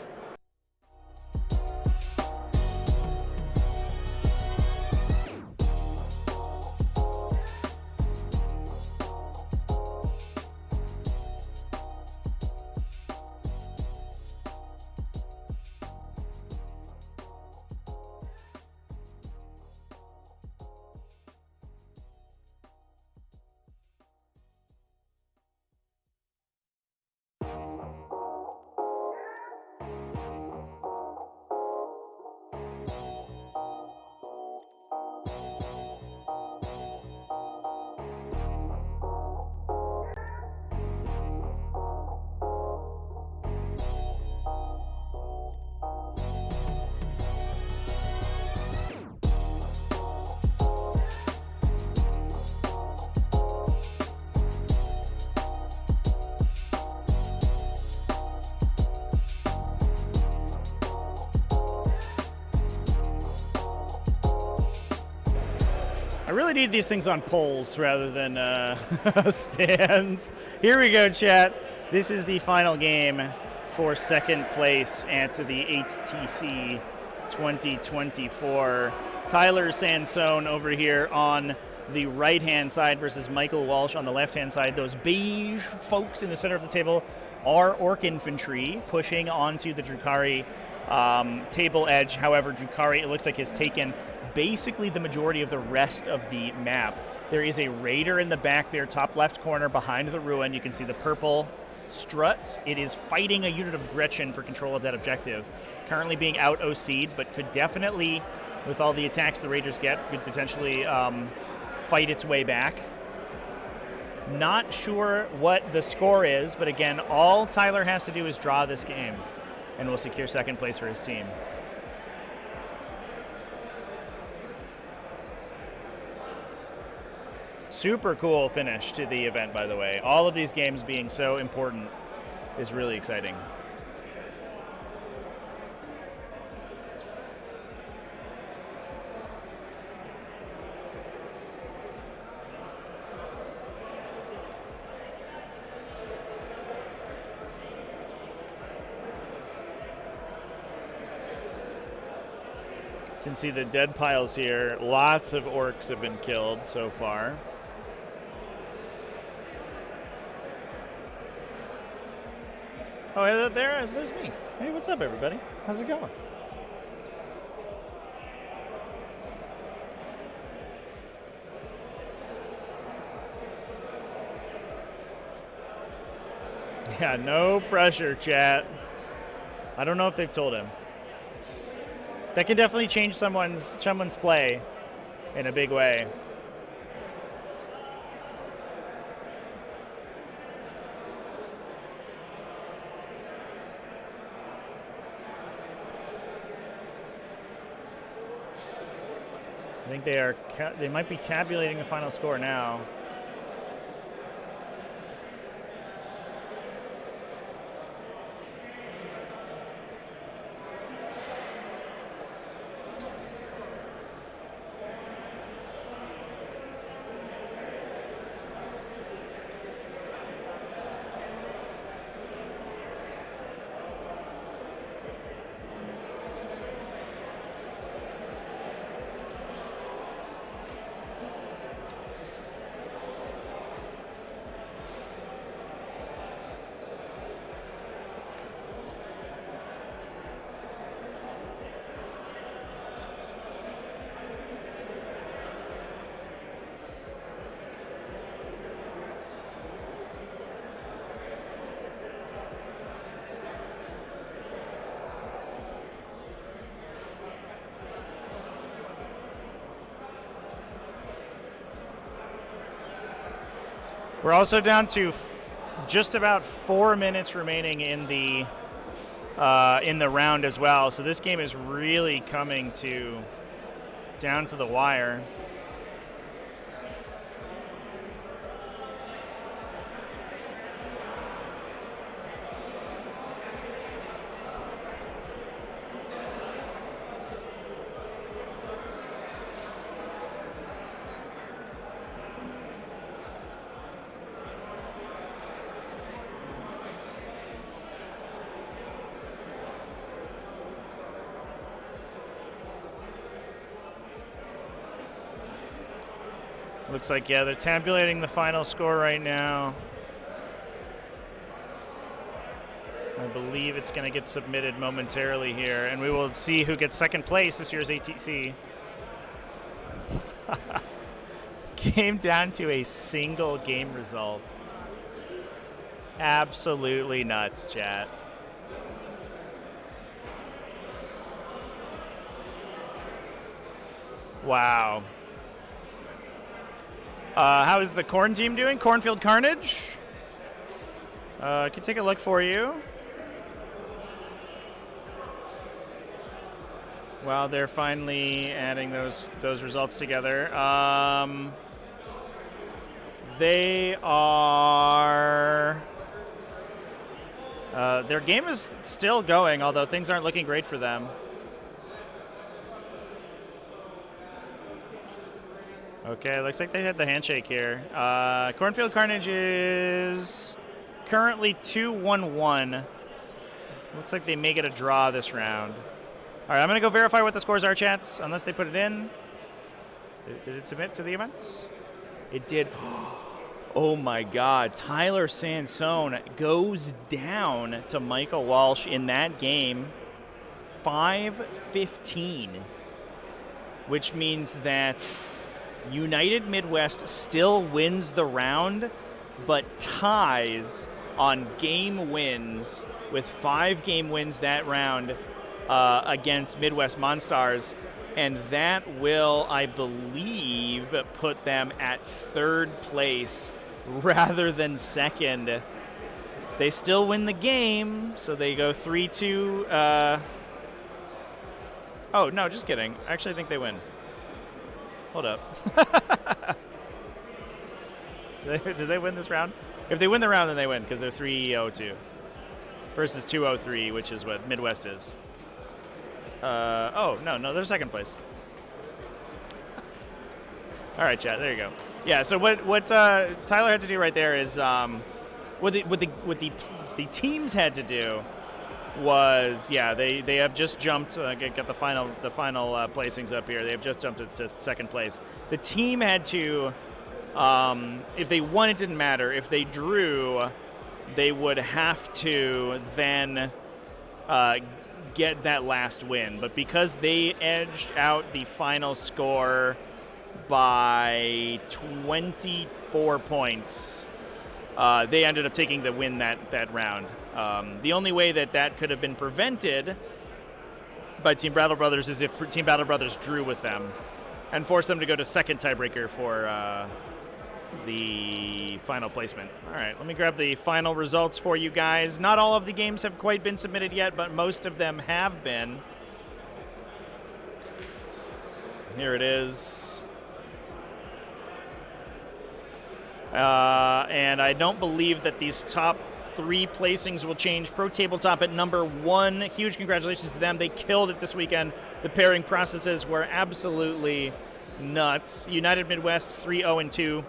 I really need these things on poles rather than stands. Here we go, chat. This is the final game for second place at the 8TC 2024 Tyler Sansone over here on the right-hand side versus Michael Walsh on the left-hand side. Those beige folks in the center of the table are Orc Infantry pushing onto the Drukhari table edge. However, Drukhari, it looks like, has taken basically the majority of the rest of the map. There is a Raider in the back there, top left corner behind the ruin. You can see the purple struts. It is fighting a unit of Gretchen for control of that objective. Currently being out OC'd, but could definitely, with all the attacks the Raiders get, could potentially fight its way back. Not sure what the score is, but again, all Tyler has to do is draw this game, and will secure second place for his team. Super cool finish to the event, by the way. All of these games being so important is really exciting. You can see the dead piles here. Lots of orcs have been killed so far. Oh, there's me. Hey, what's up, everybody? How's it going? Yeah, no pressure, chat. I don't know if they've told him. That can definitely change someone's play in a big way. I think they might be tabulating the final score now. We're also down to just about 4 minutes remaining in the round as well. So this game is really coming down to the wire. Looks like, yeah, they're tabulating the final score right now. I believe it's going to get submitted momentarily here, and we will see who gets second place this year's ATC. Came down to a single game result. Absolutely nuts, chat. Wow. How is the Corn team doing? Cornfield Carnage? I can take a look for you. Wow, they're finally adding those results together. They are... their game is still going, although things aren't looking great for them. Okay, looks like they had the handshake here. Cornfield Carnage is currently 2-1-1. Looks like they may get a draw this round. All right, I'm going to go verify what the scores are, chats, unless they put it in. Did it submit to the event? It did. Oh my God. Tyler Sansone goes down to Michael Walsh in that game 5-15, which means that United Midwest still wins the round, but ties on game wins with 5 game wins that round against Midwest Monstars. And that will, I believe, put them at 3rd place rather than 2nd. They still win the game, so they go 3-2. Oh, no, just kidding. Actually, I think they win. Hold up. Did they win this round? If they win the round, then they win, because they're 3-0-2 versus 2-0-3, which is what Midwest is. Oh, no, they're 2nd place. All right, chat, there you go. Yeah, so what Tyler had to do right there is what the teams had to do was, yeah, they have just jumped, got the final placings up here. They have just jumped to 2nd place. The team had to, if they won, it didn't matter. If they drew, they would have to then get that last win. But because they edged out the final score by 24 points, they ended up taking the win that round. The only way that could have been prevented by Team Battle Brothers is if Team Battle Brothers drew with them and forced them to go to 2nd tiebreaker for the final placement. All right, let me grab the final results for you guys. Not all of the games have quite been submitted yet, but most of them have been. Here it is. And I don't believe that these top 3 placings will change. Pro Tabletop at number 1. Huge congratulations to them. They killed it this weekend. The pairing processes were absolutely nuts. United Midwest 3-0-2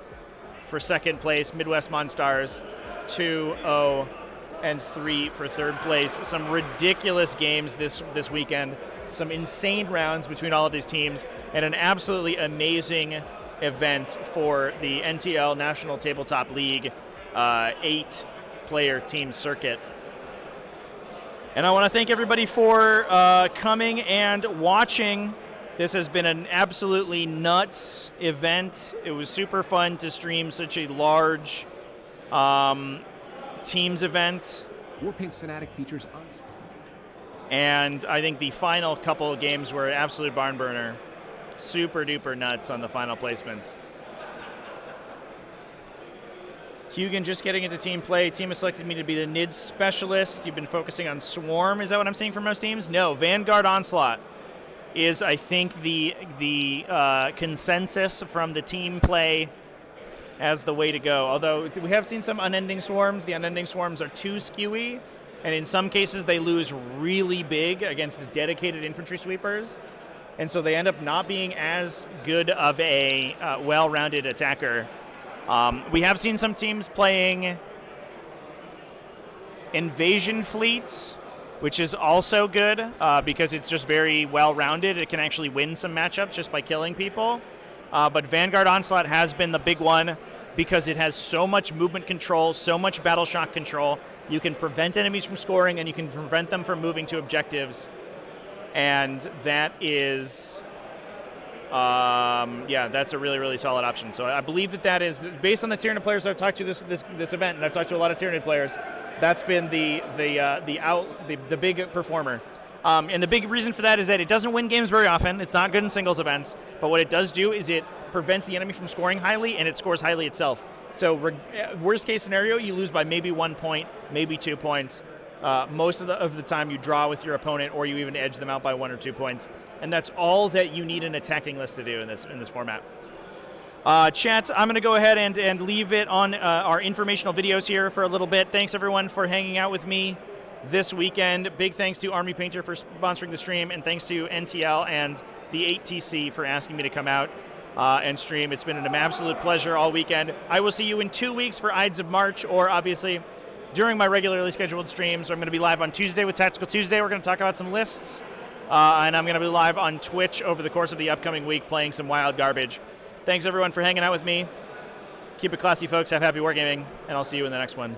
for 2nd place. Midwest Monstars 2-0-3 for 3rd place. Some ridiculous games this weekend. Some insane rounds between all of these teams, and an absolutely amazing event for the NTL National Tabletop League 8-player team circuit. And I want to thank everybody for coming and watching. This has been an absolutely nuts event. It was super fun to stream such a large teams event. Warpaint's Fanatic features us. And I think the final couple of games were absolute barn burner. Super duper nuts on the final placements. Hugin just getting into team play. Team has selected me to be the NID specialist. You've been focusing on Swarm. Is that what I'm seeing for most teams? No, Vanguard Onslaught is, I think, the consensus from the team play as the way to go. Although we have seen some Unending Swarms. The Unending Swarms are too skewy, and in some cases they lose really big against dedicated infantry sweepers. And so they end up not being as good of a well-rounded attacker. We have seen some teams playing Invasion Fleets, which is also good because it's just very well-rounded. It can actually win some matchups just by killing people. But Vanguard Onslaught has been the big one because it has so much movement control, so much battle shock control. You can prevent enemies from scoring, and you can prevent them from moving to objectives. And that is, that's a really, really solid option. So I believe that is, based on the Tyranid players I've talked to this event, and I've talked to a lot of Tyranid players, that's been the big performer. And the big reason for that is that it doesn't win games very often. It's not good in singles events. But what it does do is it prevents the enemy from scoring highly, and it scores highly itself. So worst case scenario, you lose by maybe 1 point, maybe 2 points. Most of the time you draw with your opponent, or you even edge them out by 1 or 2 points. And that's all that you need an attacking list to do in this format. Chat, I'm going to go ahead and leave it on our informational videos here for a little bit. Thanks, everyone, for hanging out with me this weekend. Big thanks to Army Painter for sponsoring the stream, and thanks to NTL and the 8TC for asking me to come out and stream. It's been an absolute pleasure all weekend. I will see you in 2 weeks for Ides of March, or obviously during my regularly scheduled streams. So I'm going to be live on Tuesday with Tactical Tuesday. We're going to talk about some lists. And I'm going to be live on Twitch over the course of the upcoming week playing some wild garbage. Thanks, everyone, for hanging out with me. Keep it classy, folks. Have happy wargaming, and I'll see you in the next one.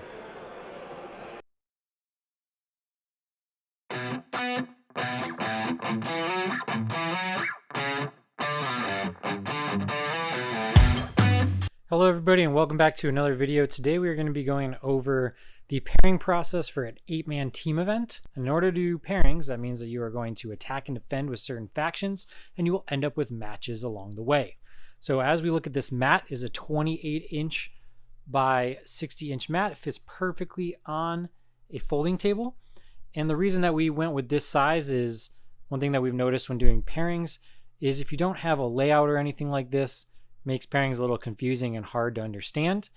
Hello everybody and welcome back to another video. Today we are going to be going over the pairing process for an 8-man team event. In order to do pairings, that means that you are going to attack and defend with certain factions, and you will end up with matches along the way. So as we look at this mat, is a 28-inch by 60-inch mat. It fits perfectly on a folding table. And the reason that we went with this size is, one thing that we've noticed when doing pairings is if you don't have a layout or anything like this, makes pairings a little confusing and hard to understand.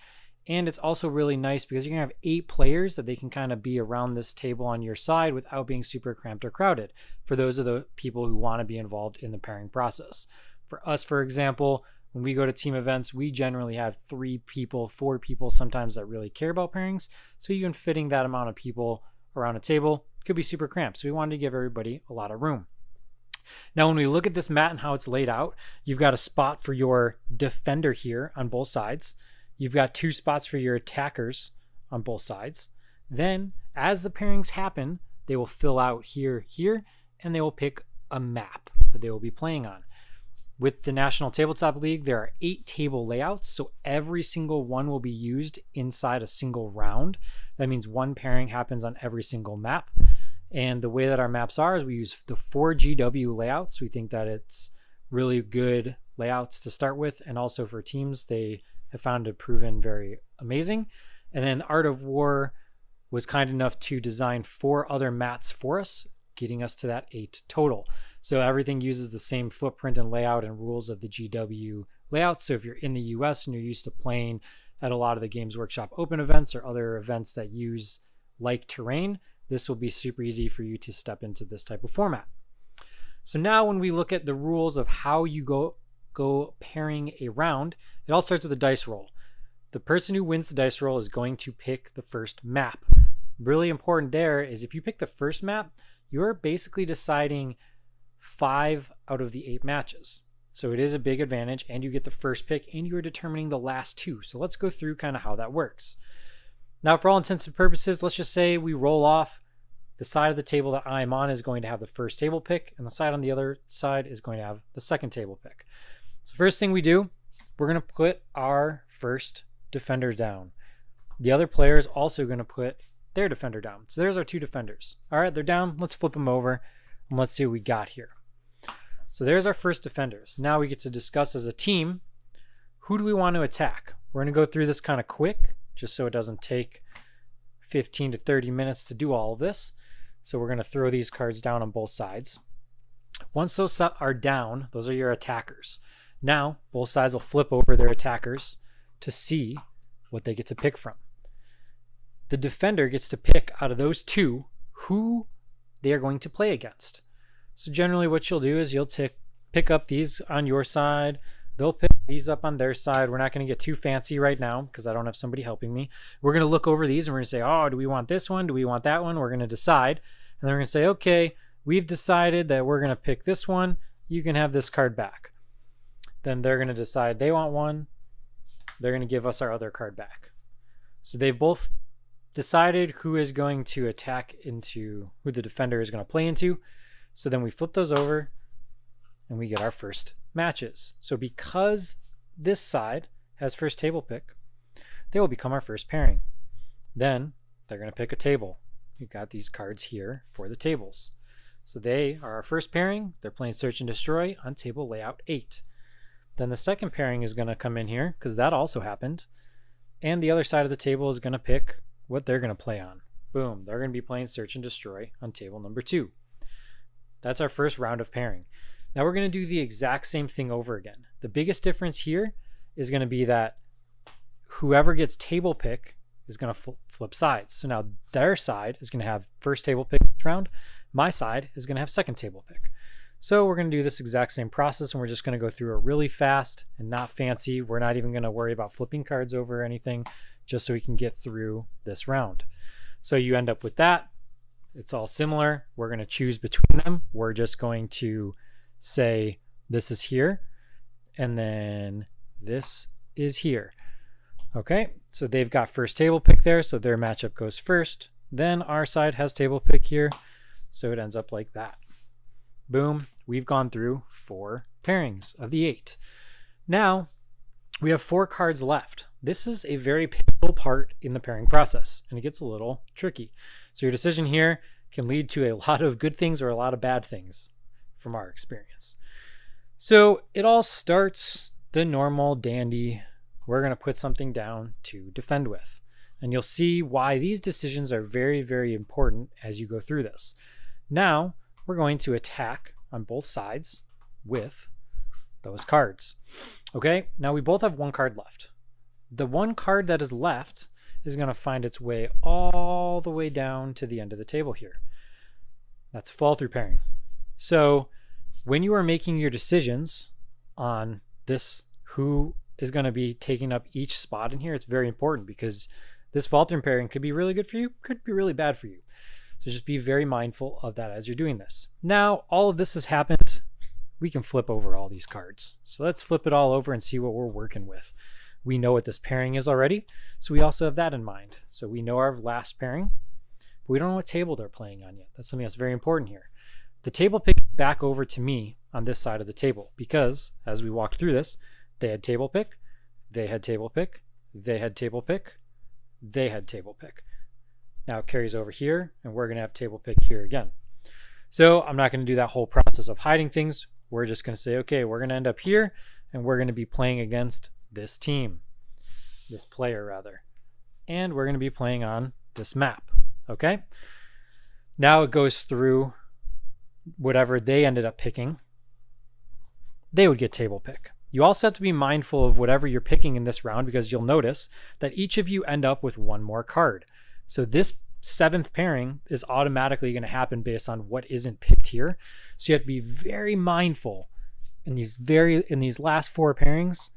And it's also really nice because you're gonna have 8 players that they can kind of be around this table on your side without being super cramped or crowded, for those of the people who want to be involved in the pairing process. For us, for example, when we go to team events, we generally have 3 people, 4 people sometimes that really care about pairings. So even fitting that amount of people around a table could be super cramped. So we wanted to give everybody a lot of room. Now, when we look at this mat and how it's laid out, you've got a spot for your defender here on both sides. You've got 2 spots for your attackers on both sides. Then, as the pairings happen, they will fill out here, and they will pick a map that they will be playing on. With the National Tabletop League, there are 8 table layouts, so every single one will be used inside a single round. That means one pairing happens on every single map. And the way that our maps are is we use the 4GW layouts. We think that it's really good layouts to start with, and also for teams, they have found to proven very amazing. And then Art of War was kind enough to design 4 other mats for us, getting us to that 8 total. So everything uses the same footprint and layout and rules of the GW layout. So if you're in the US and you're used to playing at a lot of the Games Workshop open events or other events that use like terrain, this will be super easy for you to step into this type of format. So now when we look at the rules of how you go pairing a round, it all starts with a dice roll. The person who wins the dice roll is going to pick the first map. Really important there is if you pick the first map, you're basically deciding 5 out of the 8 matches. So it is a big advantage, and you get the first pick, and you're determining the last 2. So let's go through kind of how that works. Now, for all intents and purposes, let's just say we roll off. The side of the table that I'm on is going to have the first table pick, and the side on the other side is going to have the second table pick. So first thing we do, we're going to put our first defender down. The other player is also going to put their defender down. So there's our 2 defenders. All right, they're down. Let's flip them over, and let's see what we got here. So there's our first defenders. Now we get to discuss as a team, who do we want to attack? We're going to go through this kind of quick, just so it doesn't take 15 to 30 minutes to do all of this. So we're going to throw these cards down on both sides. Once those are down, those are your attackers. Now, both sides will flip over their attackers to see what they get to pick from. The defender gets to pick out of those 2 who they are going to play against. So generally what you'll do is you'll pick up these on your side. They'll pick these up on their side. We're not going to get too fancy right now because I don't have somebody helping me. We're going to look over these and we're going to say, oh, do we want this one? Do we want that one? We're going to decide. And then we're going to say, okay, we've decided that we're going to pick this one. You can have this card back. Then they're going to decide they want one. They're going to give us our other card back. So they've both decided who is going to attack into, who the defender is going to play into. So then we flip those over and we get our first matches. So because this side has first table pick, they will become our first pairing. Then they're going to pick a table. We've got these cards here for the tables. So they are our first pairing. They're playing Search and Destroy on table layout 8. Then the second pairing is going to come in here because that also happened. And the other side of the table is going to pick what they're going to play on. Boom, they're going to be playing Search and Destroy on table number 2. That's our first round of pairing. Now we're going to do the exact same thing over again. The biggest difference here is going to be that whoever gets table pick is going to flip sides. So now their side is going to have first table pick this round. My side is going to have second table pick. So we're going to do this exact same process, and we're just going to go through it really fast and not fancy. We're not even going to worry about flipping cards over or anything, just so we can get through this round. So you end up with that. It's all similar. We're going to choose between them. We're just going to say this is here and then this is here. Okay, so they've got first table pick there, so their matchup goes first. Then our side has table pick here, so it ends up like that. Boom, we've gone through 4 pairings of the 8. Now, we have 4 cards left. This is a very pivotal part in the pairing process, and it gets a little tricky. So your decision here can lead to a lot of good things or a lot of bad things from our experience. So it all starts the normal dandy. We're going to put something down to defend with. And you'll see why these decisions are very, very important as you go through this. Now, we're going to attack on both sides with those cards. Okay, now we both have 1 card left. The 1 card that is left is going to find its way all the way down to the end of the table here. That's fall through pairing. So when you are making your decisions on this, who is going to be taking up each spot in here, it's very important because this fall through pairing could be really good for you, could be really bad for you. So just be very mindful of that as you're doing this. Now, all of this has happened. We can flip over all these cards. So let's flip it all over and see what we're working with. We know what this pairing is already, so we also have that in mind. So we know our last pairing, but we don't know what table they're playing on yet. That's something that's very important here. The table pick back over to me on this side of the table because as we walked through this, they had table pick, they had table pick, they had table pick, they had table pick. Now it carries over here and we're going to have table pick here again. So I'm not going to do that whole process of hiding things. We're just going to say, okay, we're going to end up here and we're going to be playing against this team, this player rather. And we're going to be playing on this map. Okay. Now it goes through whatever they ended up picking. They would get table pick. You also have to be mindful of whatever you're picking in this round because you'll notice that each of you end up with 1 more card. So this 7th pairing is automatically going to happen based on what isn't picked here. So you have to be very mindful in these last 4 pairings,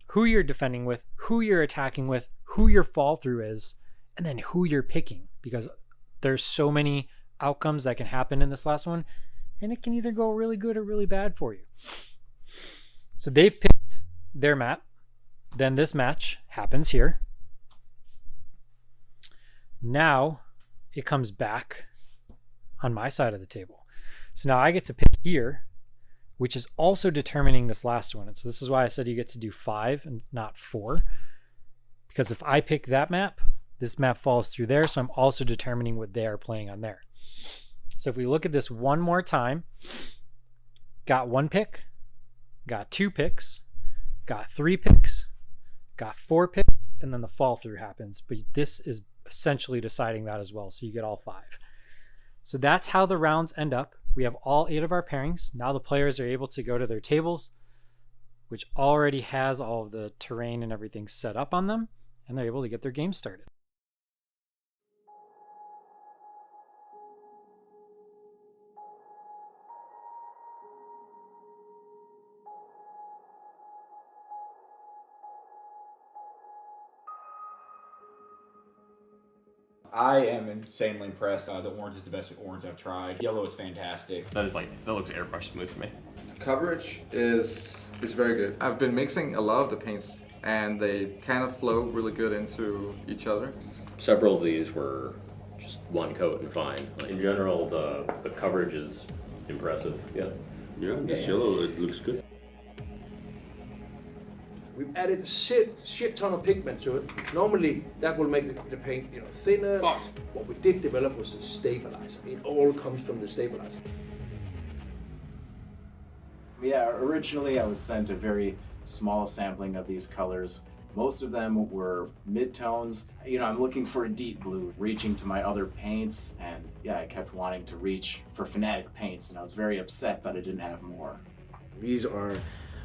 who you're defending with, who you're attacking with, who your fall through is, and then who you're picking because there's so many outcomes that can happen in this last one and it can either go really good or really bad for you. So they've picked their map. Then this match happens here. Now it comes back on my side of the table. So now I get to pick here, which is also determining this last one. And so this is why I said you get to do 5 and not 4. Because if I pick that map, this map falls through there. So I'm also determining what they are playing on there. So if we look at this one more time, got 1 pick, got 2 picks, got 3 picks, got 4 picks, and then the fall through happens. But this is essentially deciding that as well. So you get all 5. So that's how the rounds end up. We have all 8 of our pairings. Now the players are able to go to their tables, which already has all of the terrain and everything set up on them, and they're able to get their game started. I am insanely impressed. The orange is the best orange I've tried. Yellow is fantastic. That looks airbrush smooth for me. Coverage is very good. I've been mixing a lot of the paints and they kind of flow really good into each other. Several of these were just 1 coat and fine. In general, the coverage is impressive. Yeah, this yellow, it looks good. We've added a shit ton of pigment to it. Normally, that will make the paint, thinner, but what we did develop was a stabilizer. It all comes from the stabilizer. Yeah, originally I was sent a very small sampling of these colors. Most of them were mid-tones. I'm looking for a deep blue, reaching to my other paints, and yeah, I kept wanting to reach for Fnatic paints, and I was very upset that I didn't have more. These are,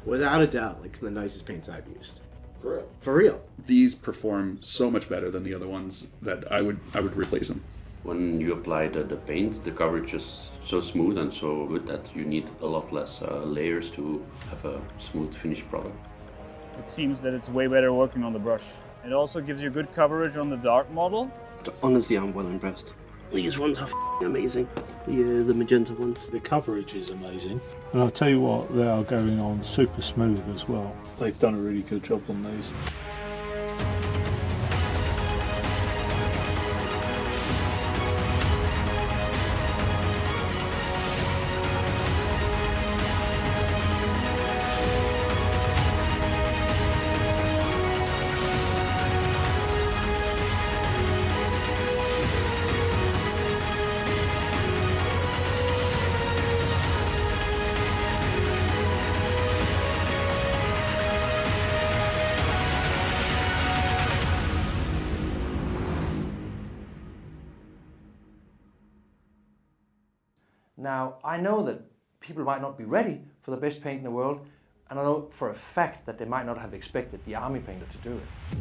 without a doubt, like some of the nicest paints I've used. For real? For real. These perform so much better than the other ones that I would replace them. When you apply the paint, the coverage is so smooth and so good that you need a lot less layers to have a smooth finished product. It seems that it's way better working on the brush. It also gives you good coverage on the dark model. Honestly, I'm well impressed. These ones are amazing. The magenta ones. The coverage is amazing. And I'll tell you what, they are going on super smooth as well. They've done a really good job on these. Now, I know that people might not be ready for the best paint in the world, and I know for a fact that they might not have expected the army painter to do it.